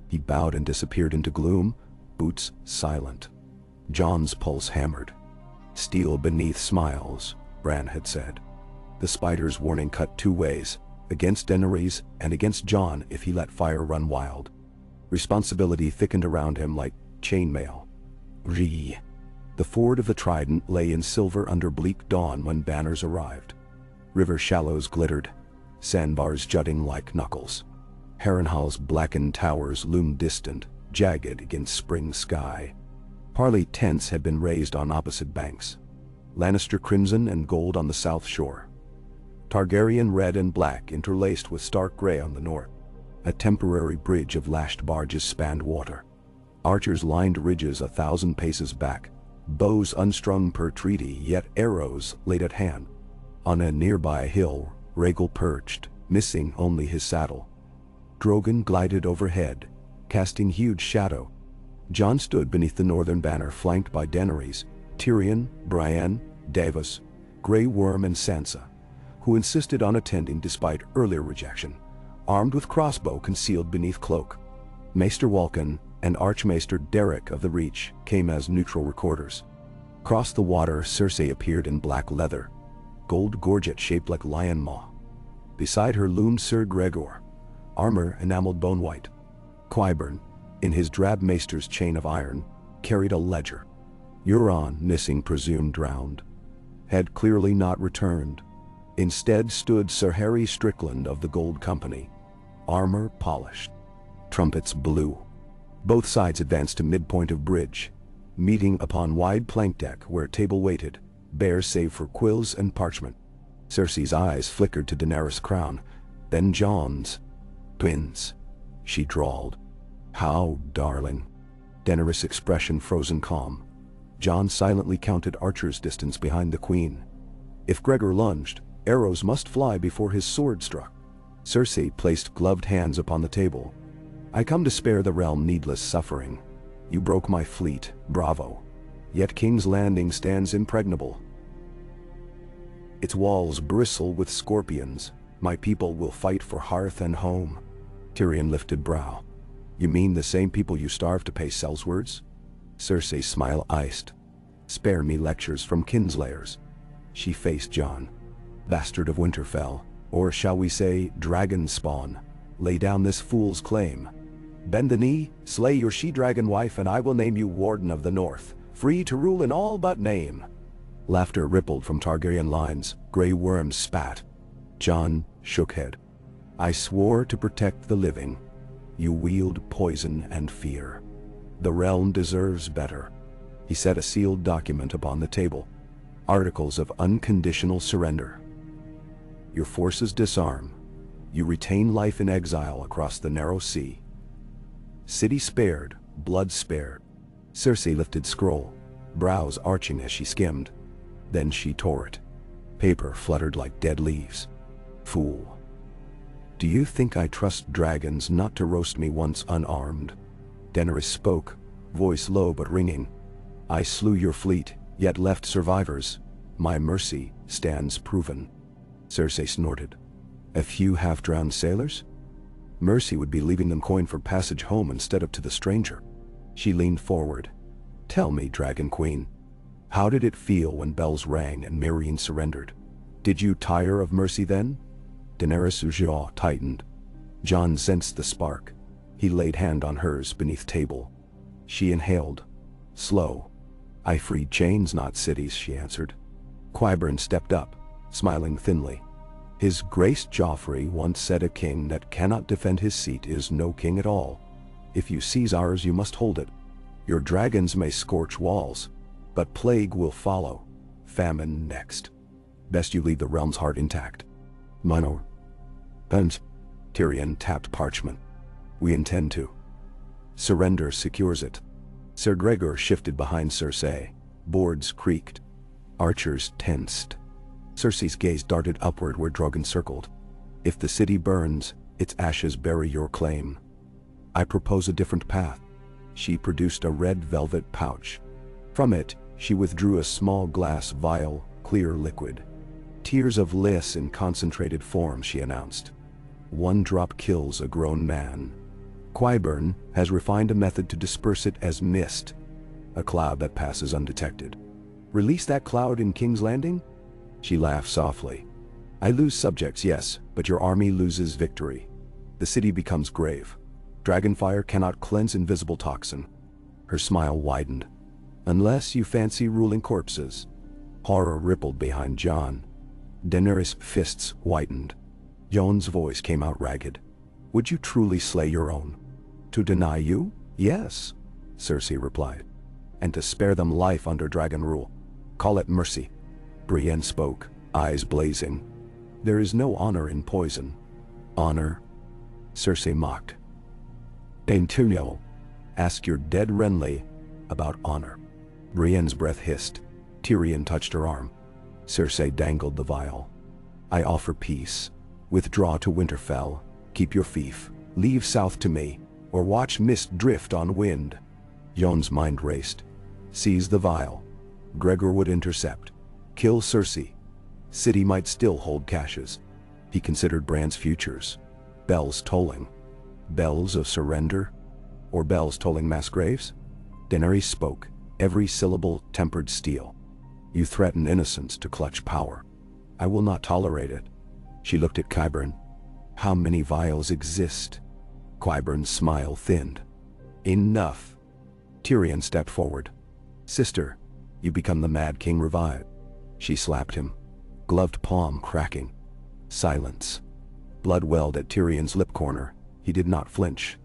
Speaker 1: He bowed and disappeared into gloom, boots silent. Jon's pulse hammered. "Steel beneath smiles," Bran had said. The spider's warning cut two ways, against Daenerys and against Jon if he let fire run wild. Responsibility thickened around him like chainmail. The ford of the Trident lay in silver under bleak dawn when banners arrived. River shallows glittered, sandbars jutting like knuckles. Harrenhal's blackened towers loomed distant, jagged against spring sky. Parley tents had been raised on opposite banks. Lannister crimson and gold on the south shore. Targaryen red and black interlaced with stark gray on the north. A temporary bridge of lashed barges spanned water. Archers lined ridges 1,000 paces back, bows unstrung per treaty, yet arrows laid at hand. On a nearby hill, Rhaegal perched, missing only his saddle. Drogon glided overhead, casting huge shadow. Jon stood beneath the northern banner flanked by Daenerys, Tyrion, Brienne, Davos, Grey Worm and Sansa, who insisted on attending despite earlier rejection, armed with crossbow concealed beneath cloak. Maester Walken and Archmaester Derek of the Reach came as neutral recorders. Across the water, Cersei appeared in black leather, gold gorget shaped like lion maw. Beside her loomed Ser Gregor, armor enameled bone white. Qyburn, in his drab maester's chain of iron, carried a ledger. Euron, missing presumed drowned, had clearly not returned. Instead stood Sir Harry Strickland of the Gold Company, armor polished. Trumpets blew. Both sides advanced to midpoint of bridge, meeting upon wide plank deck where table waited, bare save for quills and parchment. Cersei's eyes flickered to Daenerys' crown, then Jon's. "Twins," she drawled. "How, darling?" Daenerys' expression frozen calm. Jon silently counted archers' distance behind the queen. If Gregor lunged, arrows must fly before his sword struck. Cersei placed gloved hands upon the table. "I come to spare the realm needless suffering. You broke my fleet, bravo. Yet King's Landing stands impregnable. Its walls bristle with scorpions. My people will fight for hearth and home." Tyrion lifted brow. "You mean the same people you starved to pay sellswords?" Cersei's smile iced. "Spare me lectures from kinslayers." She faced Jon. "Bastard of Winterfell, or shall we say dragon spawn, lay down this fool's claim. Bend the knee, slay your she-dragon wife, and I will name you Warden of the North, free to rule in all but name." Laughter rippled from Targaryen lines. Grey Worm spat. Jon shook head. "I swore to protect the living. You wield poison and fear. The realm deserves better." He set a sealed document upon the table. Articles of unconditional surrender. Your forces disarm. You retain life in exile across the narrow sea. City spared, blood spared. Cersei lifted scroll, brows arching as she skimmed. Then she tore it. Paper fluttered like dead leaves. "Fool. Do you think I trust dragons not to roast me once unarmed?" Daenerys spoke, voice low but ringing. "I slew your fleet, yet left survivors. My mercy stands proven." Cersei snorted. "A few half-drowned sailors? Mercy would be leaving them coin for passage home instead of to the stranger." She leaned forward. "Tell me, Dragon Queen, how did it feel when bells rang and Meereen surrendered? Did you tire of mercy then?" Daenerys' jaw tightened. Jon sensed the spark. He laid hand on hers beneath table. She inhaled. Slow. "I freed chains, not cities," she answered. Qyburn stepped up, smiling thinly. "His Grace Joffrey once said a king that cannot defend his seat is no king at all. If you seize ours, you must hold it. Your dragons may scorch walls, But plague will follow. Famine next. Best you leave the realm's heart intact. Minor. And Tyrion tapped parchment. We intend to. Surrender secures it. Ser Gregor shifted behind Cersei. Boards creaked. Archers tensed. Cersei's gaze darted upward where Drogon circled. If the city burns, its ashes bury your claim. I propose a different path. She produced a red velvet pouch. From it, she withdrew a small glass vial, clear liquid. Tears of bliss in concentrated form, she announced. One drop kills a grown man. Qyburn has refined a method to disperse it as mist, a cloud that passes undetected. Release that cloud in King's Landing? She laughed softly. I lose subjects, yes, but your army loses victory. The city becomes grave. Dragonfire cannot cleanse invisible toxin. Her smile widened. Unless you fancy ruling corpses. Horror rippled behind Jon. Daenerys' fists whitened. Jon's voice came out ragged. Would you truly slay your own? To deny you? Yes, Cersei replied. And to spare them life under dragon rule. Call it mercy. Brienne spoke, eyes blazing. There is no honor in poison. Honor? Cersei mocked. Daintunio, ask your dead Renly about honor. Brienne's breath hissed. Tyrion touched her arm. Cersei dangled the vial. I offer peace. Withdraw to Winterfell. Keep your fief. Leave south to me, or watch mist drift on wind. Jon's mind raced. Seize the vial. Gregor would intercept. Kill Cersei. City might still hold caches. He considered Bran's futures. Bells tolling. Bells of surrender? Or bells tolling mass graves? Daenerys spoke, every syllable tempered steel. You threaten innocence to clutch power. I will not tolerate it. She looked at Qyburn. How many vials exist? Qyburn's smile thinned. Enough. Tyrion stepped forward. Sister, you become the Mad King revived. She slapped him. Gloved palm cracking. Silence. Blood welled at Tyrion's lip corner. He did not flinch.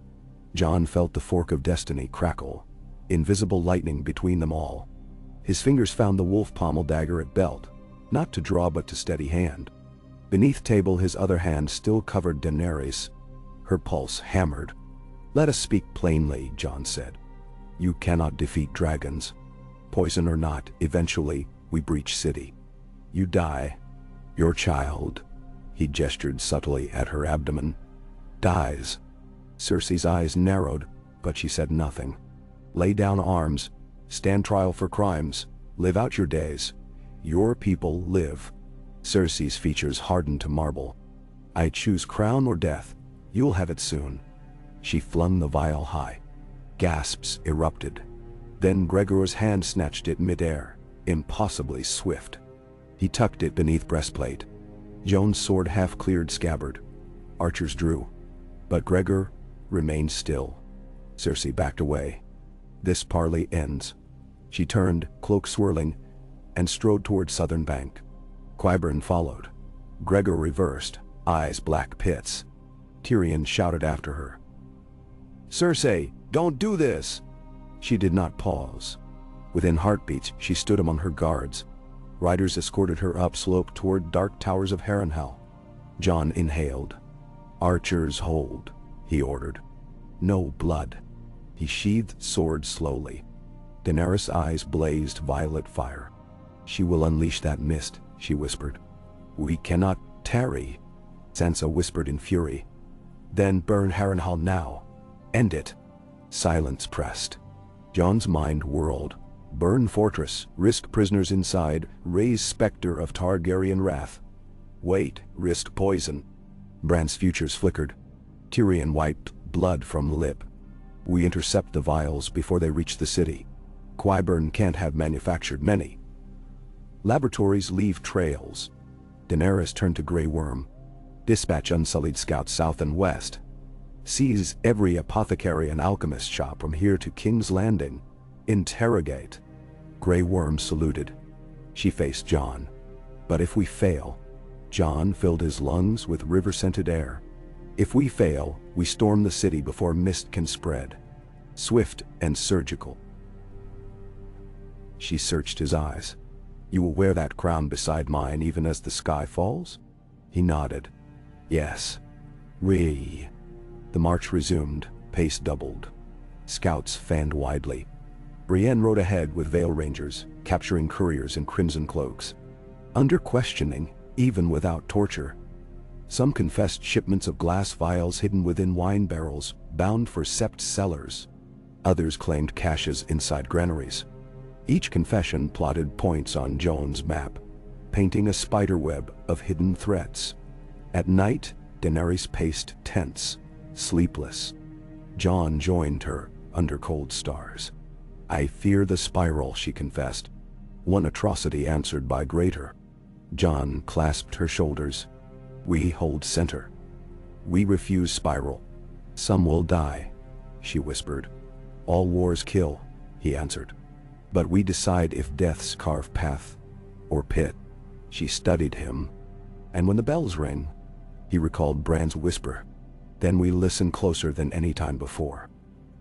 Speaker 1: Jon felt the fork of destiny crackle. Invisible lightning between them all. His fingers found the wolf pommel dagger at belt. Not to draw but to steady hand. Beneath table his other hand still covered Daenerys. Her pulse hammered. Let us speak plainly, Jon said. You cannot defeat dragons. Poison or not, eventually, we breach city. You die. Your child, he gestured subtly at her abdomen, dies. Cersei's eyes narrowed, but she said nothing. Lay down arms, stand trial for crimes, live out your days. Your people live. Cersei's features hardened to marble. I choose crown or death. You'll have it soon. She flung the vial high. Gasps erupted. Then Gregor's hand snatched it midair, impossibly swift. He tucked it beneath breastplate. Jon's sword half-cleared scabbard. Archers drew. But Gregor remained still. Cersei backed away. This parley ends. She turned, cloak swirling, and strode toward southern bank. Qyburn followed. Gregor reversed, eyes black pits. Tyrion shouted after her. Cersei, don't do this! She did not pause. Within heartbeats, she stood among her guards. Riders escorted her upslope toward dark towers of Harrenhal. Jon inhaled. Archers hold, he ordered. No blood. He sheathed sword slowly. Daenerys' eyes blazed violet fire. She will unleash that mist, she whispered. We cannot tarry, Sansa whispered in fury. Then burn Harrenhal now. End it. Silence pressed. Jon's mind whirled. Burn fortress, risk prisoners inside, raise specter of Targaryen wrath. Wait, risk poison. Bran's futures flickered. Tyrion wiped blood from lip. We intercept the vials before they reach the city. Qyburn can't have manufactured many. Laboratories leave trails. Daenerys turned to Grey Worm. Dispatch unsullied scouts south and west. Seize every apothecary and alchemist shop from here to King's Landing. Interrogate. Grey Worm saluted. She faced Jon. But if we fail, Jon filled his lungs with river-scented air. If we fail, we storm the city before mist can spread. Swift and surgical. She searched his eyes. "You will wear that crown beside mine even as the sky falls?" He nodded. "Yes." "We." The march resumed, pace doubled. Scouts fanned widely. Brienne rode ahead with Vale Rangers, capturing couriers in crimson cloaks. Under questioning, even without torture, some confessed shipments of glass vials hidden within wine barrels, bound for sept cellars. Others claimed caches inside granaries. Each confession plotted points on Jon's map, painting a spiderweb of hidden threats. At night, Daenerys paced tense, sleepless. Jon joined her under cold stars. "I fear the spiral," she confessed. One atrocity answered by greater. Jon clasped her shoulders. "We hold center. We refuse spiral. Some will die," she whispered. "All wars kill," he answered. "But we decide if deaths carve path or pit." She studied him. "And when the bells ring," he recalled Bran's whisper, "then we listen closer than any time before."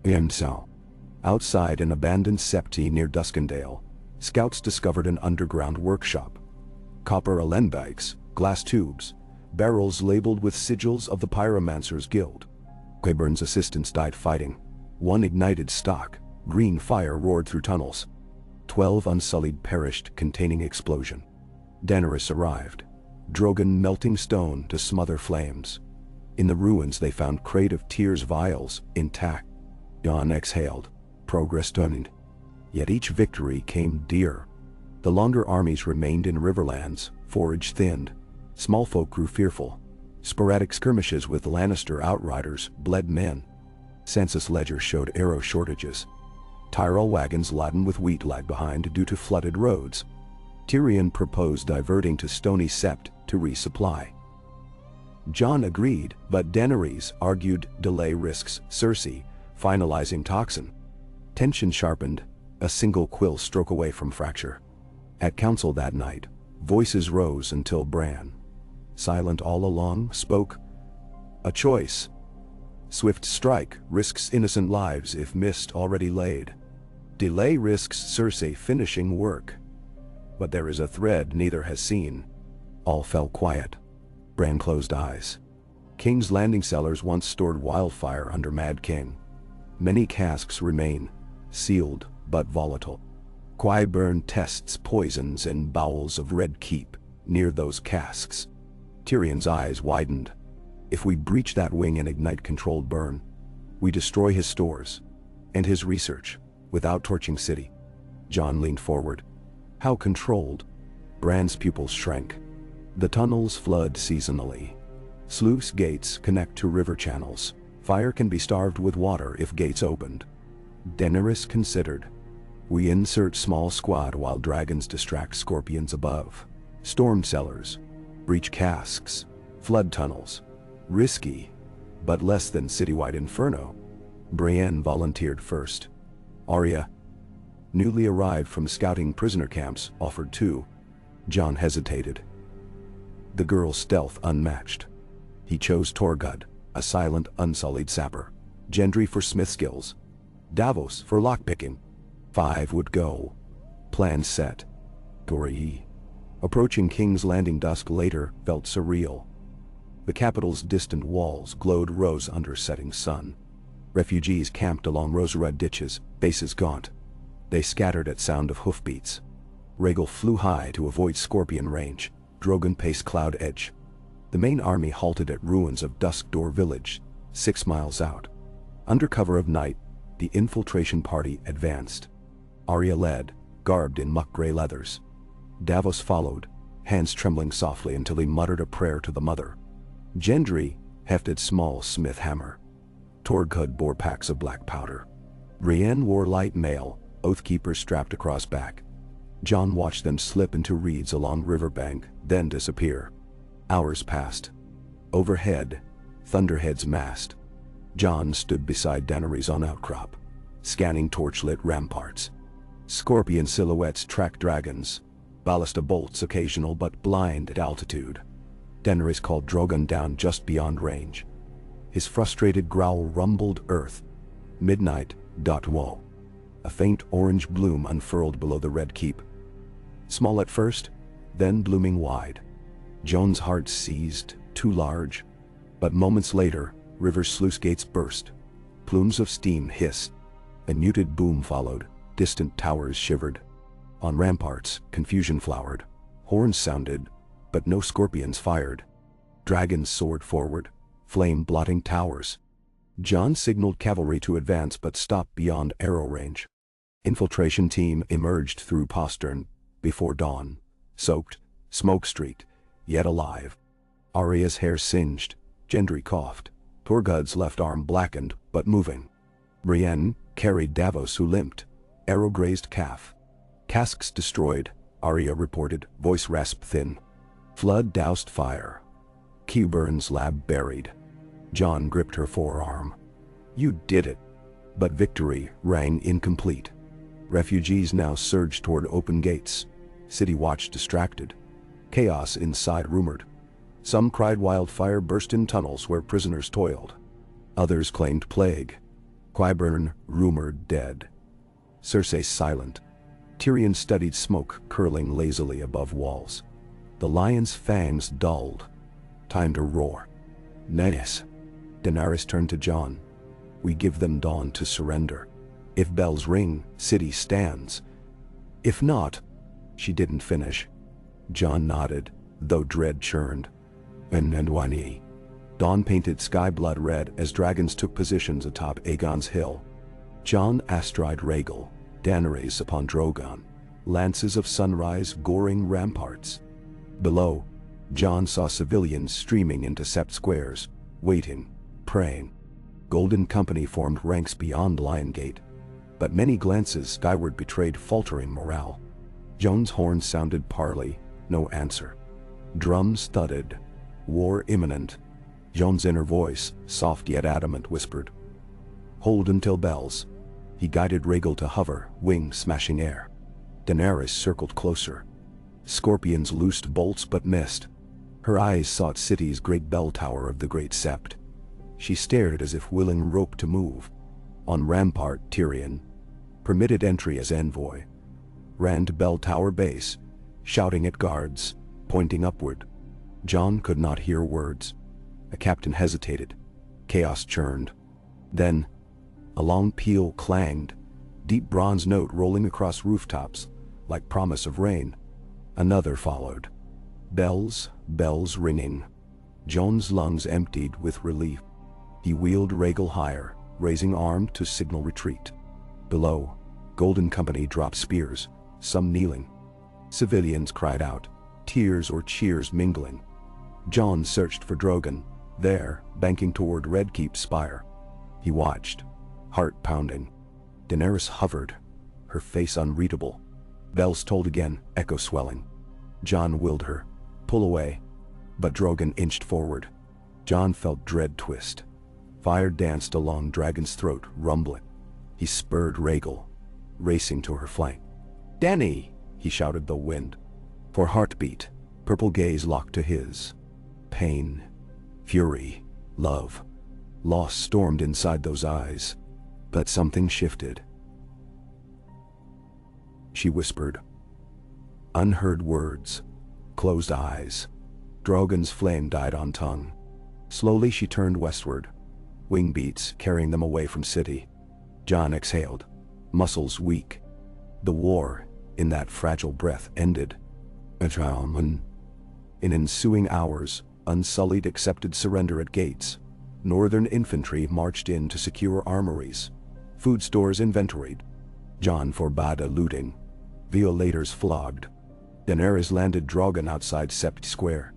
Speaker 1: And so, outside an abandoned septi near Duskendale, scouts discovered an underground workshop. Copper alembics, glass tubes, barrels labeled with sigils of the Pyromancer's Guild. Qyburn's assistants died fighting. One ignited stock. Green fire roared through tunnels. 12 unsullied perished containing explosion. Daenerys arrived, Drogon melting stone to smother flames. In the ruins they found Crate of Tears vials intact. Jon exhaled, progress done. Yet each victory came dear. The longer armies remained in Riverlands, forage thinned. Small folk grew fearful. Sporadic skirmishes with Lannister outriders bled men. Sansa's ledger showed arrow shortages. Tyrell wagons laden with wheat lagged behind due to flooded roads. Tyrion proposed diverting to Stony Sept to resupply. Jon agreed, but Daenerys argued delay risks Cersei finalizing Toxin. Tension sharpened, a single quill stroke away from fracture. At council that night, voices rose until Bran, silent all along, spoke. "A choice. Swift strike risks innocent lives if mist already laid. Delay risks Cersei finishing work. But there is a thread neither has seen." All fell quiet. Bran closed eyes. King's Landing cellars once stored wildfire under Mad King. Many casks remain, sealed but volatile. Qyburn tests poisons in bowels of Red Keep near those casks. Tyrion's eyes widened. "If we breach that wing and ignite controlled burn, we destroy his stores and his research without torching city." Jon leaned forward. "How controlled?" Bran's pupils shrank. "The tunnels flood seasonally. Sluice gates connect to river channels. Fire can be starved with water if gates opened." Daenerys considered. "We insert small squad while dragons distract scorpions above. Storm cellars, breach casks, flood tunnels. Risky, but less than citywide inferno." Brienne volunteered first. Arya, newly arrived from scouting prisoner camps, offered too. Jon hesitated. The girl's stealth unmatched. He chose Torgud, a silent, unsullied sapper. Gendry for smith skills. Davos for lockpicking. 5 would go. Plan set. Gory. Approaching King's Landing dusk later felt surreal. The capital's distant walls glowed rose under setting sun. Refugees camped along rose-red ditches, faces gaunt. They scattered at sound of hoofbeats. Rhaegal flew high to avoid scorpion range. Drogon paced cloud edge. The main army halted at ruins of Duskdoor village, 6 miles out. Under cover of night, the infiltration party advanced. Arya led, garbed in muck-gray leathers. Davos followed, hands trembling softly until he muttered a prayer to the mother. Gendry hefted small smith hammer. Torgud bore packs of black powder. Brienne wore light mail, oathkeepers strapped across back. Jon watched them slip into reeds along riverbank, then disappear. Hours passed. Overhead, Thunderheads massed. Jon stood beside Daenerys on outcrop, scanning torchlit ramparts. Scorpion silhouettes tracked dragons. Ballista bolts occasional but blind at altitude. Daenerys called Drogon down just beyond range. His frustrated growl rumbled earth. Midnight. Woe. A faint orange bloom unfurled below the red keep. Small at first, then blooming wide. Jon's heart seized, too large. But moments later, river sluice gates burst. Plumes of steam hissed. A muted boom followed. Distant towers shivered. On ramparts, confusion flowered. Horns sounded, but no scorpions fired. Dragons soared forward, flame blotting towers. Jon signaled cavalry to advance but stopped beyond arrow range. Infiltration team emerged through postern, before dawn, soaked, smoke-streaked, yet alive. Arya's hair singed, Gendry coughed. Torgud's left arm blackened, but moving. Brienne carried Davos who limped, arrow-grazed calf. Casks destroyed, Arya reported, voice rasped thin. Flood doused fire. Qburn's lab buried. Jon gripped her forearm. You did it. But victory rang incomplete. Refugees now surged toward open gates. City Watch distracted. Chaos inside rumored. Some cried wildfire burst in tunnels where prisoners toiled. Others claimed plague. Qyburn rumored dead. Cersei silent. Tyrion studied smoke curling lazily above walls. The lion's fangs dulled. Time to roar. Naeus. Daenerys turned to Jon. We give them dawn to surrender. If bells ring, city stands. If not, she didn't finish. Jon nodded, though dread churned. And Wani. Dawn painted sky blood red as dragons took positions atop Aegon's hill. Jon astride Rhaegal, Daenerys upon Drogon, lances of sunrise goring ramparts. Below, Jon saw civilians streaming into sept squares, waiting, praying. Golden Company formed ranks beyond Lion Gate, but many glances skyward betrayed faltering morale. Jon's horn sounded parley, no answer. Drums thudded, war imminent. Jon's inner voice, soft yet adamant, whispered, "Hold until bells." He guided Rhaegal to hover, wings smashing air. Daenerys circled closer. Scorpions loosed bolts but missed. Her eyes sought city's great bell tower of the Great Sept. She stared as if willing rope to move. On rampart, Tyrion, permitted entry as envoy, ran to bell tower base, shouting at guards, pointing upward. Jon could not hear words. A captain hesitated. Chaos churned. Then, a long peal clanged, deep bronze note rolling across rooftops, like promise of rain. Another followed. Bells, bells ringing. Jon's lungs emptied with relief. He wheeled Rhaegal higher, raising arm to signal retreat. Below, Golden Company dropped spears, some kneeling. Civilians cried out, tears or cheers mingling. Jon searched for Drogon, there, banking toward Red Keep's spire. He watched, heart pounding. Daenerys hovered, her face unreadable. Bells tolled again, echo swelling. Jon willed her, pull away, but Drogon inched forward. Jon felt dread twist. Fire danced along Dragon's throat, rumbling. He spurred Rhaegal, racing to her flank. "Dany!" he shouted the wind. For heartbeat, purple gaze locked to his. Pain, fury, love, loss stormed inside those eyes. But something shifted. She whispered. Unheard words, closed eyes. Drogon's flame died on tongue. Slowly she turned westward, wing beats carrying them away from city. Jon exhaled, muscles weak. The war, in that fragile breath, ended. In ensuing hours, Unsullied accepted surrender at gates. Northern infantry marched in to secure armories. Food stores inventoried. Jon forbade looting. Violators flogged. Daenerys landed Drogon outside Sept Square,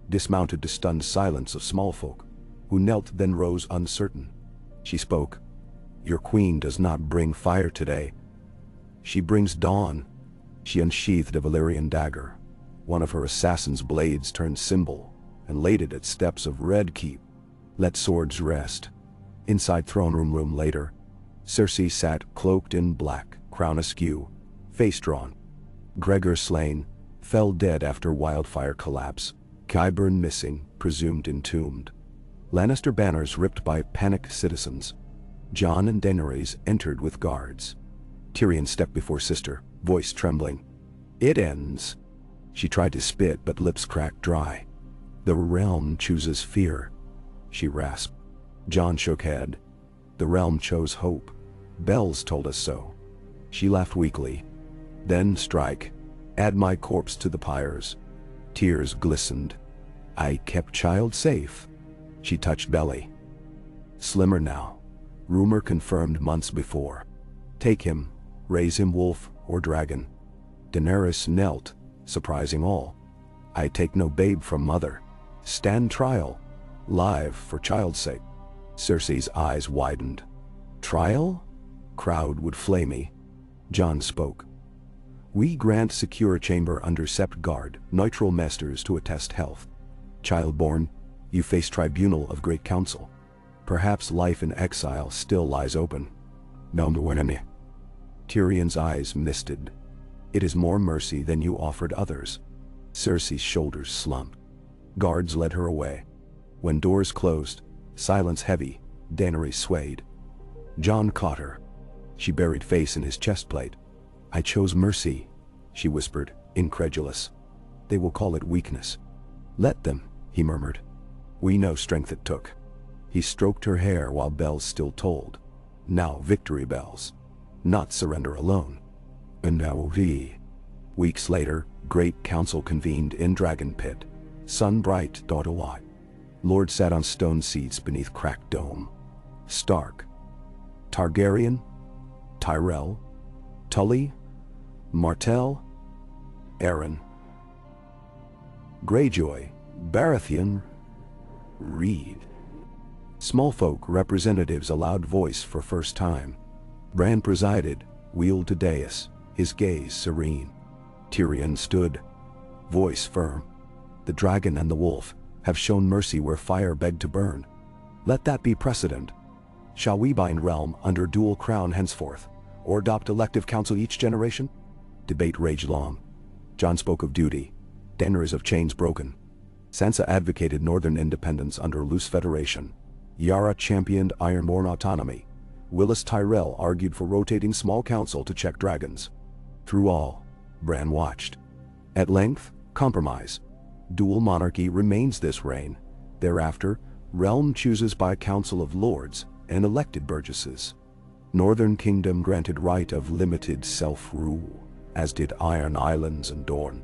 Speaker 1: dismounted to stunned silence of small folk, who knelt then rose uncertain. She spoke. "Your queen does not bring fire today. She brings dawn." She unsheathed a Valyrian dagger. One of her assassin's blades turned symbol, and laid it at steps of Red Keep. Let swords rest. Inside throne room later, Cersei sat cloaked in black, crown askew, face drawn. Gregor slain, fell dead after wildfire collapse. Qyburn missing, presumed entombed. Lannister banners ripped by panicked citizens. Jon and Daenerys entered with guards. Tyrion stepped before sister, voice trembling. "It ends." She tried to spit, but lips cracked dry. "The realm chooses fear," she rasped. Jon shook head. "The realm chose hope. Bells told us so." She laughed weakly. "Then strike. Add my corpse to the pyres." Tears glistened. "I kept child safe." She touched belly. "Slimmer now. Rumor confirmed months before. Take him, raise him wolf or dragon." Daenerys knelt, surprising all. "I take no babe from mother. Stand trial. Live for child's sake." Cersei's eyes widened. "Trial? Crowd would flay me." Jon spoke. "We grant secure chamber under sept guard, neutral masters to attest health. Childborn, you face tribunal of great council. Perhaps life in exile still lies open." "No, enemy." Tyrion's eyes misted. "It is more mercy than you offered others." Cersei's shoulders slumped. Guards led her away. When doors closed, silence heavy, Daenerys swayed. Jon caught her. She buried face in his chestplate. "I chose mercy," she whispered, incredulous. "They will call it weakness." "Let them," he murmured. "We know strength it took." He stroked her hair while bells still tolled. Now victory bells. Not surrender alone. And now we. Weeks later, great council convened in Dragon Pit. Sun bright, daughter white. Lords sat on stone seats beneath cracked dome. Stark. Targaryen. Tyrell. Tully. Martell. Aeron. Greyjoy. Baratheon. Reed. Small folk representatives allowed voice for first time. Bran presided, wheeled to dais, his gaze serene. Tyrion stood, voice firm. "The dragon and the wolf have shown mercy where fire begged to burn. Let that be precedent. Shall we bind realm under dual crown henceforth, or adopt elective council each generation?" Debate raged long. Jon spoke of duty, Daenerys of chains broken. Sansa advocated northern independence under loose federation. Yara championed ironborn autonomy. Willis Tyrell argued for rotating small council to check dragons. Through all, Bran watched. At length, compromise. Dual monarchy remains this reign. Thereafter, realm chooses by council of lords and elected burgesses. Northern kingdom granted right of limited self-rule, as did Iron Islands and Dorne.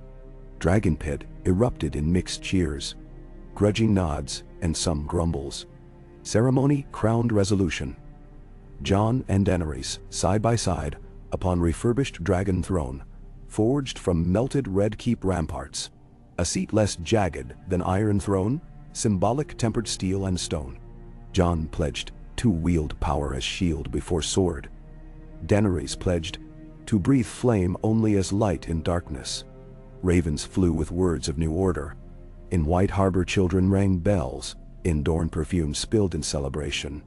Speaker 1: Dragon Pit erupted in mixed cheers, grudging nods and some grumbles. Ceremony crowned resolution. Jon and Daenerys, side by side, upon refurbished dragon throne, forged from melted red keep ramparts. A seat less jagged than iron throne, symbolic tempered steel and stone. Jon pledged to wield power as shield before sword. Daenerys pledged to breathe flame only as light in darkness. Ravens flew with words of new order. In White Harbor children rang bells, in Dorne perfume spilled in celebration.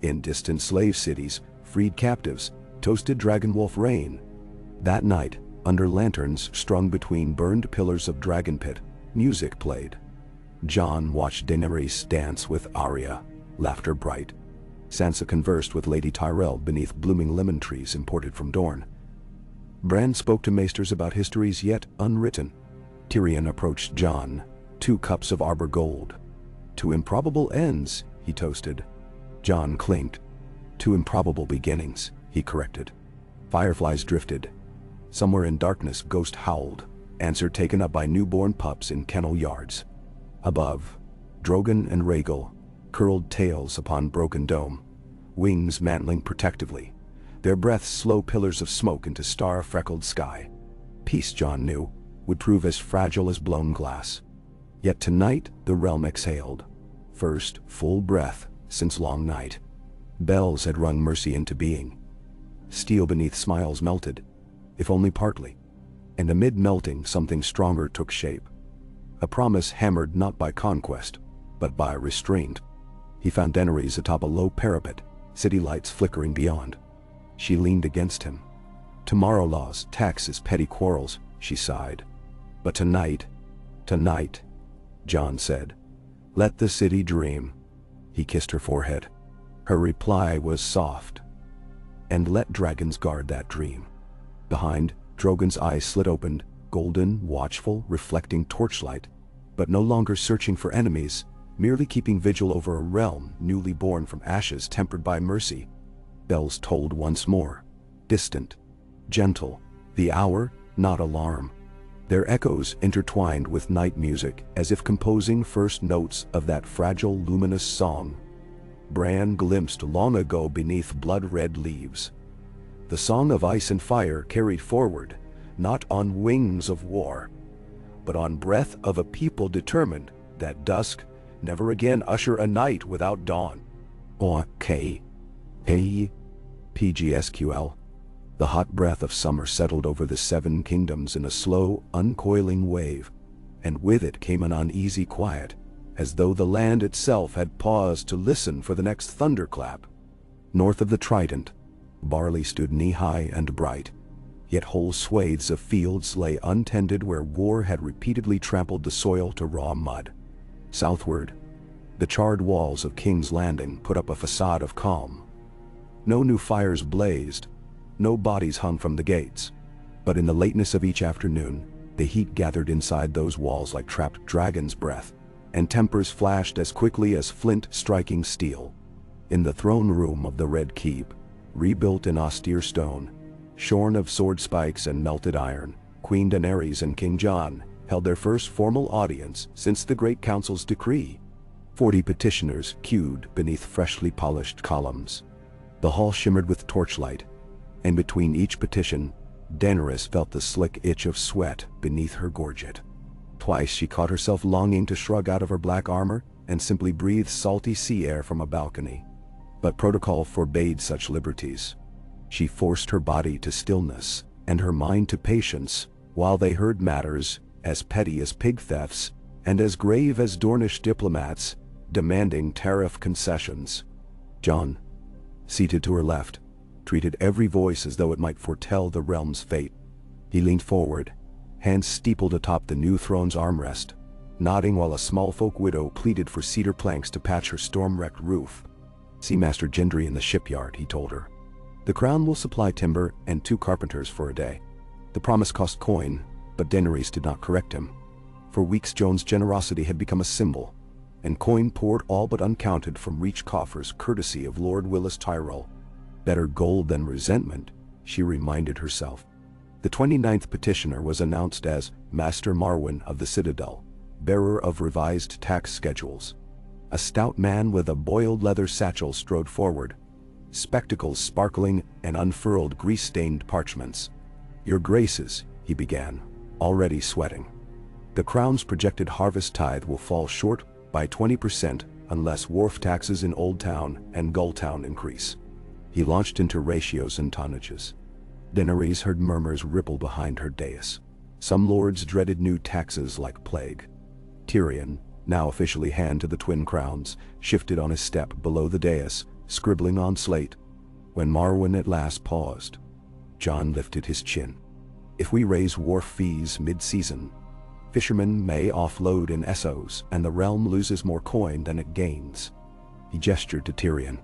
Speaker 1: In distant slave cities, freed captives toasted dragon-wolf reign. That night, under lanterns strung between burned pillars of Dragon Pit, music played. Jon watched Daenerys dance with Arya, laughter bright. Sansa conversed with Lady Tyrell beneath blooming lemon trees imported from Dorne. Bran spoke to maesters about histories yet unwritten. Tyrion approached Jon, 2 cups of arbor gold. "To improbable ends," he toasted. Jon clinked. "To improbable beginnings," he corrected. Fireflies drifted. Somewhere in darkness ghost howled, answer taken up by newborn pups in kennel yards. Above, Drogon and Rhaegal curled tails upon broken dome, wings mantling protectively, their breaths slow pillars of smoke into star-freckled sky. Peace, Jon knew, would prove as fragile as blown glass. Yet tonight the realm exhaled. First full breath since long night. Bells had rung mercy into being. Steel beneath smiles melted, if only partly. And amid melting something stronger took shape. A promise hammered not by conquest, but by restraint. He found Daenerys atop a low parapet, city lights flickering beyond. She leaned against him. "Tomorrow laws, taxes, petty quarrels," she sighed. "But tonight, Jon said. "Let the city dream." He kissed her forehead. Her reply was soft. and let dragons guard that dream. Behind, Drogon's eyes slit open, golden, watchful, reflecting torchlight, but no longer searching for enemies, merely keeping vigil over a realm newly born from ashes tempered by mercy. Bells tolled once more, distant, gentle, the hour, not alarm. Their echoes intertwined with night music as if composing first notes of that fragile, luminous song Bran glimpsed long ago beneath blood-red leaves. The song of ice and fire carried forward, not on wings of war, but on breath of a people determined that dusk never again usher a night without dawn. Okay. Hey. PGSQL. The hot breath of summer settled over the seven kingdoms in a slow, uncoiling wave, and with it came an uneasy quiet, as though the land itself had paused to listen for the next thunderclap. North of the Trident, barley stood knee-high and bright, yet whole swathes of fields lay untended where war had repeatedly trampled the soil to raw mud. Southward, the charred walls of King's Landing put up a facade of calm. No new fires blazed, no bodies hung from the gates, but in the lateness of each afternoon, the heat gathered inside those walls like trapped dragon's breath, and tempers flashed as quickly as flint striking steel. In the throne room of the Red Keep, rebuilt in austere stone, shorn of sword spikes and melted iron, Queen Daenerys and King Jon held their first formal audience since the Great Council's decree. 40 petitioners queued beneath freshly polished columns. The hall shimmered with torchlight, and between each petition, Daenerys felt the slick itch of sweat beneath her gorget. Twice she caught herself longing to shrug out of her black armor and simply breathe salty sea air from a balcony. But protocol forbade such liberties. She forced her body to stillness and her mind to patience while they heard matters as petty as pig thefts and as grave as Dornish diplomats demanding tariff concessions. Jon, seated to her left, treated every voice as though it might foretell the realm's fate. He leaned forward, hands steepled atop the new throne's armrest, nodding while a small folk widow pleaded for cedar planks to patch her storm-wrecked roof. "See Master Gendry in the shipyard," he told her. "The crown will supply timber and 2 carpenters for a day." The promise cost coin, but Daenerys did not correct him. For weeks Jon's generosity had become a symbol, and coin poured all but uncounted from Reach coffers courtesy of Lord Willis Tyrell. Better gold than resentment, she reminded herself. The 29th petitioner was announced as Master Marwyn of the Citadel, bearer of revised tax schedules. A stout man with a boiled leather satchel strode forward, spectacles sparkling and unfurled grease-stained parchments. "Your Graces," he began, already sweating. "The crown's projected harvest tithe will fall short by 20% unless wharf taxes in Old Town and Gull Town increase." He launched into ratios and tonnages. Daenerys heard murmurs ripple behind her dais. Some lords dreaded new taxes like plague. Tyrion, now officially hand to the twin crowns, shifted on his step below the dais, scribbling on slate. When Marwyn at last paused, Jon lifted his chin. "If we raise wharf fees mid-season, fishermen may offload in Essos and the realm loses more coin than it gains." He gestured to Tyrion.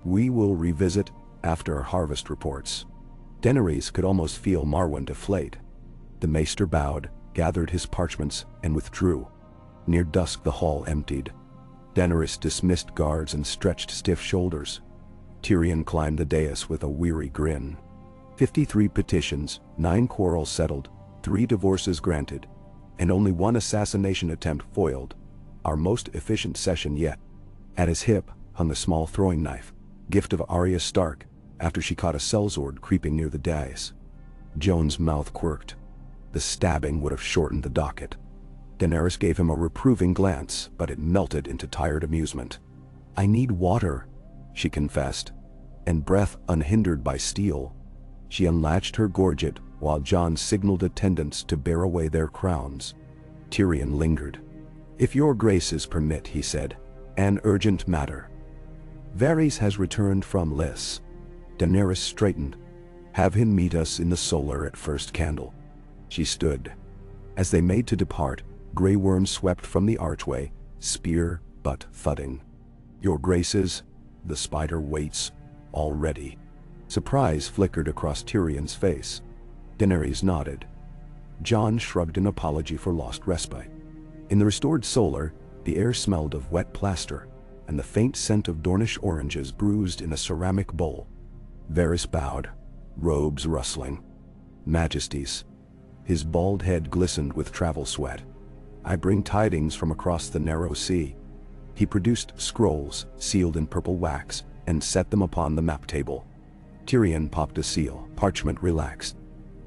Speaker 1: "We will revisit after harvest reports." Daenerys could almost feel Marwyn deflate. The maester bowed, gathered his parchments, and withdrew. Near dusk the hall emptied. Daenerys dismissed guards and stretched stiff shoulders. Tyrion climbed the dais with a weary grin. 53 petitions, 9 quarrels settled, 3 divorces granted, and only 1 assassination attempt foiled. Our most efficient session yet. At his hip hung a small throwing knife, gift of Arya Stark, after she caught a sellsword creeping near the dais. Jon's mouth quirked. The stabbing would have shortened the docket. Daenerys gave him a reproving glance, but it melted into tired amusement. "I need water," she confessed, and breath unhindered by steel. She unlatched her gorget while Jon signaled attendants to bear away their crowns. Tyrion lingered. "If your graces permit," he said, "an urgent matter. Varys has returned from Lys." Daenerys straightened. "Have him meet us in the solar at first candle." She stood. As they made to depart, Grey Worm swept from the archway, spear butt thudding. "Your Graces, the spider waits already." Surprise flickered across Tyrion's face. Daenerys nodded. Jon shrugged an apology for lost respite. In the restored solar, the air smelled of wet plaster, and the faint scent of Dornish oranges bruised in a ceramic bowl. Varys bowed, robes rustling. Majesties. His bald head glistened with travel sweat. I bring tidings from across the narrow sea. He produced scrolls, sealed in purple wax, and set them upon the map table. Tyrion popped a seal, parchment relaxed.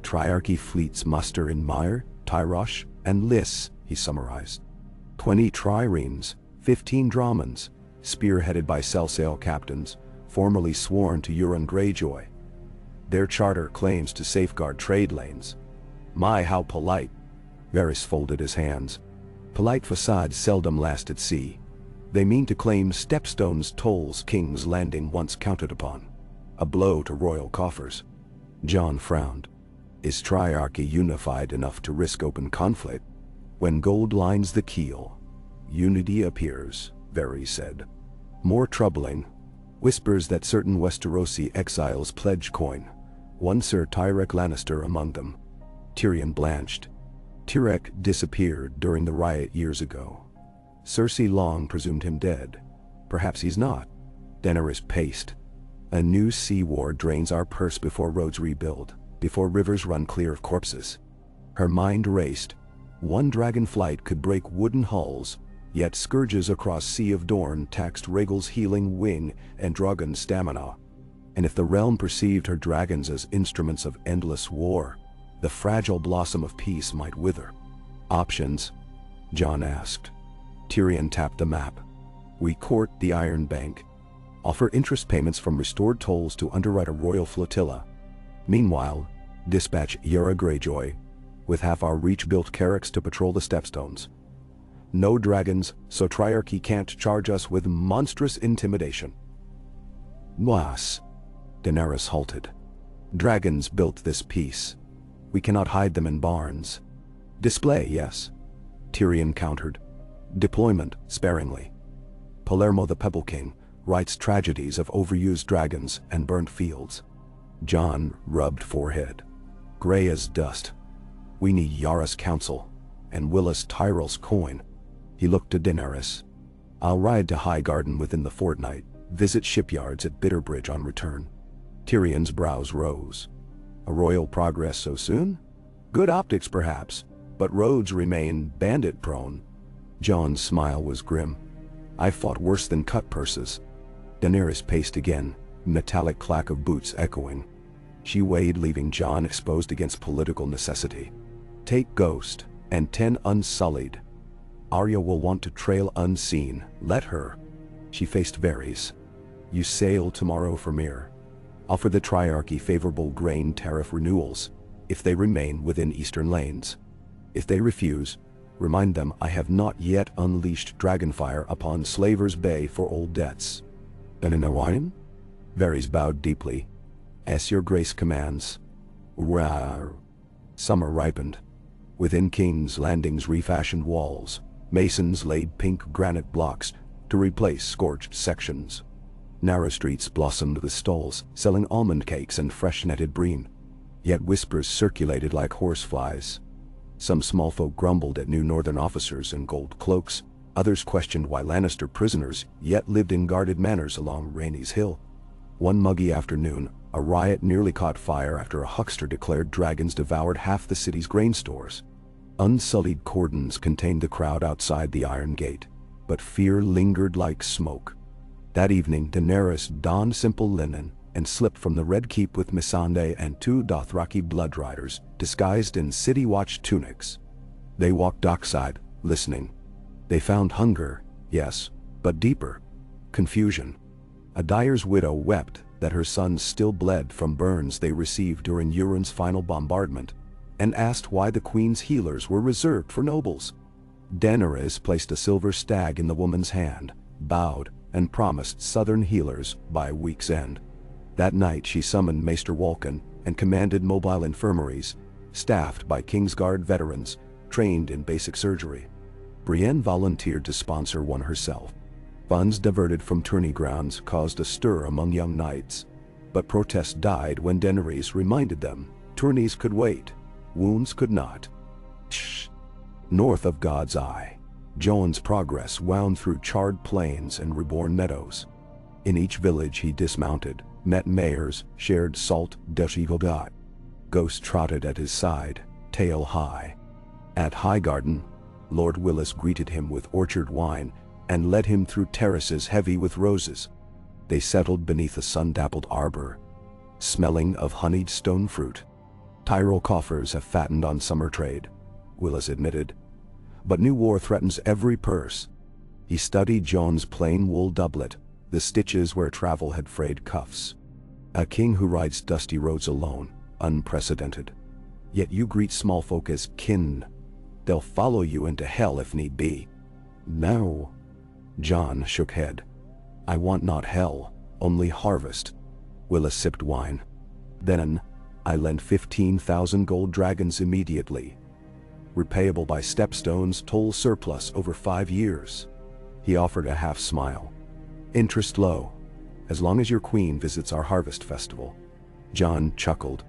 Speaker 1: Triarchy fleets muster in Myre, Tyrosh, and Lys, he summarized. 20 triremes, 15 dramans, spearheaded by Celsail captains, formerly sworn to Euron Greyjoy. Their charter claims to safeguard trade lanes. My, how polite. Varys folded his hands. Polite facades seldom last at sea. They mean to claim Stepstone's tolls King's Landing once counted upon. A blow to royal coffers. Jon frowned. Is triarchy unified enough to risk open conflict? When gold lines the keel, unity appears, Varys said. More troubling, whispers that certain Westerosi exiles pledge coin, one Sir Tyrek Lannister among them. Tyrion blanched. Tyrek disappeared during the riot years ago. Cersei long presumed him dead. Perhaps he's not. Daenerys paced. A new sea war drains our purse before roads rebuild, before rivers run clear of corpses. Her mind raced. One dragon flight could break wooden hulls, yet scourges across Sea of Dorne taxed Rhaegal's healing wing and Drogon's stamina. And if the realm perceived her dragons as instruments of endless war, the fragile blossom of peace might wither. Options? Jon asked. Tyrion tapped the map. We court the Iron Bank. Offer interest payments from restored tolls to underwrite a royal flotilla. Meanwhile, dispatch Yara Greyjoy, with half our reach-built carracks to patrol the Stepstones. No dragons, so Triarchy can't charge us with monstrous intimidation. Was. Daenerys halted. Dragons built this peace. We cannot hide them in barns. Display, yes. Tyrion countered. Deployment, sparingly. Palermo the Pebble King writes tragedies of overused dragons and burnt fields. Jon rubbed forehead. Gray as dust. We need Yara's counsel, and Willis Tyrell's coin. He looked to Daenerys. I'll ride to Highgarden within the fortnight, visit shipyards at Bitterbridge on return. Tyrion's brows rose. A royal progress so soon? Good optics perhaps, but roads remain bandit-prone. Jon's smile was grim. I fought worse than cut purses. Daenerys paced again, metallic clack of boots echoing. She weighed, leaving Jon exposed against political necessity. Take Ghost, and 10 unsullied. Arya will want to trail unseen. Let her. She faced Varys. You sail tomorrow for Myr. Offer the Triarchy favorable grain tariff renewals, if they remain within eastern lanes. If they refuse, remind them I have not yet unleashed Dragonfire upon Slaver's Bay for old debts. And in Orion? Varys bowed deeply. As your grace commands. Rawr. Summer ripened. Within King's Landing's refashioned walls, masons laid pink granite blocks to replace scorched sections. Narrow streets blossomed with stalls selling almond cakes and fresh netted bream. Yet whispers circulated like horseflies. Some small folk grumbled at new northern officers in gold cloaks. Others questioned why Lannister prisoners yet lived in guarded manors along Rainey's Hill. One muggy afternoon, a riot nearly caught fire after a huckster declared dragons devoured half the city's grain stores. Unsullied cordons contained the crowd outside the Iron Gate, but fear lingered like smoke. That evening, Daenerys donned simple linen and slipped from the Red Keep with Missandei and 2 Dothraki blood riders, disguised in city watch tunics. They walked dockside, listening. They found hunger, yes, but deeper. Confusion. A dyer's widow wept that her sons still bled from burns they received during Euron's final bombardment, and asked why the queen's healers were reserved for nobles. Daenerys placed a silver stag in the woman's hand, bowed, and promised southern healers by week's end. That night she summoned Maester Walken and commanded mobile infirmaries, staffed by Kingsguard veterans, trained in basic surgery. Brienne volunteered to sponsor one herself. Funds diverted from tourney grounds caused a stir among young knights. But protest died when Daenerys reminded them tourneys could wait, wounds could not. Shh. North of God's Eye, Jon's progress wound through charred plains and reborn meadows. In each village he dismounted, met mayors, shared salt deshigodat. Ghost trotted at his side, tail high. At Highgarden, Lord Willis greeted him with orchard wine and led him through terraces heavy with roses. They settled beneath a sun-dappled arbor, smelling of honeyed stone fruit. Tyrol coffers have fattened on summer trade, Willis admitted. But new war threatens every purse. He studied Jon's plain wool doublet, the stitches where travel had frayed cuffs. A king who rides dusty roads alone, unprecedented. Yet you greet small folk as kin. They'll follow you into hell if need be. No. Jon shook head. I want not hell, only harvest. Willis sipped wine. Then, I lend 15,000 gold dragons immediately. Repayable by stepstones, toll surplus over 5 years. He offered a half smile. Interest low, as long as your queen visits our harvest festival. Jon chuckled.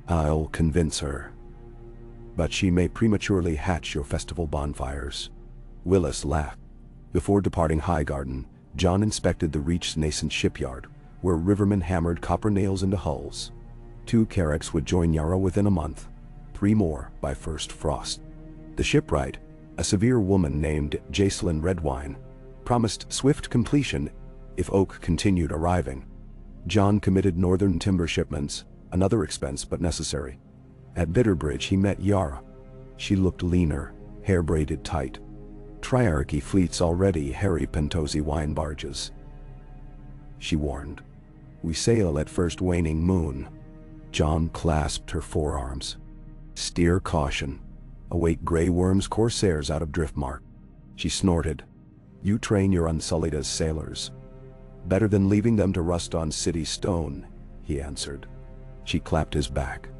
Speaker 1: I'll convince her. But she may prematurely hatch your festival bonfires. Willis laughed. Before departing Highgarden, Jon inspected the Reach's nascent shipyard, where rivermen hammered copper nails into hulls. 2 carracks would join Yarrow within a month, 3 more by first frost. The shipwright, a severe woman named Jacelyn Redwine, promised swift completion if oak continued arriving. Jon committed northern timber shipments, another expense but necessary. At Bitterbridge he met Yara. She looked leaner, hair braided tight. Triarchy fleets already harry Pentosi wine barges. She warned. We sail at first waning moon. Jon clasped her forearms. Steer caution. Await Grey Worm's corsairs out of Driftmark. She snorted. You train your Unsullied as sailors. Better than leaving them to rust on city stone, he answered. She clapped his back.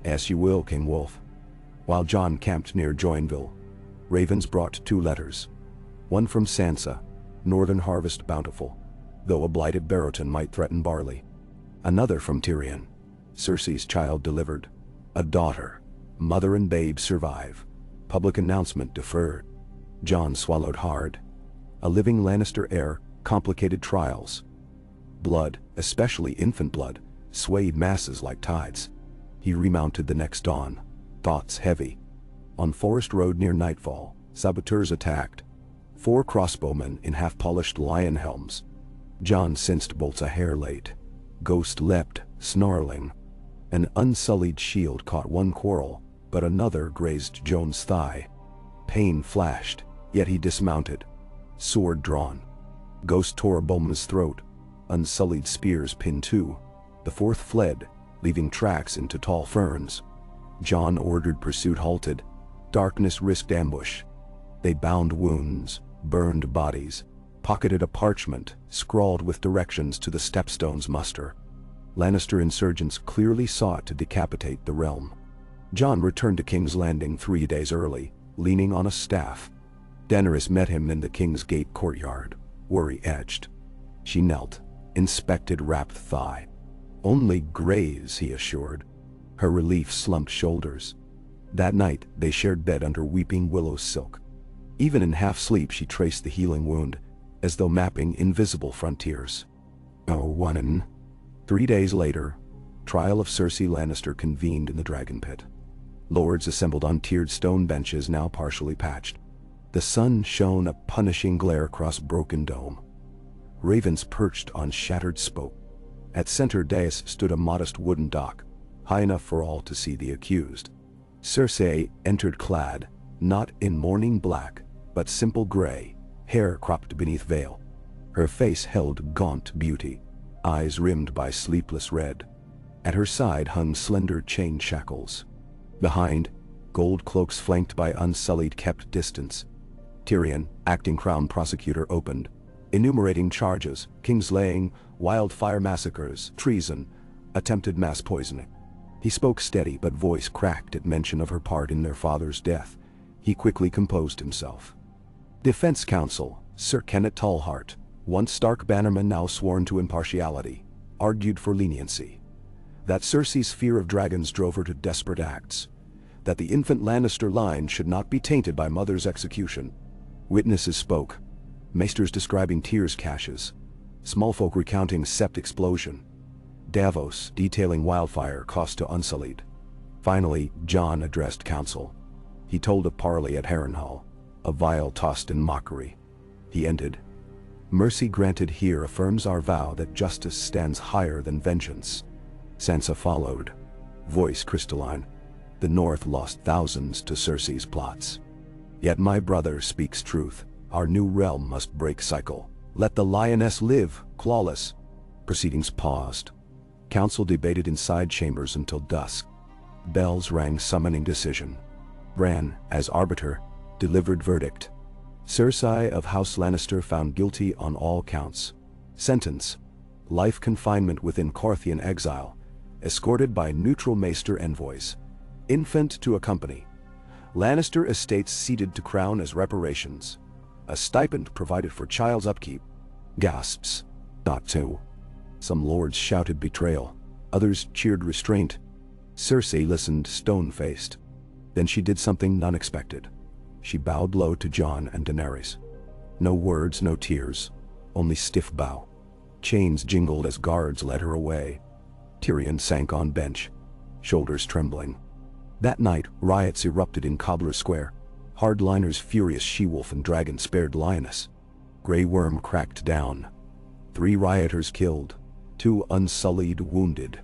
Speaker 1: As you will, King Wolf. While Jon camped near Joinville, ravens brought 2 letters. One from Sansa, northern harvest bountiful, though a blighted Barrowton might threaten barley. Another from Tyrion, Cersei's child delivered. A daughter, mother and babe survive. Public announcement deferred. Jon swallowed hard. A living Lannister heir, complicated trials. Blood, especially infant blood, swayed masses like tides. He remounted the next dawn, thoughts heavy. On Forest Road near nightfall, saboteurs attacked. 4 crossbowmen in half-polished lion helms. Jon sensed bolts a hair late. Ghost leapt, snarling. An unsullied shield caught one quarrel, but another grazed Jon's thigh. Pain flashed, yet he dismounted. Sword drawn. Ghost tore a bowman's throat. Unsullied spears pinned 2. The 4th fled, leaving tracks into tall ferns. Jon ordered pursuit halted. Darkness risked ambush. They bound wounds, burned bodies, pocketed a parchment, scrawled with directions to the Stepstones muster. Lannister insurgents clearly sought to decapitate the realm. Jon returned to King's Landing 3 days early, leaning on a staff. Daenerys met him in the King's Gate courtyard, worry-edged. She knelt, inspected wrapped thigh. Only graze, he assured. Her relief slumped shoulders. That night, they shared bed under weeping willow silk. Even in half-sleep she traced the healing wound, as though mapping invisible frontiers. Oh, woman. 3 days later, trial of Cersei Lannister convened in the Dragon Pit. Lords assembled on tiered stone benches now partially patched. The sun shone a punishing glare across broken dome. Ravens perched on shattered spoke. At center dais stood a modest wooden dock, high enough for all to see the accused. Cersei entered clad, not in mourning black, but simple gray, hair cropped beneath veil. Her face held gaunt beauty, eyes rimmed by sleepless red. At her side hung slender chain shackles. Behind, gold cloaks flanked by Unsullied kept distance. Tyrion, acting crown prosecutor, opened, enumerating charges: kingslaying, wildfire massacres, treason, attempted mass poisoning. He spoke steady, but voice cracked at mention of her part in their father's death. He quickly composed himself. Defense counsel, Sir Kenneth Tallhart, once Stark bannerman now sworn to impartiality, argued for leniency. That Cersei's fear of dragons drove her to desperate acts. That the infant Lannister line should not be tainted by mother's execution. Witnesses spoke. Maesters describing tears caches. Small folk recounting sept explosion. Davos detailing wildfire cost to Unsullied. Finally, Jon addressed counsel. He told of parley at Harrenhal, a vial tossed in mockery. He ended. Mercy granted here affirms our vow that justice stands higher than vengeance. Sansa followed. Voice crystalline. The North lost thousands to Cersei's plots. Yet my brother speaks truth. Our new realm must break cycle. Let the lioness live, clawless. Proceedings paused. Council debated in side chambers until dusk. Bells rang summoning decision. Bran, as arbiter, delivered verdict. Cersei of House Lannister found guilty on all counts. Sentence: life confinement within Carthian exile, escorted by neutral maester envoys. Infant to accompany. Lannister estates ceded to crown as reparations. A stipend provided for child's upkeep. Gasps. Not to. Some lords shouted betrayal. Others cheered restraint. Cersei listened stone-faced. Then she did something unexpected. She bowed low to Jon and Daenerys. No words, no tears, only stiff bow. Chains jingled as guards led her away. Tyrion sank on bench, shoulders trembling. That night, riots erupted in Cobbler Square. Hardliners furious she-wolf and dragon-spared lioness. Grey Worm cracked down. 3 rioters killed, 2 unsullied wounded.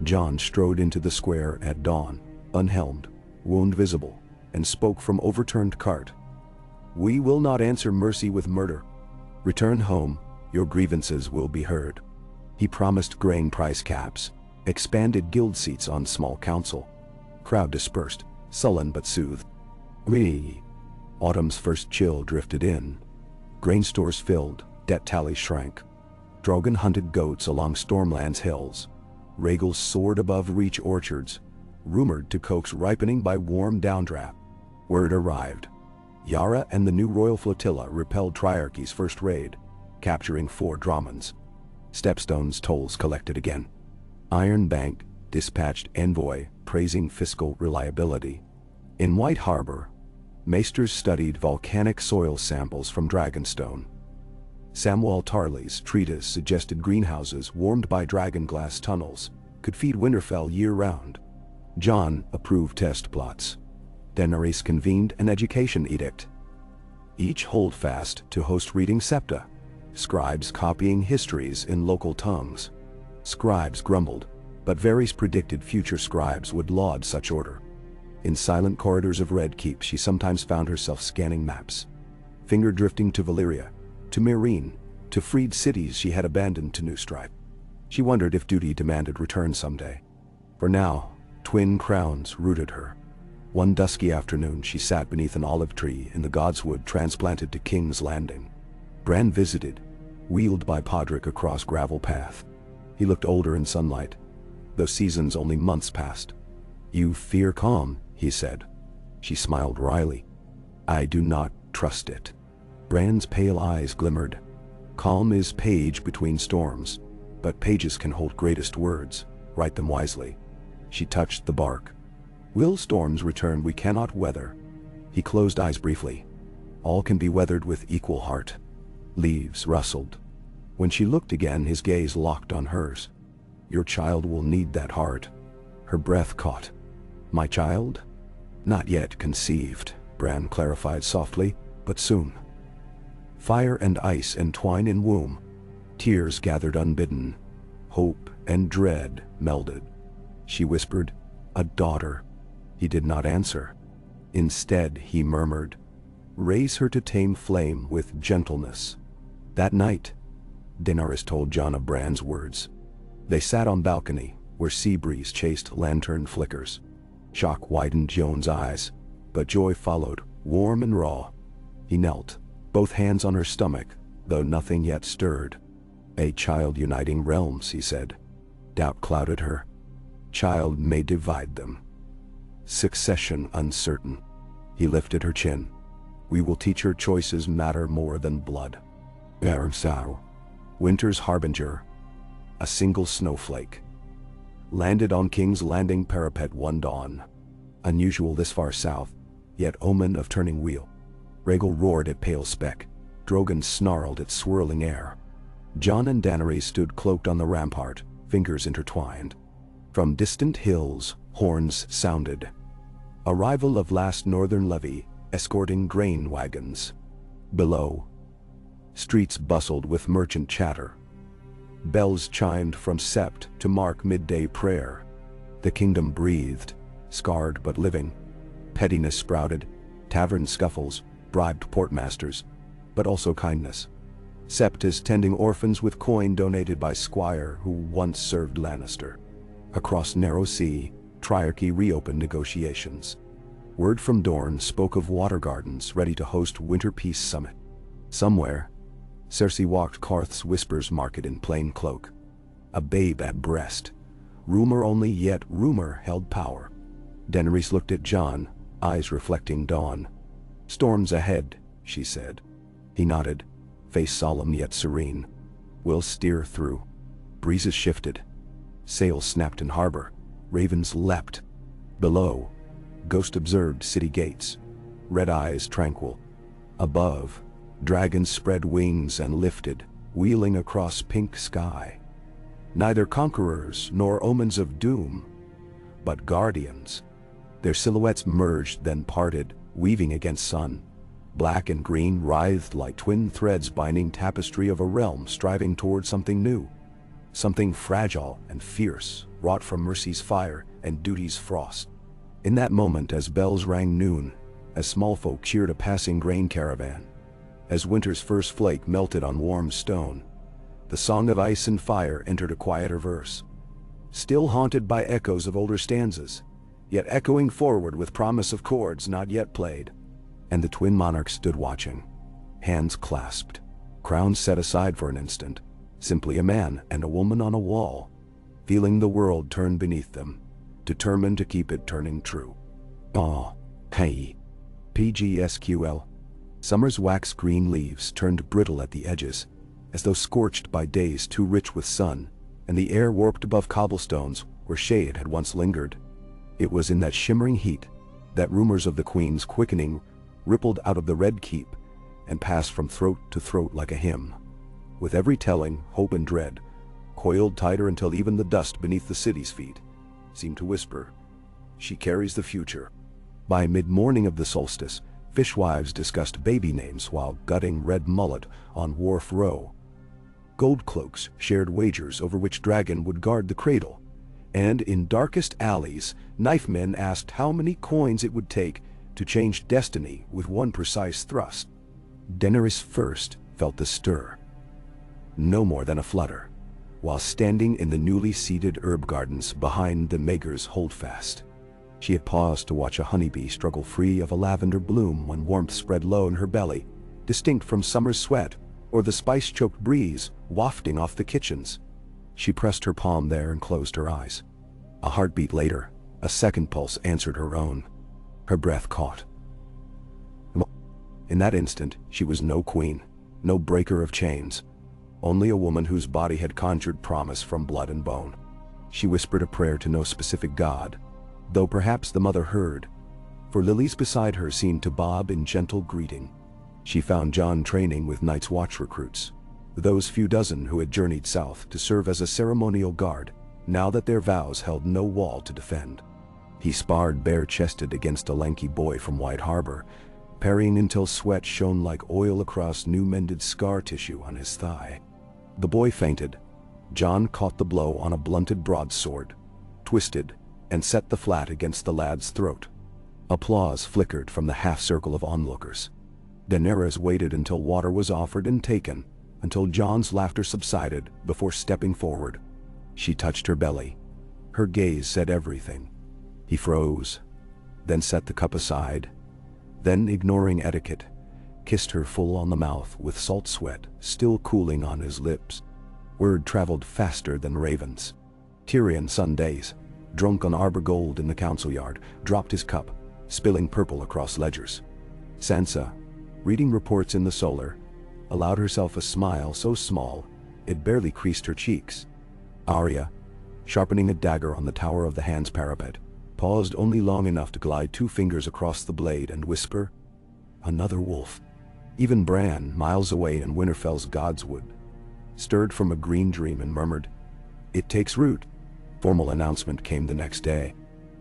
Speaker 1: Jon strode into the square at dawn, unhelmed, wound visible, and spoke from overturned cart. We will not answer mercy with murder. Return home, your grievances will be heard. He promised grain price caps, expanded guild seats on small council. Crowd dispersed, sullen but soothed. Autumn's first chill drifted in. Grain stores filled, debt tallies shrank. Drogon hunted goats along Stormland's hills. Rhaegels soared above Reach orchards, rumored to coax ripening by warm downdraft. Word arrived. Yara and the new royal flotilla repelled Triarchy's first raid, capturing 4 Dromons. Stepstone's tolls collected again. Iron Bank dispatched envoy praising fiscal reliability. In White Harbor, maesters studied volcanic soil samples from Dragonstone. Samwell Tarly's treatise suggested greenhouses warmed by dragonglass tunnels could feed Winterfell year-round. Jon approved test plots. Daenerys convened an education edict. Each hold fast to host reading septa. Scribes copying histories in local tongues. Scribes grumbled, but Varys predicted future scribes would laud such order. In silent corridors of Red Keep, she sometimes found herself scanning maps. Finger drifting to Valyria, to Meereen, to freed cities she had abandoned to new strife. She wondered if duty demanded return someday. For now, twin crowns rooted her. One dusky afternoon she sat beneath an olive tree in the Godswood transplanted to King's Landing. Bran visited, wheeled by Podrick across gravel path. He looked older in sunlight, though seasons only months passed. You fear calm, he said. She smiled wryly. I do not trust it. Bran's pale eyes glimmered. Calm is page between storms, but pages can hold greatest words, write them wisely. She touched the bark. Will storms return we cannot weather? He closed eyes briefly. All can be weathered with equal heart. Leaves rustled. When she looked again, his gaze locked on hers. Your child will need that heart. Her breath caught. My child? Not yet conceived, Bran clarified softly, but soon. Fire and ice entwine in womb. Tears gathered unbidden. Hope and dread melded. She whispered, a daughter. He did not answer. Instead, he murmured, raise her to tame flame with gentleness. That night, Daenerys told Jon of Bran's words. They sat on balcony, where sea breeze chased lantern flickers. Shock widened Jon's eyes, but joy followed, warm and raw. He knelt, both hands on her stomach, though nothing yet stirred. A child uniting realms, he said. Doubt clouded her. Child may divide them. Succession uncertain. He lifted her chin. We will teach her choices matter more than blood. Winter's harbinger. a single snowflake. Landed on King's Landing parapet one dawn. Unusual this far south, yet omen of turning wheel. Rhaegal roared at pale speck. Drogon snarled at swirling air. Jon and Daenerys stood cloaked on the rampart, fingers intertwined. From distant hills, horns sounded. Arrival of last northern levy, escorting grain wagons. Below, streets bustled with merchant chatter. Bells chimed from sept to mark midday prayer. The kingdom breathed, scarred but living. Pettiness sprouted, tavern scuffles, bribed portmasters, but also kindness. Sept is tending orphans with coin donated by squire who once served Lannister. Across narrow sea, triarchy reopened negotiations. Word from Dorne spoke of water gardens ready to host Winter Peace Summit. Somewhere, Cersei walked Karth's Whispers Market in plain cloak. A babe at breast. Rumor only, yet rumor held power. Daenerys looked at Jon, eyes reflecting dawn. "Storms ahead," she said. He nodded, face solemn yet serene. "We'll steer through." Breezes shifted. Sails snapped in harbor. Ravens leapt. Below, Ghost observed city gates. Red eyes tranquil. Above, dragons spread wings and lifted, wheeling across pink sky. Neither conquerors nor omens of doom, but guardians. Their silhouettes merged, then parted, weaving against sun. Black and green writhed like twin threads binding tapestry of a realm striving toward something new. Something fragile and fierce, wrought from mercy's fire and duty's frost. In that moment, as bells rang noon, as small folk cheered a passing grain caravan, as winter's first flake melted on warm stone, the song of ice and fire entered a quieter verse. Still haunted by echoes of older stanzas, yet echoing forward with promise of chords not yet played. And the twin monarchs stood watching, hands clasped, crowns set aside for an instant, simply a man and a woman on a wall, feeling the world turn beneath them, determined to keep it turning true. Ah, hey. PGSQL. Summer's wax-green leaves turned brittle at the edges, as though scorched by days too rich with sun, and the air warped above cobblestones where shade had once lingered. It was in that shimmering heat that rumors of the Queen's quickening rippled out of the Red Keep and passed from throat to throat like a hymn. With every telling, hope and dread coiled tighter until even the dust beneath the city's feet seemed to whisper, "She carries the future." By mid-morning of the solstice, fishwives discussed baby names while gutting red mullet on Wharf Row. Gold cloaks shared wagers over which dragon would guard the cradle, and in darkest alleys, knife men asked how many coins it would take to change destiny with one precise thrust. Daenerys first felt the stir, no more than a flutter, while standing in the newly seeded herb gardens behind the Maegor's holdfast. She had paused to watch a honeybee struggle free of a lavender bloom when warmth spread low in her belly, distinct from summer's sweat or the spice-choked breeze wafting off the kitchens. She pressed her palm there and closed her eyes. A heartbeat later, a second pulse answered her own. Her breath caught. In that instant, she was no queen, no breaker of chains, only a woman whose body had conjured promise from blood and bone. She whispered a prayer to no specific god, though perhaps the mother heard, for lilies beside her seemed to bob in gentle greeting. She found Jon training with Night's Watch recruits, those few dozen who had journeyed south to serve as a ceremonial guard, now that their vows held no wall to defend. He sparred bare-chested against a lanky boy from White Harbor, parrying until sweat shone like oil across new-mended scar tissue on his thigh. The boy fainted. Jon caught the blow on a blunted broadsword, twisted, and set the flat against the lad's throat. Applause flickered from the half-circle of onlookers. Daenerys waited until water was offered and taken, until Jon's laughter subsided before stepping forward. She touched her belly. Her gaze said everything. He froze, then set the cup aside, then, ignoring etiquette, kissed her full on the mouth with salt sweat still cooling on his lips. Word traveled faster than ravens. Tyrion Sundays, drunk on arbor gold in the council yard, dropped his cup, spilling purple across ledgers. Sansa, reading reports in the Solar, allowed herself a smile so small it barely creased her cheeks. Arya, sharpening a dagger on the tower of the hand's parapet, paused only long enough to glide 2 fingers across the blade and whisper, "Another wolf." Even Bran, miles away in Winterfell's Godswood, stirred from a green dream and murmured, "It takes root." Formal announcement came the next day.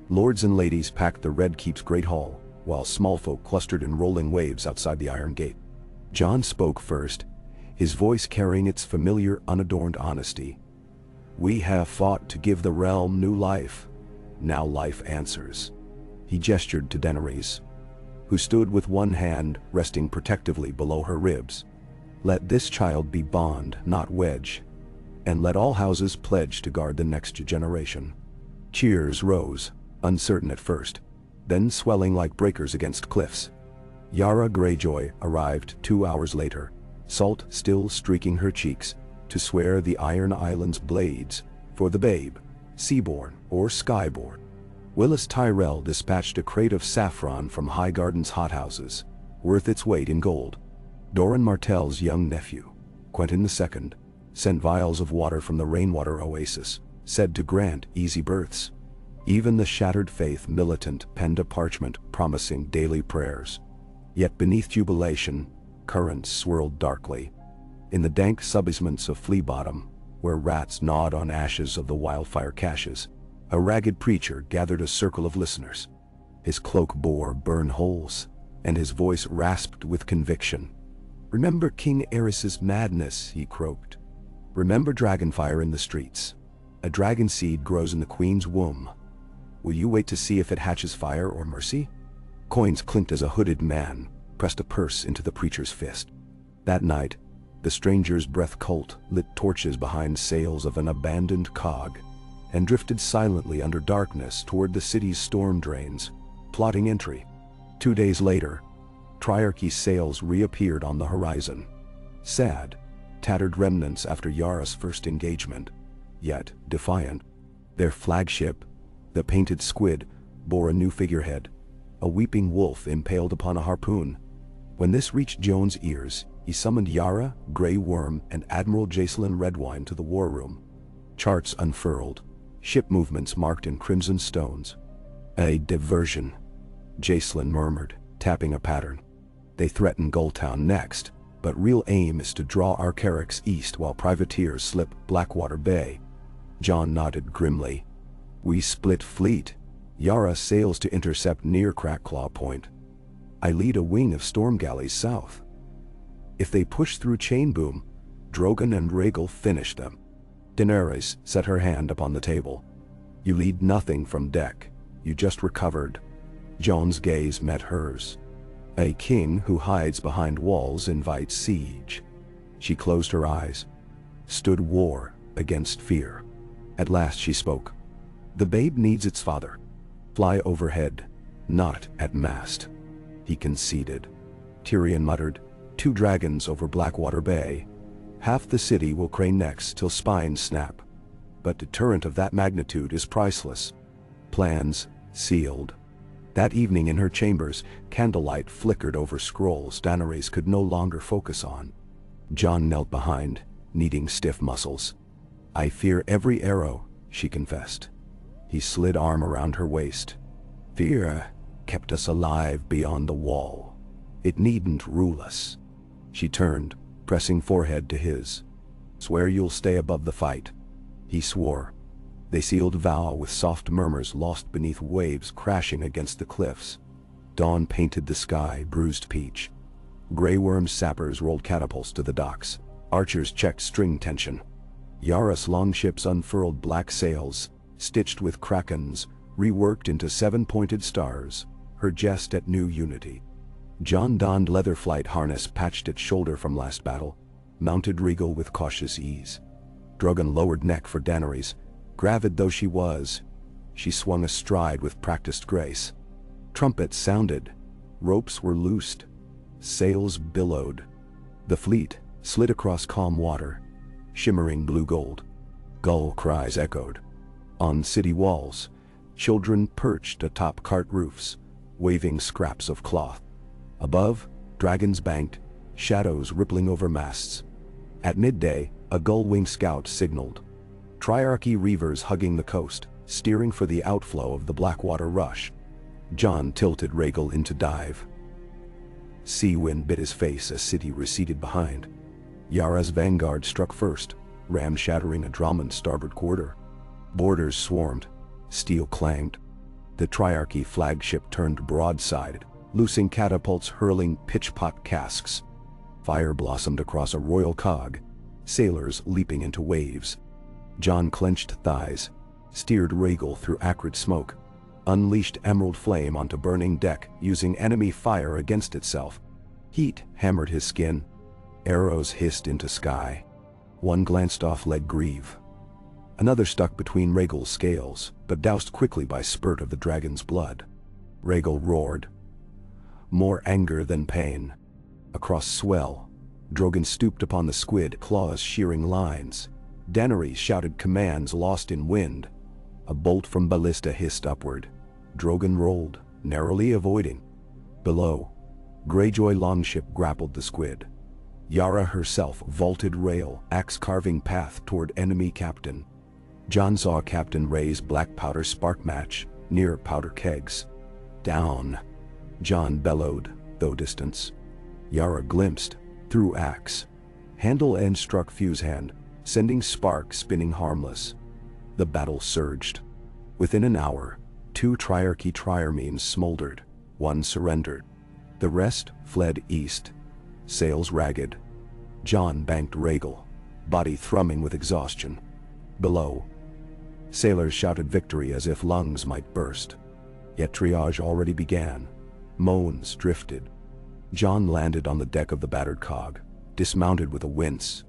Speaker 1: Lords and ladies packed the Red Keep's Great Hall, while small folk clustered in rolling waves outside the Iron Gate. Jon spoke first, his voice carrying its familiar, unadorned honesty. "We have fought to give the realm new life. Now life answers." He gestured to Daenerys, who stood with one hand resting protectively below her ribs. "Let this child be bond, not wedge. And let all houses pledge to guard the next generation." Cheers rose, uncertain at first, then swelling like breakers against cliffs. Yara Greyjoy arrived 2 hours later, salt still streaking her cheeks, to swear the Iron Island's blades for the babe, seaborn or skyborn. Willis Tyrell dispatched a crate of saffron from Highgarden's hothouses, worth its weight in gold. Doran Martell's young nephew, Quentyn II, sent vials of water from the rainwater oasis, said to grant easy births. Even the shattered faith militant penned a parchment promising daily prayers. Yet beneath jubilation, currents swirled darkly. In the dank subbasements of Flea Bottom, where rats gnawed on ashes of the wildfire caches, a ragged preacher gathered a circle of listeners. His cloak bore burn holes, and his voice rasped with conviction. "Remember King Aerys's madness," he croaked. "Remember dragonfire in the streets. A dragon seed grows in the queen's womb. Will you wait to see if it hatches fire or mercy?" Coins clinked as a hooded man pressed a purse into the preacher's fist. That night, the stranger's breath cult lit torches behind sails of an abandoned cog, and drifted silently under darkness toward the city's storm drains, plotting entry. 2 days later, Triarchy's sails reappeared on the horizon. Sad, tattered remnants after Yara's first engagement, yet defiant. Their flagship, the Painted Squid, bore a new figurehead, a weeping wolf impaled upon a harpoon. When this reached Jon's ears, he summoned Yara, Grey Worm, and Admiral Jacelyn Redwine to the war room. Charts unfurled, ship movements marked in crimson stones. "A diversion," Jacelyn murmured, tapping a pattern. "They threaten Gulltown next, but real aim is to draw Arcarix east while privateers slip Blackwater Bay." Jon nodded grimly. "We split fleet. Yara sails to intercept near Crackclaw Point. I lead a wing of storm galleys south. If they push through Chainboom, Drogon and Rhaegal finish them." Daenerys set her hand upon the table. "You lead nothing from deck. You just recovered." Jon's gaze met hers. "A king who hides behind walls invites siege." She closed her eyes, stood war against fear. At last she spoke. "The babe needs its father. Fly overhead, not at mast." He conceded. Tyrion muttered, "2 dragons over Blackwater Bay. Half the city will crane necks till spines snap. But deterrent of that magnitude is priceless." Plans sealed. That evening in her chambers, candlelight flickered over scrolls Daenerys could no longer focus on. Jon knelt behind, kneading stiff muscles. "I fear every arrow," she confessed. He slid arm around her waist. "Fear kept us alive beyond the wall. It needn't rule us." She turned, pressing forehead to his. "Swear you'll stay above the fight." He swore. They sealed vow with soft murmurs lost beneath waves crashing against the cliffs. Dawn painted the sky bruised peach. Grey Worm sappers rolled catapults to the docks. Archers checked string tension. Yara's longships unfurled black sails, stitched with krakens, reworked into 7-pointed stars, her jest at new unity. Jon donned leather flight harness patched at shoulder from last battle, mounted Rhaegal with cautious ease. Drogon lowered neck for Daenerys. Gravid though she was, she swung astride with practiced grace. Trumpets sounded, ropes were loosed, sails billowed. The fleet slid across calm water, shimmering blue gold. Gull cries echoed. On city walls, children perched atop cart roofs, waving scraps of cloth. Above, dragons banked, shadows rippling over masts. At midday, a gull-wing scout signaled. Triarchy reavers hugging the coast, steering for the outflow of the Blackwater rush. Jon tilted Rhaegal into dive. Sea wind bit his face as City receded behind. Yara's vanguard struck first, ram shattering Adramon's starboard quarter. Boarders swarmed. Steel clanged. The Triarchy flagship turned broadside, loosing catapults hurling pitch-pot casks. Fire blossomed across a royal cog, sailors leaping into waves. Jon clenched thighs, steered Rhaegal through acrid smoke, unleashed emerald flame onto burning deck using enemy fire against itself. Heat hammered his skin. Arrows hissed into sky. One glanced off leg Grieve. Another stuck between Rhaegal's scales, but doused quickly by spurt of the dragon's blood. Rhaegal roared. More anger than pain. Across swell, Drogon stooped upon the squid, claws shearing lines. Daenerys shouted commands lost in wind. A bolt from ballista hissed upward. Drogon rolled, narrowly avoiding. Below, Greyjoy longship grappled the squid. Yara herself vaulted rail, axe-carving path toward enemy captain. Jon saw Captain Ray's black powder spark match, near powder kegs. Down. Jon bellowed, though distance. Yara glimpsed, threw axe. Handle end struck fuse hand, sending spark spinning harmless. The battle surged. Within an hour, 2 Triarchy triarmenes smoldered, 1 surrendered. The rest fled east, sails ragged. Jon banked Rhaegal, body thrumming with exhaustion. Below, sailors shouted victory as if lungs might burst. Yet triage already began. Moans drifted. Jon landed on the deck of the battered cog, dismounted with a wince.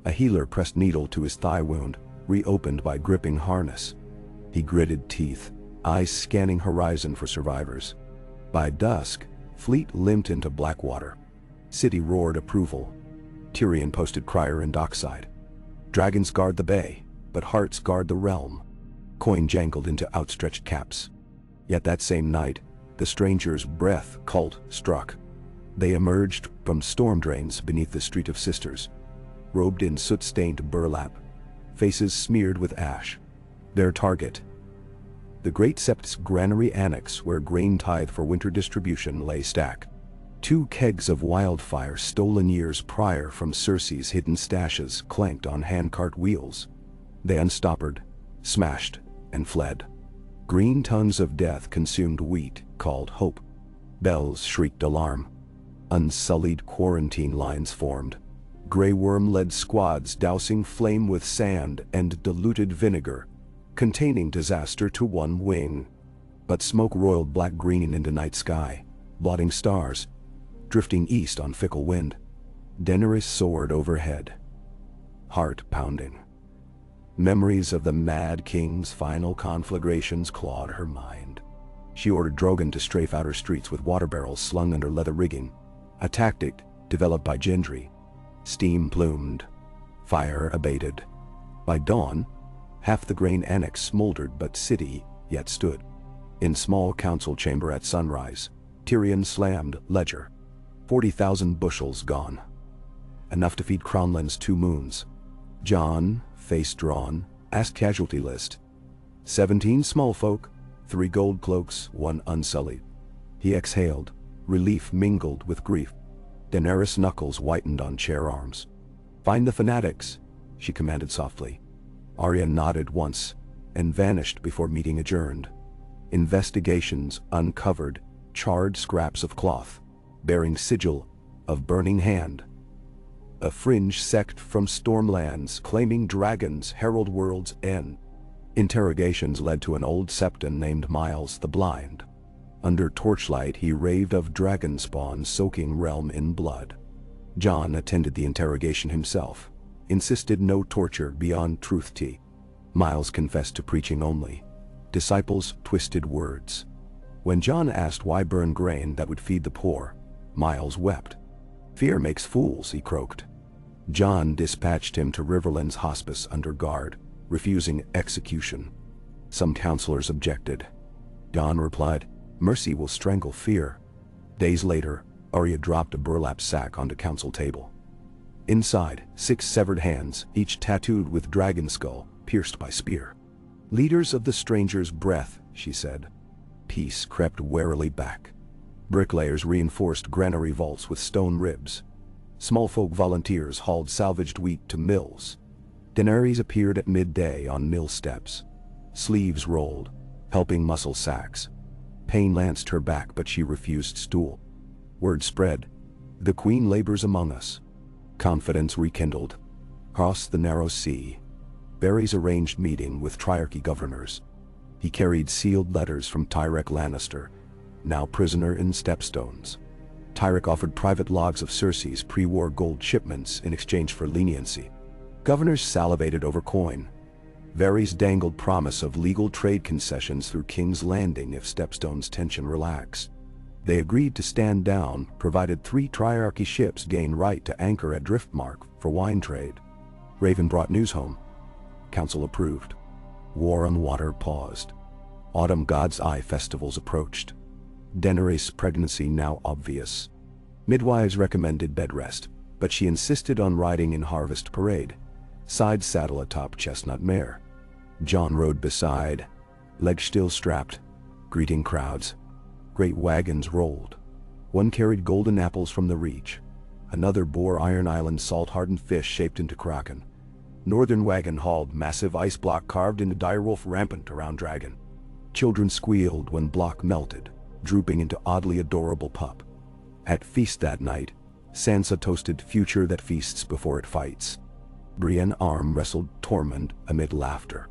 Speaker 1: A healer pressed needle to his thigh wound, reopened by gripping harness. He gritted teeth, eyes scanning horizon for survivors. By dusk, fleet limped into Blackwater. City roared approval. Tyrion posted crier in dockside. Dragons guard the bay, but hearts guard the realm. Coin jangled into outstretched caps. Yet that same night, the stranger's breath cult struck. They emerged from storm drains beneath the Street of Sisters, robed in soot-stained burlap, faces smeared with ash. Their target, the Great Sept's granary annex where grain tithe for winter distribution lay stacked. 2 kegs of wildfire stolen years prior from Cersei's hidden stashes clanked on handcart wheels. They unstoppered, smashed, and fled. Green tons of death consumed wheat called hope. Bells shrieked alarm. Unsullied quarantine lines formed. Grey worm-led squads dousing flame with sand and diluted vinegar, containing disaster to one wing. But smoke roiled black-green into night sky, blotting stars, drifting east on fickle wind. Daenerys soared overhead, heart pounding. Memories of the Mad King's final conflagrations clawed her mind. She ordered Drogon to strafe outer streets with water barrels slung under leather rigging, a tactic developed by Gendry. Steam plumed. Fire abated. By dawn, half the grain annex smoldered but City yet stood. In small council chamber at sunrise, Tyrion slammed ledger. 40,000 bushels gone. Enough to feed Crownland's 2 moons. Jon, face drawn, asked casualty list. 17 small folk, 3 gold cloaks, 1 unsullied. He exhaled, relief mingled with grief. Daenerys' knuckles whitened on chair arms. "Find the fanatics," she commanded softly. Arya nodded once, and vanished before meeting adjourned. Investigations uncovered charred scraps of cloth, bearing sigil of burning hand. A fringe sect from Stormlands claiming dragons herald world's end. Interrogations led to an old septon named Miles the Blind. Under torchlight he raved of dragon spawn soaking realm in blood. Jon attended the interrogation himself, insisted no torture beyond truth tea. Miles confessed to preaching only. Disciples twisted words. When Jon asked why burn grain that would feed the poor, Miles wept. "Fear makes fools," he croaked. Jon dispatched him to Riverland's hospice under guard, refusing execution. Some counselors objected. Jon replied, "Mercy will strangle fear." Days later, Arya dropped a burlap sack onto council table. Inside, 6 severed hands, each tattooed with dragon skull, pierced by spear. "Leaders of the stranger's breath," she said. Peace crept warily back. Bricklayers reinforced granary vaults with stone ribs. Small folk volunteers hauled salvaged wheat to mills. Daenerys appeared at midday on mill steps. Sleeves rolled, helping muscle sacks. Pain lanced her back, but she refused stool. Word spread. "The Queen labors among us." Confidence rekindled. Across the narrow sea, Varys arranged meeting with triarchy governors. He carried sealed letters from Tyrek Lannister, now prisoner in Stepstones. Tyrek offered private logs of Cersei's pre-war gold shipments in exchange for leniency. Governors salivated over coin. Varys dangled promise of legal trade concessions through King's Landing if Stepstone's tension relaxed. They agreed to stand down, provided 3 triarchy ships gain right to anchor at Driftmark for wine trade. Raven brought news home. Council approved. War on Water paused. Autumn God's Eye festivals approached. Daenerys' pregnancy now obvious. Midwives recommended bed rest, but she insisted on riding in Harvest Parade. Side saddle atop chestnut mare. Jon rode beside, legs still strapped, greeting crowds. Great wagons rolled. One carried golden apples from the Reach. Another bore Iron Island salt-hardened fish shaped into kraken. Northern wagon hauled massive ice block carved into direwolf rampant around dragon. Children squealed when block melted, drooping into oddly adorable pup. At feast that night, Sansa toasted future that feasts before it fights. Brienne arm wrestled Tormund amid laughter.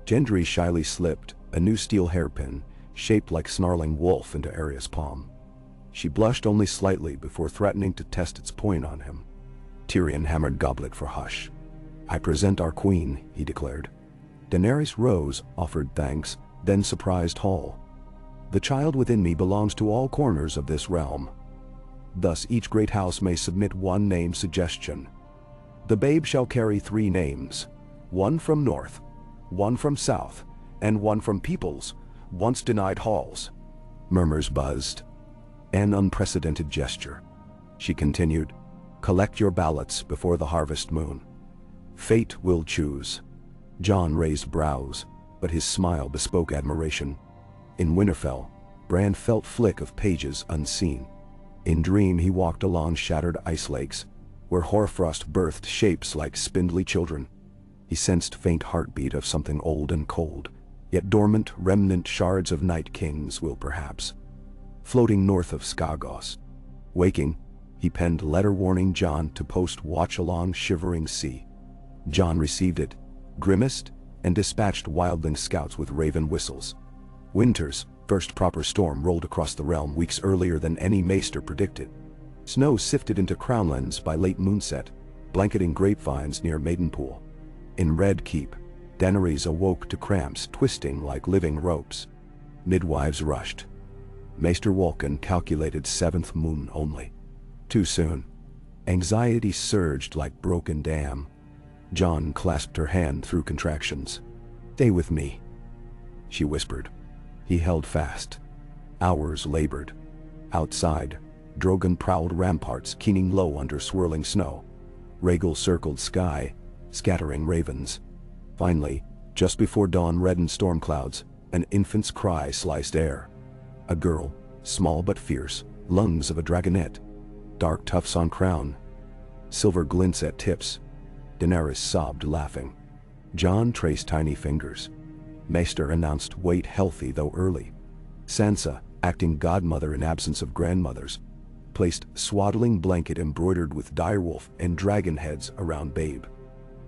Speaker 1: Gendry shyly slipped a new steel hairpin, shaped like snarling wolf, into Arya's palm. She blushed only slightly before threatening to test its point on him. Tyrion hammered goblet for hush. "I present our queen," he declared. Daenerys rose, offered thanks, then surprised Hall. "The child within me belongs to all corners of this realm. Thus each great house may submit one name suggestion. The babe shall carry 3 names, one from north, one from south, and one from peoples once denied halls." Murmurs buzzed. An unprecedented gesture. She continued, "Collect your ballots before the harvest moon. Fate will choose." Jon raised brows, but his smile bespoke admiration. In Winterfell, Bran felt flick of pages unseen. In dream he walked along shattered ice lakes, where hoarfrost birthed shapes like spindly children. He sensed faint heartbeat of something old and cold, yet dormant remnant shards of Night King's will perhaps. Floating north of Skagos. Waking, he penned letter warning Jon to post watch along shivering sea. Jon received it, grimaced, and dispatched wildling scouts with raven whistles. Winter's first proper storm rolled across the realm weeks earlier than any maester predicted. Snow sifted into Crownlands by late moonset, blanketing grapevines near Maidenpool. In Red Keep, Daenerys awoke to cramps twisting like living ropes. Midwives rushed. Maester Wolkan calculated 7th moon only. Too soon. Anxiety surged like broken dam. Jon clasped her hand through contractions. "Stay with me," she whispered. He held fast. Hours labored. Outside, Drogon prowled ramparts keening low under swirling snow. Rhaegal circled sky, scattering ravens. Finally, just before dawn reddened storm clouds, an infant's cry sliced air. A girl, small but fierce, lungs of a dragonette. Dark tufts on crown. Silver glints at tips. Daenerys sobbed, laughing. Jon traced tiny fingers. Maester announced weight healthy though early. Sansa, acting godmother in absence of grandmothers, placed swaddling blanket embroidered with direwolf and dragon heads around babe.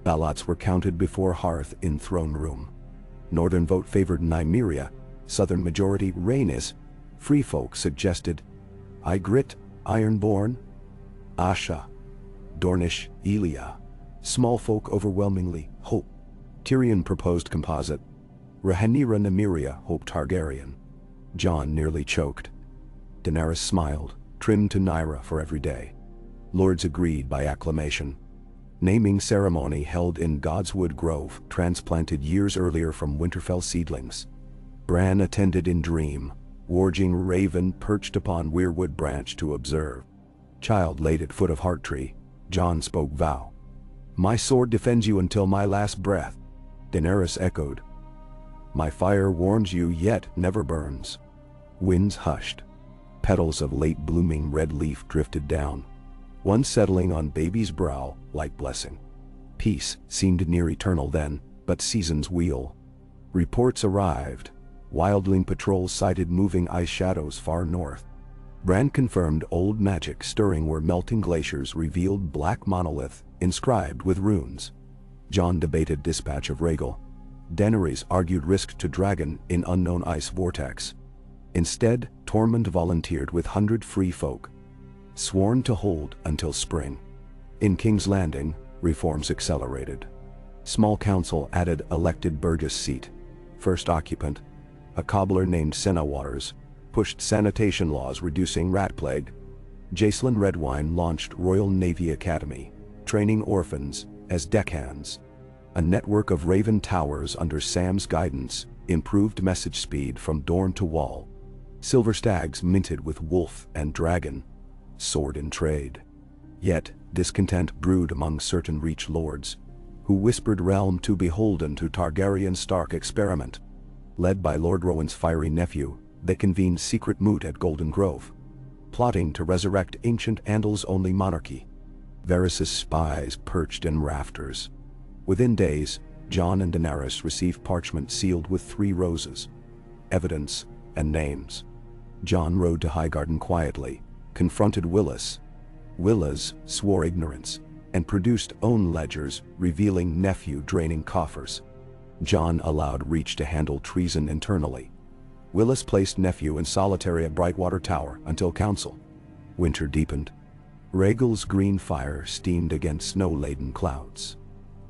Speaker 1: Ballots were counted before hearth in throne room. Northern vote favored Nymeria, southern majority Rhaenys. Free folk suggested Ygritte, Ironborn, Asha, Dornish, Elia. Small folk overwhelmingly Hope. Tyrion proposed composite. Rhaenyra Nymeria, Hope Targaryen. Jon nearly choked. Daenerys smiled, trimmed to Nyra for every day. Lords agreed by acclamation. Naming ceremony held in Godswood Grove, transplanted years earlier from Winterfell seedlings. Bran attended in dream, Warging raven perched upon weirwood branch to observe. Child laid at foot of heart tree. Jon spoke vow. "My sword defends you until my last breath." Daenerys echoed. My fire warms you yet never burns. Winds hushed. Petals of late blooming red leaf drifted down, one settling on baby's brow like blessing. Peace seemed near eternal then, but seasons wheel. Reports arrived. Wildling patrols sighted moving ice shadows far north. Bran confirmed old magic stirring where melting glaciers revealed black monolith inscribed with runes. Jon debated dispatch of Rhaegal. Daenerys argued risk to dragon in unknown ice vortex. Instead, Tormund volunteered with 100 free folk, sworn to hold until spring. In King's Landing, reforms accelerated. Small council added elected burgess seat. First occupant, a cobbler named Senna Waters, pushed sanitation laws reducing rat plague. Jacelyn Redwine launched Royal Navy Academy, training orphans as deckhands. A network of Raven Towers under Sam's guidance improved message speed from Dorne to Wall. Silver stags minted with wolf and dragon, sword in trade. Yet discontent brewed among certain Reach lords, who whispered realm too beholden to Targaryen Stark experiment. Led by Lord Rowan's fiery nephew, they convened secret moot at Golden Grove, plotting to resurrect ancient Andal's only monarchy. Varys' spies perched in rafters. Within days, Jon and Daenerys received parchment sealed with 3 roses, evidence and names. Jon rode to Highgarden quietly, confronted Willis. Willis swore ignorance, and produced own ledgers revealing nephew draining coffers. Jon allowed Reach to handle treason internally. Willis placed nephew in solitary at Brightwater Tower until council. Winter deepened. Rhaegal's green fire steamed against snow-laden clouds.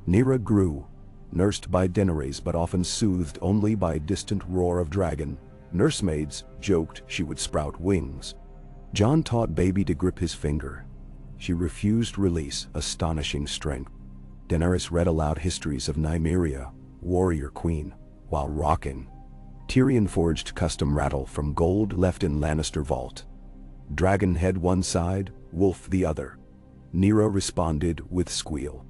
Speaker 1: Nyra grew, nursed by Daenerys but often soothed only by distant roar of dragon. Nursemaids joked she would sprout wings. Jon taught baby to grip his finger. She refused release, astonishing strength. Daenerys read aloud histories of Nymeria, warrior queen, while rocking. Tyrion forged custom rattle from gold left in Lannister vault. Dragon head one side, wolf the other. Nyra responded with squeal.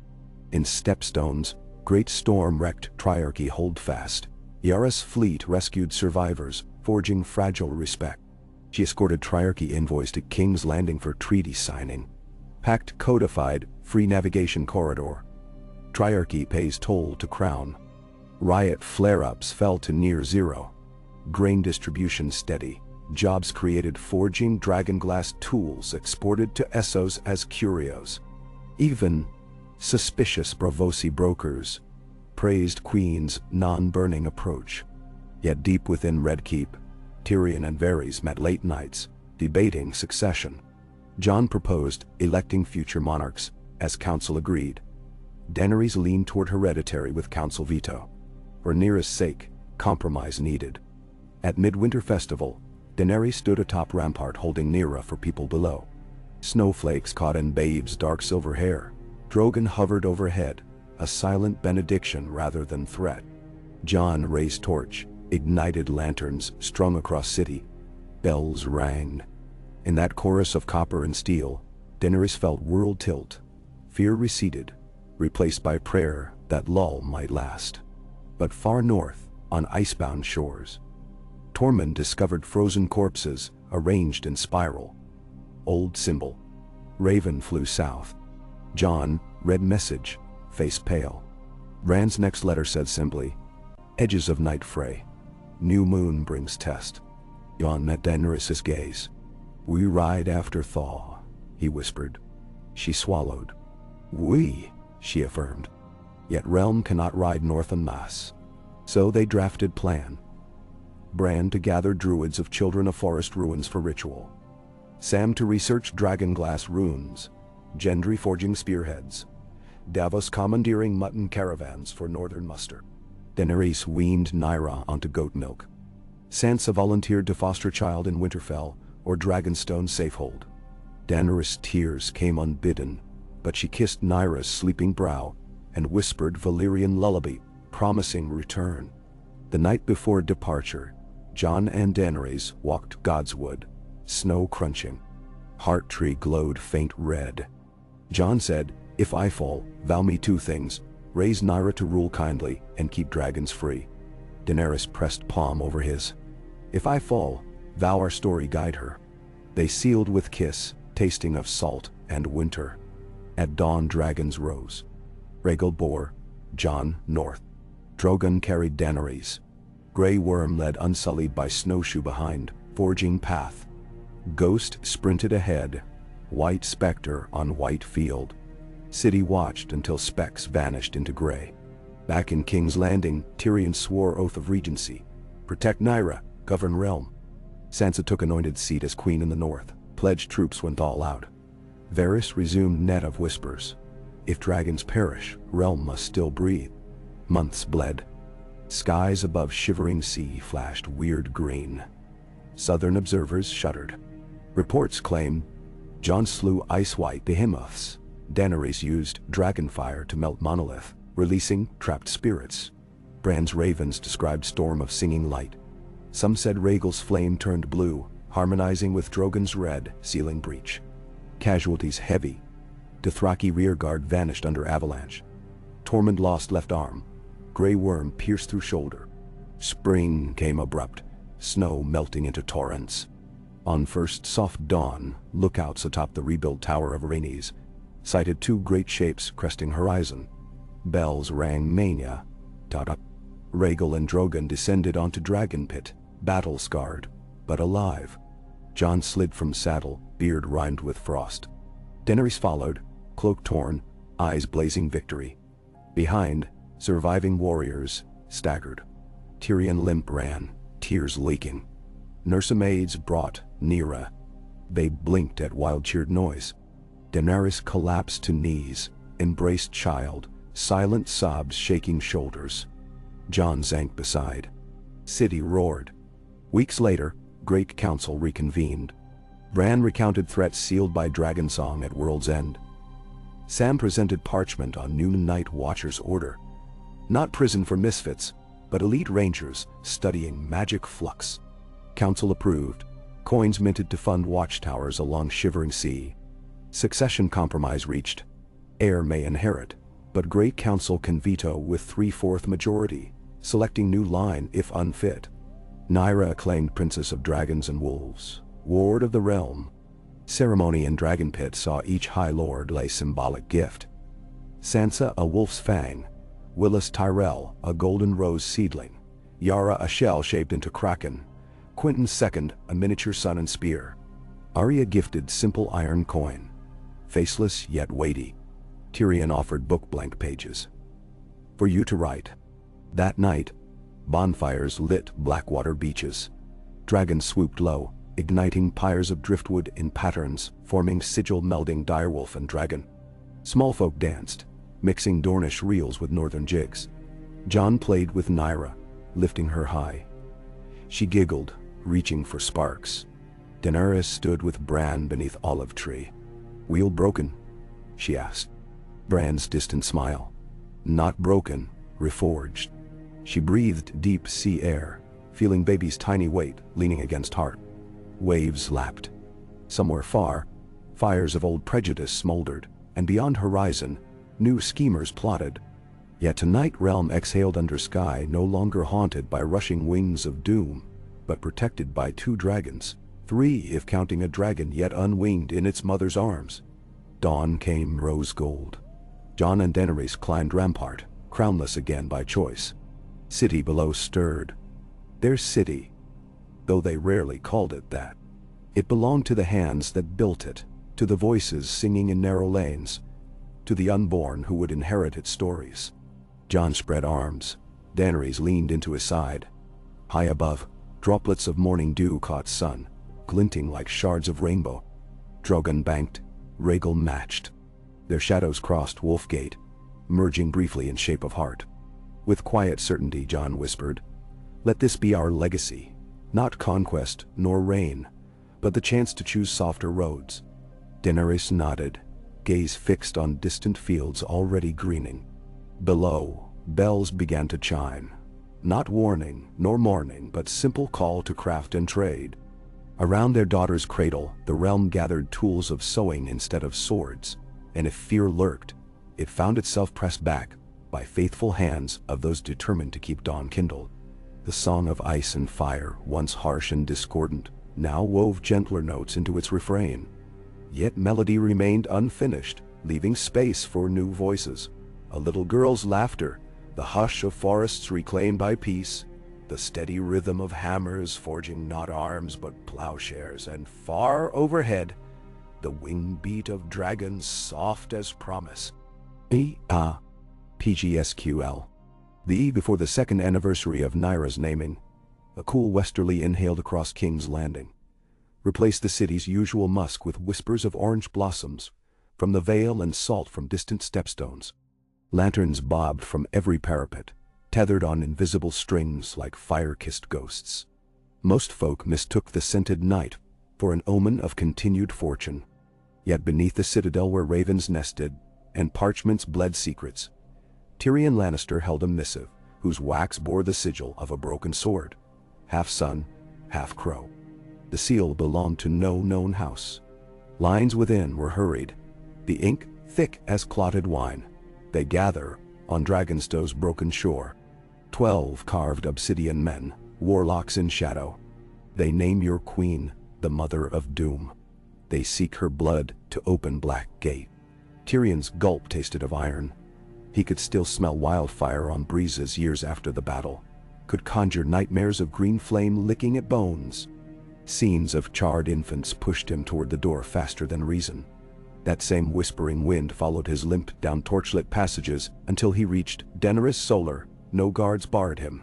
Speaker 1: In Stepstones, great storm wrecked triarchy holdfast. Yara's fleet rescued survivors, forging fragile respect. She escorted triarchy envoys to King's Landing for treaty signing. Pact codified free navigation corridor. Triarchy pays toll to crown. Riot flare-ups fell to near zero. Grain distribution steady. Jobs created forging dragonglass tools exported to Essos as curios. Even suspicious Bravosi brokers praised Queen's non-burning approach. Yet deep within Red Keep, Tyrion and Varys met late nights, debating succession. Jon proposed electing future monarchs, as council agreed. Daenerys leaned toward hereditary with council veto. For Nyra's sake, compromise needed. At Midwinter Festival, Daenerys stood atop rampart holding Nyra for people below. Snowflakes caught in Babe's dark silver hair. Drogon hovered overhead, a silent benediction rather than threat. Jon raised torch, ignited lanterns strung across city. Bells rang. In that chorus of copper and steel, Daenerys felt world tilt. Fear receded, replaced by prayer that lull might last. But far north, on icebound shores, Tormund discovered frozen corpses arranged in spiral. Old symbol. Raven flew south. Jon read message, face pale. Bran's next letter said simply, edges of night fray. New moon brings test. Jon met Daenerys' gaze. We ride after thaw, he whispered. She swallowed. We, she affirmed. Yet realm cannot ride north en masse. So they drafted plan. Bran to gather druids of children of forest ruins for ritual. Sam to research dragonglass runes. Gendry forging spearheads. Davos commandeering mutton caravans for northern muster. Daenerys weaned Nyra onto goat milk. Sansa volunteered to foster child in Winterfell or Dragonstone safehold. Daenerys' tears came unbidden, but she kissed Nyra's sleeping brow and whispered Valyrian lullaby, promising return. The night before departure, Jon and Daenerys walked Godswood, snow crunching. Heart tree glowed faint red. Jon said, if I fall, vow me 2 things, Raise Nyra to rule kindly and keep dragons free. Daenerys pressed palm over his. If I fall, thou our story guide her. They sealed with kiss, tasting of salt and winter. At dawn dragons rose. Rhaegal bore, Jon north. Drogon carried Daenerys. Grey Worm led unsullied by snowshoe behind, forging path. Ghost sprinted ahead, white specter on white field. City watched until specks vanished into gray. Back in King's Landing, Tyrion swore oath of regency. Protect Nyra, govern realm. Sansa took anointed seat as queen in the north. Pledged troops went all out. Varys resumed net of whispers. If dragons perish, realm must still breathe. Months bled. Skies above shivering sea flashed weird green. Southern observers shuddered. Reports claimed Jon slew ice-white behemoths. Daenerys used dragonfire to melt monolith, releasing trapped spirits. Bran's ravens described storm of singing light. Some said Rhaegal's flame turned blue, harmonizing with Drogon's red, sealing breach. Casualties heavy. Dothraki rearguard vanished under avalanche. Tormund lost left arm. Grey Worm pierced through shoulder. Spring came abrupt, snow melting into torrents. On first soft dawn, lookouts atop the rebuilt Tower of Rhaenys sighted two great shapes cresting horizon. Bells rang mania. Rhaegal and Drogon descended onto Dragon Pit, battle-scarred, but alive. Jon slid from saddle, beard rimed with frost. Daenerys followed, cloak torn, eyes blazing victory. Behind, surviving warriors staggered. Tyrion limp ran, tears leaking. Nursemaids brought Nyra. They blinked at wild-cheered noise. Daenerys collapsed to knees, embraced child, silent sobs shaking shoulders. Jon sank beside. City roared. Weeks later, Great Council reconvened. Bran recounted threats sealed by Dragonsong at World's End. Sam presented parchment on new Night Watcher's order. Not prison for misfits, but elite rangers studying magic flux. Council approved. Coins minted to fund watchtowers along Shivering Sea. Succession compromise reached. Heir may inherit, but Great Council can veto with 3/4 majority, selecting new line if unfit. Nyra acclaimed Princess of Dragons and Wolves, Ward of the Realm. Ceremony in Dragon Pit saw each High Lord lay symbolic gift. Sansa a wolf's fang, Willis Tyrell a golden rose seedling, Yara a shell shaped into kraken, Quentin II a miniature sun and spear. Arya gifted simple iron coin, faceless yet weighty. Tyrion offered book blank pages. For you to write. That night, bonfires lit Blackwater beaches. Dragons swooped low, igniting pyres of driftwood in patterns, forming sigil melding direwolf and dragon. Small folk danced, mixing Dornish reels with northern jigs. Jon played with Nyra, lifting her high. She giggled, reaching for sparks. Daenerys stood with Bran beneath olive tree. Wheel broken? She asked. Bran's distant smile. Not broken, reforged. She breathed deep sea air, feeling baby's tiny weight leaning against heart. Waves lapped. Somewhere far, fires of old prejudice smoldered, and beyond horizon, new schemers plotted. Yet tonight realm exhaled under sky no longer haunted by rushing wings of doom, but protected by 2 dragons, 3 if counting a dragon yet unwinged in its mother's arms. Dawn came rose gold. Jon and Daenerys climbed rampart, crownless again by choice. City below stirred. Their city, though they rarely called it that. It belonged to the hands that built it, to the voices singing in narrow lanes, to the unborn who would inherit its stories. Jon spread arms. Daenerys leaned into his side. High above, droplets of morning dew caught sun, glinting like shards of rainbow. Drogon banked, Rhaegal matched. Their shadows crossed Wolfgate, merging briefly in shape of heart. With quiet certainty, Jon whispered, "Let this be our legacy, not conquest nor reign, but the chance to choose softer roads." Daenerys nodded, gaze fixed on distant fields already greening. Below, bells began to chime. Not warning nor mourning, but simple call to craft and trade. Around their daughter's cradle, the realm gathered tools of sewing instead of swords, and if fear lurked, it found itself pressed back, by faithful hands of those determined to keep dawn kindled. The song of ice and fire, once harsh and discordant, now wove gentler notes into its refrain. Yet melody remained unfinished, leaving space for new voices. A little girl's laughter, the hush of forests reclaimed by peace, the steady rhythm of hammers forging not arms but plowshares, and far overhead, the wing beat of dragons soft as promise. PGSQL. The eve before the second anniversary of Nyra's naming, a cool westerly inhaled across King's Landing replaced the city's usual musk with whispers of orange blossoms from the vale and salt from distant stepstones. Lanterns bobbed from every parapet, tethered on invisible strings like fire-kissed ghosts. Most folk mistook the scented night for an omen of continued fortune. Yet beneath the citadel where ravens nested and parchments bled secrets, Tyrion Lannister held a missive whose wax bore the sigil of a broken sword, half sun, half crow. The seal belonged to no known house. Lines within were hurried, the ink thick as clotted wine. They gather on Dragonstow's broken shore. 12 carved obsidian men, warlocks in shadow. They name your queen, the mother of doom. They seek her blood to open Black Gate. Tyrion's gulp tasted of iron. He could still smell wildfire on breezes years after the battle, could conjure nightmares of green flame licking at bones. Scenes of charred infants pushed him toward the door faster than reason. That same whispering wind followed his limp down torchlit passages until he reached Daenerys Solar. No guards barred him.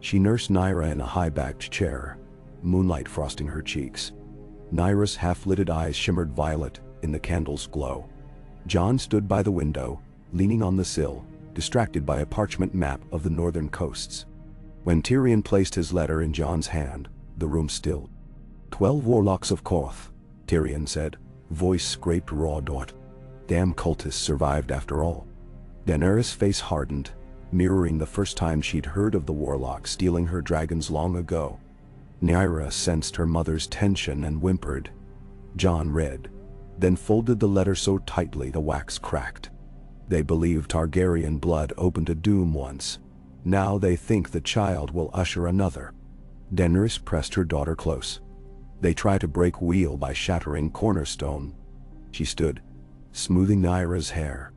Speaker 1: She nursed Nyra in a high-backed chair, moonlight frosting her cheeks. Nyra's half-lidded eyes shimmered violet in the candle's glow. Jon stood by the window, leaning on the sill, distracted by a parchment map of the northern coasts. When Tyrion placed his letter in Jon's hand, the room stilled. 12 warlocks of Koth, Tyrion said, voice scraped raw dot. Damn cultists survived after all. Daenerys' face hardened, mirroring the first time she'd heard of the warlock stealing her dragons long ago. Nyra sensed her mother's tension and whimpered. Jon read, then folded the letter so tightly the wax cracked. They believed Targaryen blood opened a doom once. Now they think the child will usher another. Daenerys pressed her daughter close. They try to break wheel by shattering cornerstone. She stood, smoothing Nyra's hair.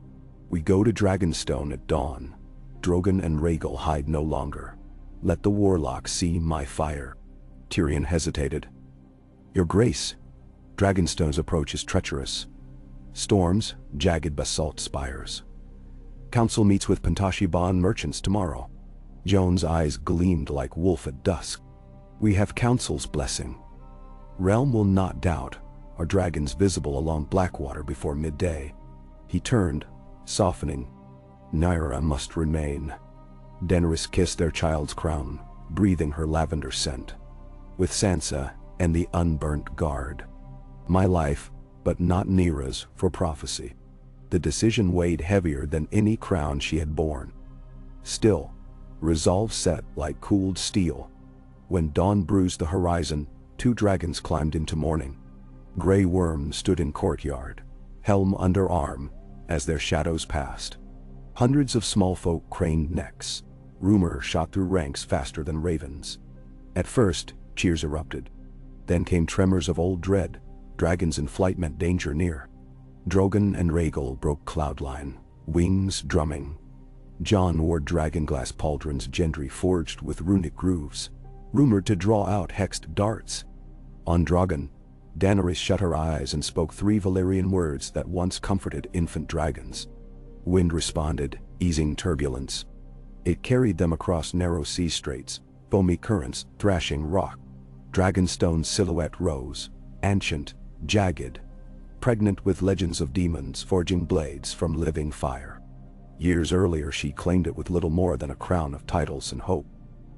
Speaker 1: We go to Dragonstone at dawn. Drogon and Rhaegal hide no longer. Let the warlock see my fire. Tyrion hesitated. Your Grace, Dragonstone's approach is treacherous. Storms, jagged basalt spires. Council meets with Pentashiban merchants tomorrow. Jon's eyes gleamed like wolf at dusk. We have Council's blessing. Realm will not doubt. Are dragons visible along Blackwater before midday? He turned, softening. Nyra must remain. Daenerys kissed their child's crown, breathing her lavender scent. With Sansa and the unburnt guard. My life, but not Nyra's, for prophecy. The decision weighed heavier than any crown she had borne. Still, resolve set like cooled steel. When dawn bruised the horizon, 2 dragons climbed into morning. Grey Worm stood in courtyard, helm under arm, as their shadows passed. Hundreds of small folk craned necks. Rumor shot through ranks faster than ravens. At first, cheers erupted. Then came tremors of old dread. Dragons in flight meant danger near. Drogon and Rhaegal broke cloudline, wings drumming. Jon wore dragonglass pauldrons gentry forged with runic grooves, rumored to draw out hexed darts. On Drogon, Daenerys shut her eyes and spoke 3 Valyrian words that once comforted infant dragons. Wind responded, easing turbulence. It carried them across narrow sea straits, foamy currents thrashing rock. Dragonstone's silhouette rose, ancient, jagged, pregnant with legends of demons forging blades from living fire. Years earlier she claimed it with little more than a crown of titles and hope.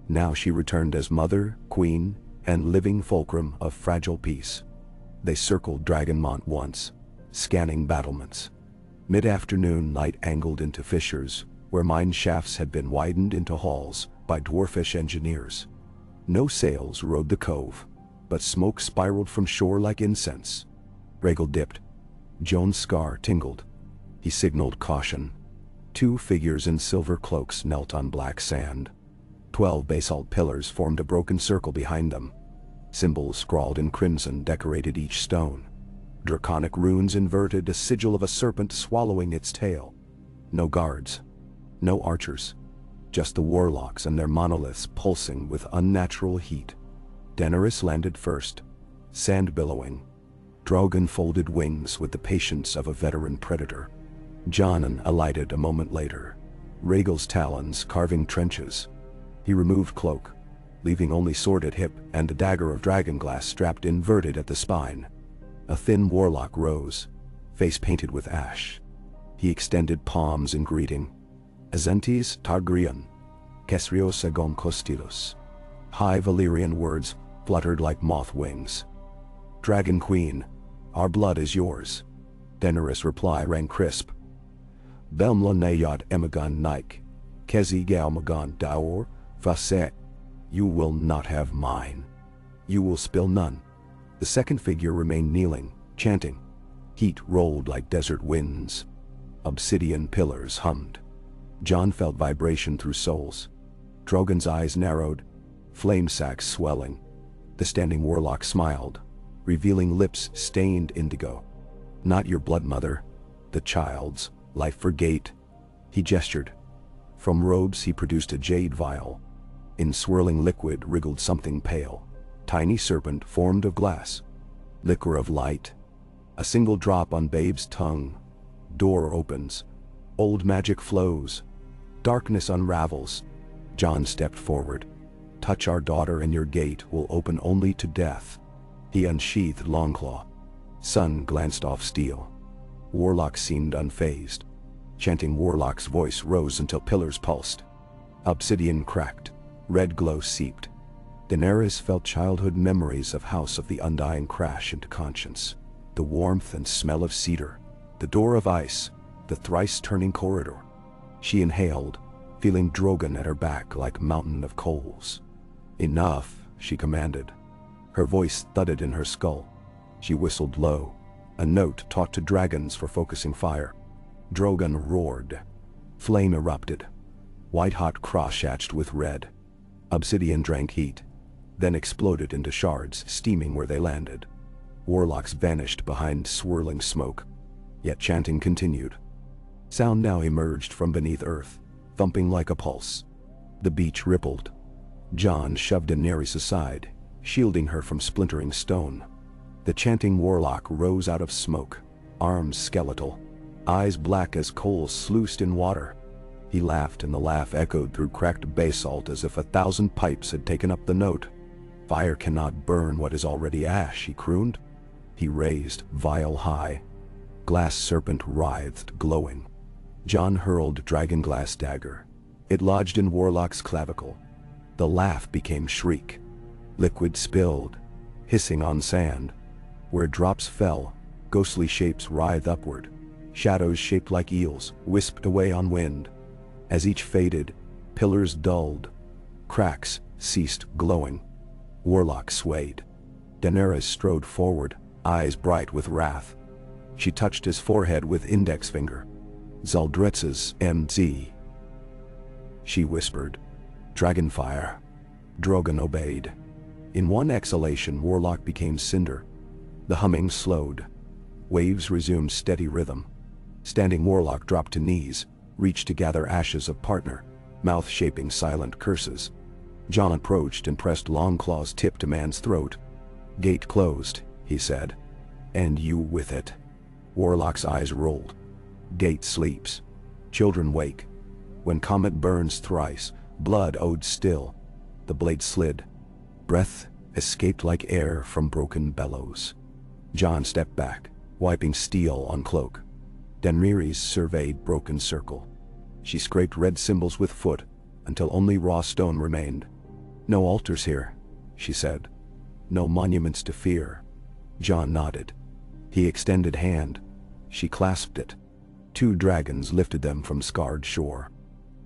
Speaker 1: Now she returned as mother, queen, and living fulcrum of fragile peace. They circled Dragonmont once, scanning battlements. Mid-afternoon light angled into fissures, where mine shafts had been widened into halls by dwarfish engineers. No sails rode the cove, but smoke spiraled from shore like incense. Rhaegal dipped. Jon's scar tingled. He signaled caution. 2 figures in silver cloaks knelt on black sand. 12 basalt pillars formed a broken circle behind them. Symbols scrawled in crimson decorated each stone. Draconic runes inverted a sigil of a serpent swallowing its tail. No guards. No archers. Just the warlocks and their monoliths pulsing with unnatural heat. Daenerys landed first, sand billowing. Drogon folded wings with the patience of a veteran predator. Jon alighted a moment later, Rhaegal's talons carving trenches. He removed cloak, leaving only sword at hip and a dagger of dragonglass strapped inverted at the spine. A thin warlock rose, face painted with ash. He extended palms in greeting. Azentes Targaryen, Kesrios Agon Kostilos. High Valyrian words fluttered like moth wings. Dragon Queen, our blood is yours. Daenerys' reply rang crisp. Belmla Nayot Emagon Nike, Kezi Galmagon Daor, Vaset. You will not have mine. You will spill none. The second figure remained kneeling, chanting. Heat rolled like desert winds. Obsidian pillars hummed. Jon felt vibration through souls. Drogon's eyes narrowed, flame sacks swelling. The standing warlock smiled, revealing lips stained indigo. Not your blood, mother. The child's. Life for Gate. He gestured. From robes he produced a jade vial. In swirling liquid wriggled something pale. Tiny serpent formed of glass. Liquor of light. A single drop on babe's tongue. Door opens. Old magic flows. Darkness unravels. Jon stepped forward. Touch our daughter and your gate will open only to death. He unsheathed Longclaw. Sun glanced off steel. Warlock seemed unfazed. Chanting warlock's voice rose until pillars pulsed. Obsidian cracked. Red glow seeped. Daenerys felt childhood memories of House of the Undying crash into conscience. The warmth and smell of cedar. The door of ice. The thrice-turning corridor. She inhaled, feeling Drogon at her back like mountain of coals. Enough, she commanded. Her voice thudded in her skull. She whistled low, a note taught to dragons for focusing fire. Drogon roared. Flame erupted. White-hot cross-hatched with red. Obsidian drank heat, then exploded into shards, steaming where they landed. Warlocks vanished behind swirling smoke, yet chanting continued. Sound now emerged from beneath earth, thumping like a pulse. The beach rippled. Jon shoved Daenerys aside, shielding her from splintering stone. The chanting warlock rose out of smoke, arms skeletal, eyes black as coals sluiced in water. He laughed, and the laugh echoed through cracked basalt as if 1,000 pipes had taken up the note. Fire cannot burn what is already ash, he crooned. He raised, vial high. Glass serpent writhed, glowing. Jon hurled dragonglass dagger. It lodged in warlock's clavicle. The laugh became shriek. Liquid spilled, hissing on sand. Where drops fell, ghostly shapes writhed upward. Shadows shaped like eels, wisped away on wind. As each faded, pillars dulled. Cracks ceased glowing. Warlock swayed. Daenerys strode forward, eyes bright with wrath. She touched his forehead with index finger. Zaldretz's MZ. She whispered. Dragonfire. Drogon obeyed. In one exhalation, Warlock became cinder. The humming slowed. Waves resumed steady rhythm. Standing Warlock dropped to knees, reached to gather ashes of partner, mouth shaping silent curses. Jon approached and pressed Longclaw's tip to man's throat. Gate closed, he said. And you with it. Warlock's eyes rolled. Gate sleeps. Children wake. When comet burns thrice, blood owed still. The blade slid. Breath escaped like air from broken bellows. Jon stepped back, wiping steel on cloak. Daenerys surveyed broken circle. She scraped red symbols with foot until only raw stone remained. No altars here, she said. No monuments to fear. Jon nodded. He extended hand. She clasped it. 2 dragons lifted them from scarred shore.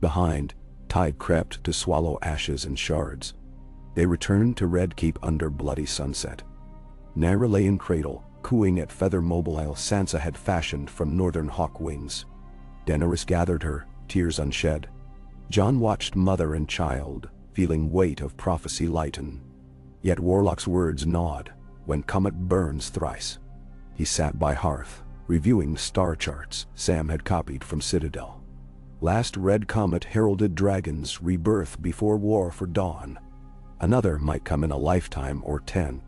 Speaker 1: Behind, tide crept to swallow ashes and shards. They returned to Red Keep under bloody sunset. Naira lay in cradle, cooing at feather mobile Sansa had fashioned from northern hawk wings. Daenerys gathered her, tears unshed. Jon watched mother and child, feeling weight of prophecy lighten. Yet Warlock's words gnawed, when comet burns thrice. He sat by hearth, reviewing star charts Sam had copied from Citadel. Last red comet heralded dragons' rebirth before war for dawn. Another might come in a lifetime or 10.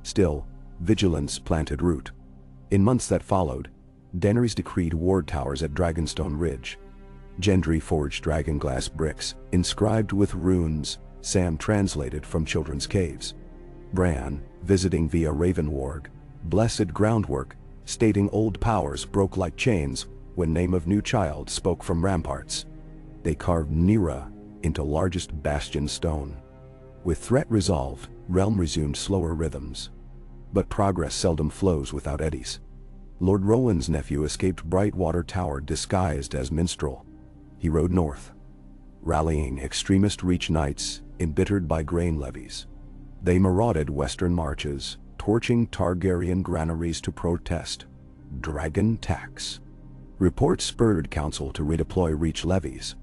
Speaker 1: Still, vigilance planted root. In months that followed, Daenerys decreed ward towers at Dragonstone Ridge. Gendry forged dragonglass bricks, inscribed with runes Sam translated from children's caves. Bran, visiting via Ravenwarg, blessed groundwork, stating old powers broke like chains when name of new child spoke from ramparts. They carved Nyra into largest bastion stone. With threat resolved, realm resumed slower rhythms. But progress seldom flows without eddies. Lord Rowan's nephew escaped Brightwater Tower disguised as minstrel. He rode north, rallying extremist Reach knights embittered by grain levies. They marauded western marches, torching Targaryen granaries to protest dragon tax. Reports spurred counsel to redeploy Reach levies.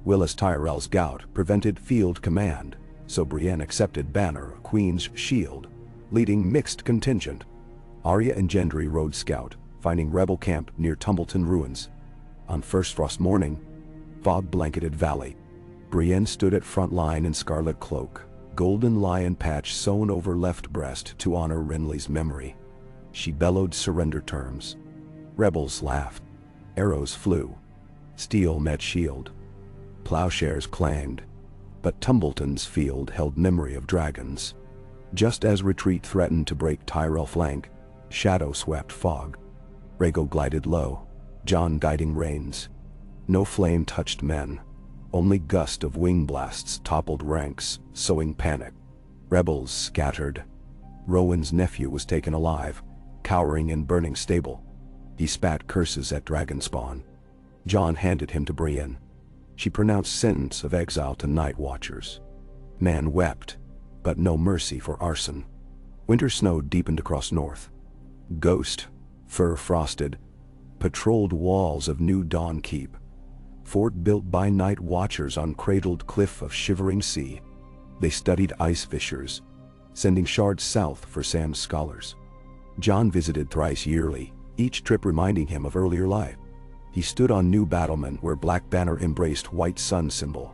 Speaker 1: Willis Tyrell's gout prevented field command, so Brienne accepted Banner, Queen's shield, leading mixed contingent. Arya and Gendry rode scout, finding rebel camp near Tumbleton ruins. On first frost morning, fog-blanketed valley. Brienne stood at front line in scarlet cloak, golden lion patch sewn over left breast to honor Renly's memory. She bellowed surrender terms. Rebels laughed. Arrows flew. Steel met shield. Plowshares clanged. But Tumbleton's field held memory of dragons. Just as retreat threatened to break Tyrell flank, shadow swept fog. Rhaego glided low, Jon guiding reins. No flame touched men. Only gust of wing blasts toppled ranks, sowing panic. Rebels scattered. Rowan's nephew was taken alive, cowering in burning stable. He spat curses at Dragonspawn. Jon handed him to Brienne. She pronounced sentence of exile to night watchers. Man wept, but no mercy for arson. Winter snow deepened across north. Ghost, fur-frosted, patrolled walls of New Dawn Keep. Fort built by night watchers on cradled cliff of shivering sea. They studied ice fissures, sending shards south for Sam's scholars. Jon visited thrice yearly, each trip reminding him of earlier life. He stood on New Battlement where Black Banner embraced White Sun symbol.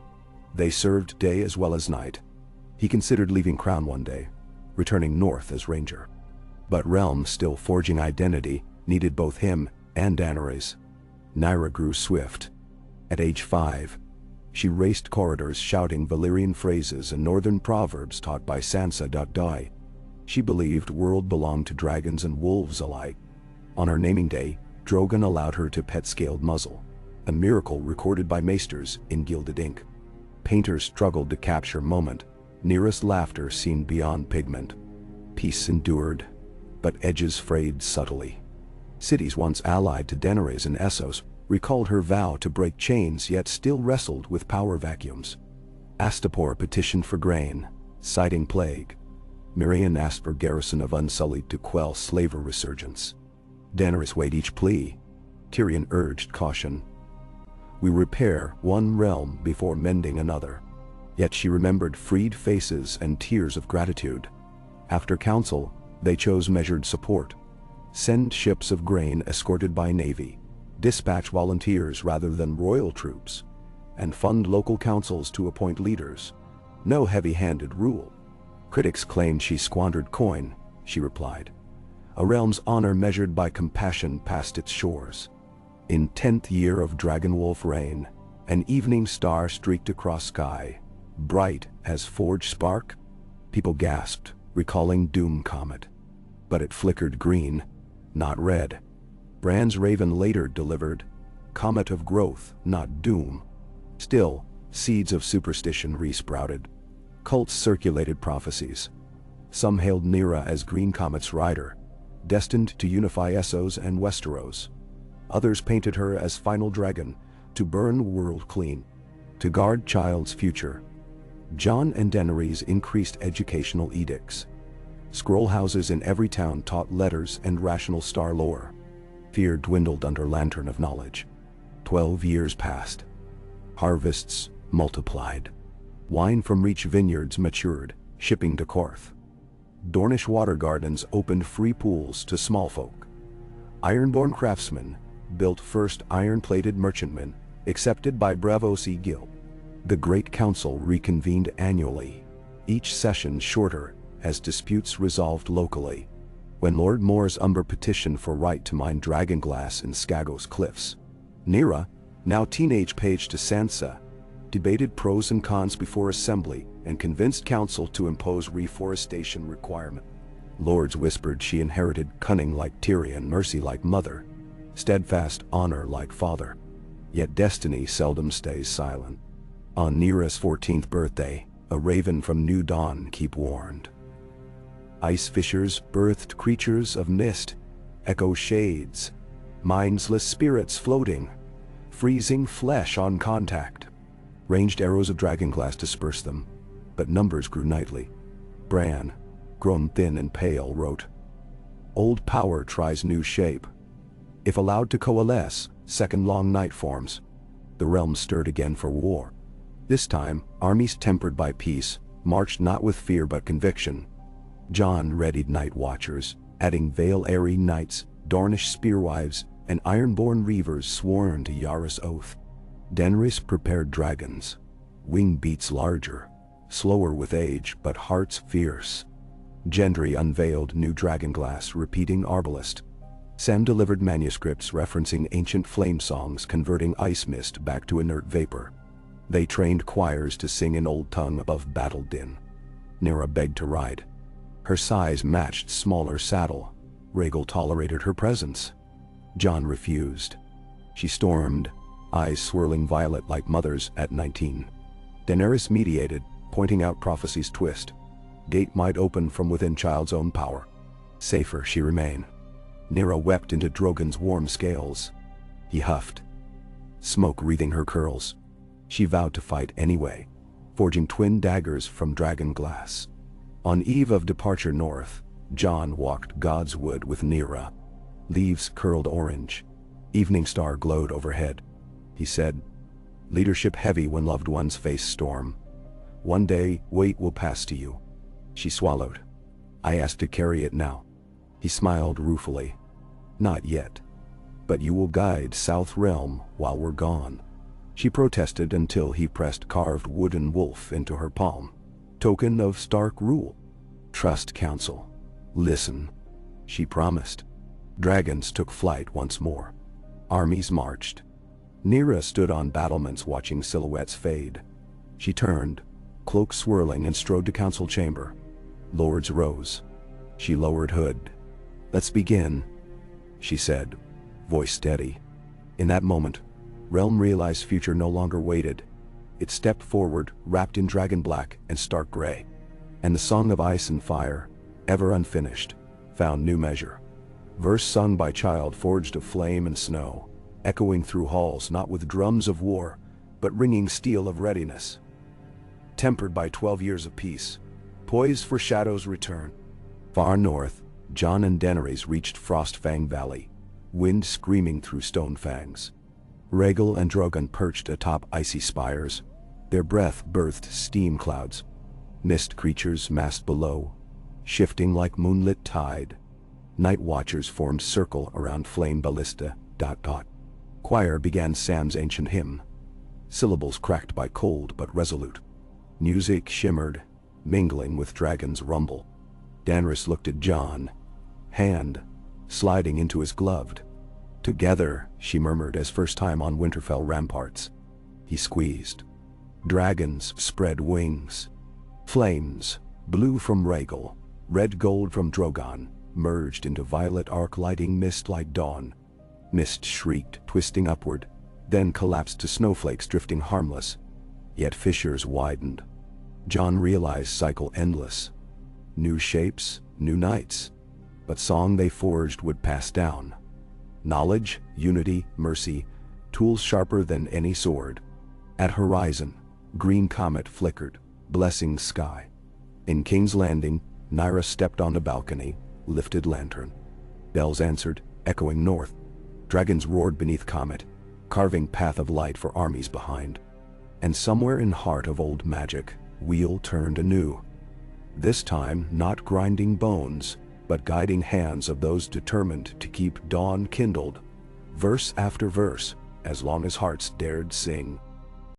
Speaker 1: They served day as well as night. He considered leaving Crown one day, returning north as ranger. But realm still forging identity needed both him and Daenerys. Nyra grew swift. At age 5, she raced corridors shouting Valyrian phrases and northern proverbs taught by Sansa. She believed world belonged to dragons and wolves alike. On her naming day, Drogon allowed her to pet Scaled Muzzle, a miracle recorded by maesters in gilded ink. Painters struggled to capture moment. Nearest laughter seemed beyond pigment. Peace endured, but edges frayed subtly. Cities once allied to Daenerys and Essos recalled her vow to break chains yet still wrestled with power vacuums. Astapor petitioned for grain, citing plague. Mirian asked for garrison of Unsullied to quell slaver resurgence. Daenerys weighed each plea. Tyrion urged caution. We repair one realm before mending another. Yet she remembered freed faces and tears of gratitude. After council, they chose measured support. Send ships of grain escorted by navy. Dispatch volunteers rather than royal troops, and fund local councils to appoint leaders. No heavy-handed rule. Critics claimed she squandered coin, she replied. A realm's honor measured by compassion past its shores. In 10th year of Dragonwolf reign, an evening star streaked across sky, bright as forged spark. People gasped, recalling Doom Comet. But it flickered green, not red. Bran's Raven later delivered, Comet of Growth, not Doom. Still, seeds of superstition resprouted. Cults circulated prophecies. Some hailed Nyra as Green Comet's rider, destined to unify Essos and Westeros. Others painted her as final dragon, to burn the world clean, to guard child's future. Jon and Daenerys increased educational edicts. Scroll houses in every town taught letters and rational star lore. Fear dwindled under lantern of knowledge. 12 years passed. Harvests multiplied. Wine from Reach vineyards matured, shipping to Korth. Dornish water gardens opened free pools to small folk. Ironborn craftsmen built first iron-plated merchantmen, accepted by Braavosi Guild. The Great Council reconvened annually, each session shorter as disputes resolved locally. When Lord Mor's Umber petitioned for right to mine dragonglass in Skagos cliffs, Nera, now teenage page to Sansa, debated pros and cons before assembly and convinced council to impose reforestation requirement. Lords whispered she inherited cunning like Tyrion, mercy like mother, steadfast honor like father. Yet destiny seldom stays silent. On Nera's 14th birthday, a raven from New Dawn keep warned. Ice fissures birthed creatures of mist, echo shades, mindless spirits floating, freezing flesh on contact. Ranged arrows of dragonglass dispersed them, but numbers grew nightly. Bran, grown thin and pale, wrote, "Old power tries new shape. If allowed to coalesce, second long night forms." The realm stirred again for war. This time, armies tempered by peace marched not with fear but conviction. Jon readied night watchers, adding Vale-Airy knights, Dornish spearwives, and ironborn reavers sworn to Yara's oath. Daenerys prepared dragons, wing beats larger, slower with age but hearts fierce. Gendry unveiled new dragonglass repeating Arbalest. Sam delivered manuscripts referencing ancient flame songs converting ice mist back to inert vapor. They trained choirs to sing in Old Tongue above battle din. Nera begged to ride. Her size matched smaller saddle. Rhaegal tolerated her presence. Jon refused. She stormed, eyes swirling violet like mother's at 19. Daenerys mediated, pointing out prophecy's twist. Gate might open from within child's own power. Safer she remain. Nera wept into Drogon's warm scales. He huffed, smoke wreathing her curls. She vowed to fight anyway, forging twin daggers from dragon glass. On eve of departure north, Jon walked Godswood with Nera. Leaves curled orange. Evening star glowed overhead. He said, "Leadership heavy when loved ones face storm. One day, weight will pass to you." She swallowed. "I asked to carry it now." He smiled ruefully. "Not yet. But you will guide South Realm while we're gone." She protested until he pressed carved wooden wolf into her palm. Token of Stark rule. "Trust counsel. Listen." She promised. Dragons took flight once more. Armies marched. Nera stood on battlements watching silhouettes fade. She turned, cloak swirling, and strode to council chamber. Lords rose. She lowered hood. "Let's begin," she said, voice steady. In that moment, Realm realized future no longer waited. It stepped forward, wrapped in dragon black and stark gray. And the song of ice and fire, ever unfinished, found new measure. Verse sung by child forged of flame and snow, echoing through halls not with drums of war, but ringing steel of readiness. Tempered by 12 years of peace, poised for Shadow's return. Far north, Jon and Daenerys reached Frostfang Valley, wind screaming through stone fangs. Rhaegal and Drogon perched atop icy spires. Their breath birthed steam clouds. Mist creatures massed below, shifting like moonlit tide. Night watchers formed circle around flame ballista. Choir began Sam's ancient hymn. Syllables cracked by cold but resolute. Music shimmered, mingling with dragon's rumble. Daenerys looked at Jon, hand sliding into his gloved. "Together," she murmured as first time on Winterfell ramparts. He squeezed. Dragons spread wings. Flames, blue from Rhaegal, red gold from Drogon, merged into violet arc-lighting mist like dawn. Mist shrieked, twisting upward, then collapsed to snowflakes drifting harmless. Yet fissures widened. Jon realized cycle endless. New shapes, new nights. But song they forged would pass down. Knowledge, unity, mercy, tools sharper than any sword. At horizon, green comet flickered, blessing sky. In King's Landing, Nyra stepped on a balcony, lifted lantern. Bells answered, echoing north. Dragons roared beneath comet, carving path of light for armies behind. And somewhere in heart of old magic, wheel turned anew. This time not grinding bones, but guiding hands of those determined to keep dawn kindled, verse after verse, as long as hearts dared sing.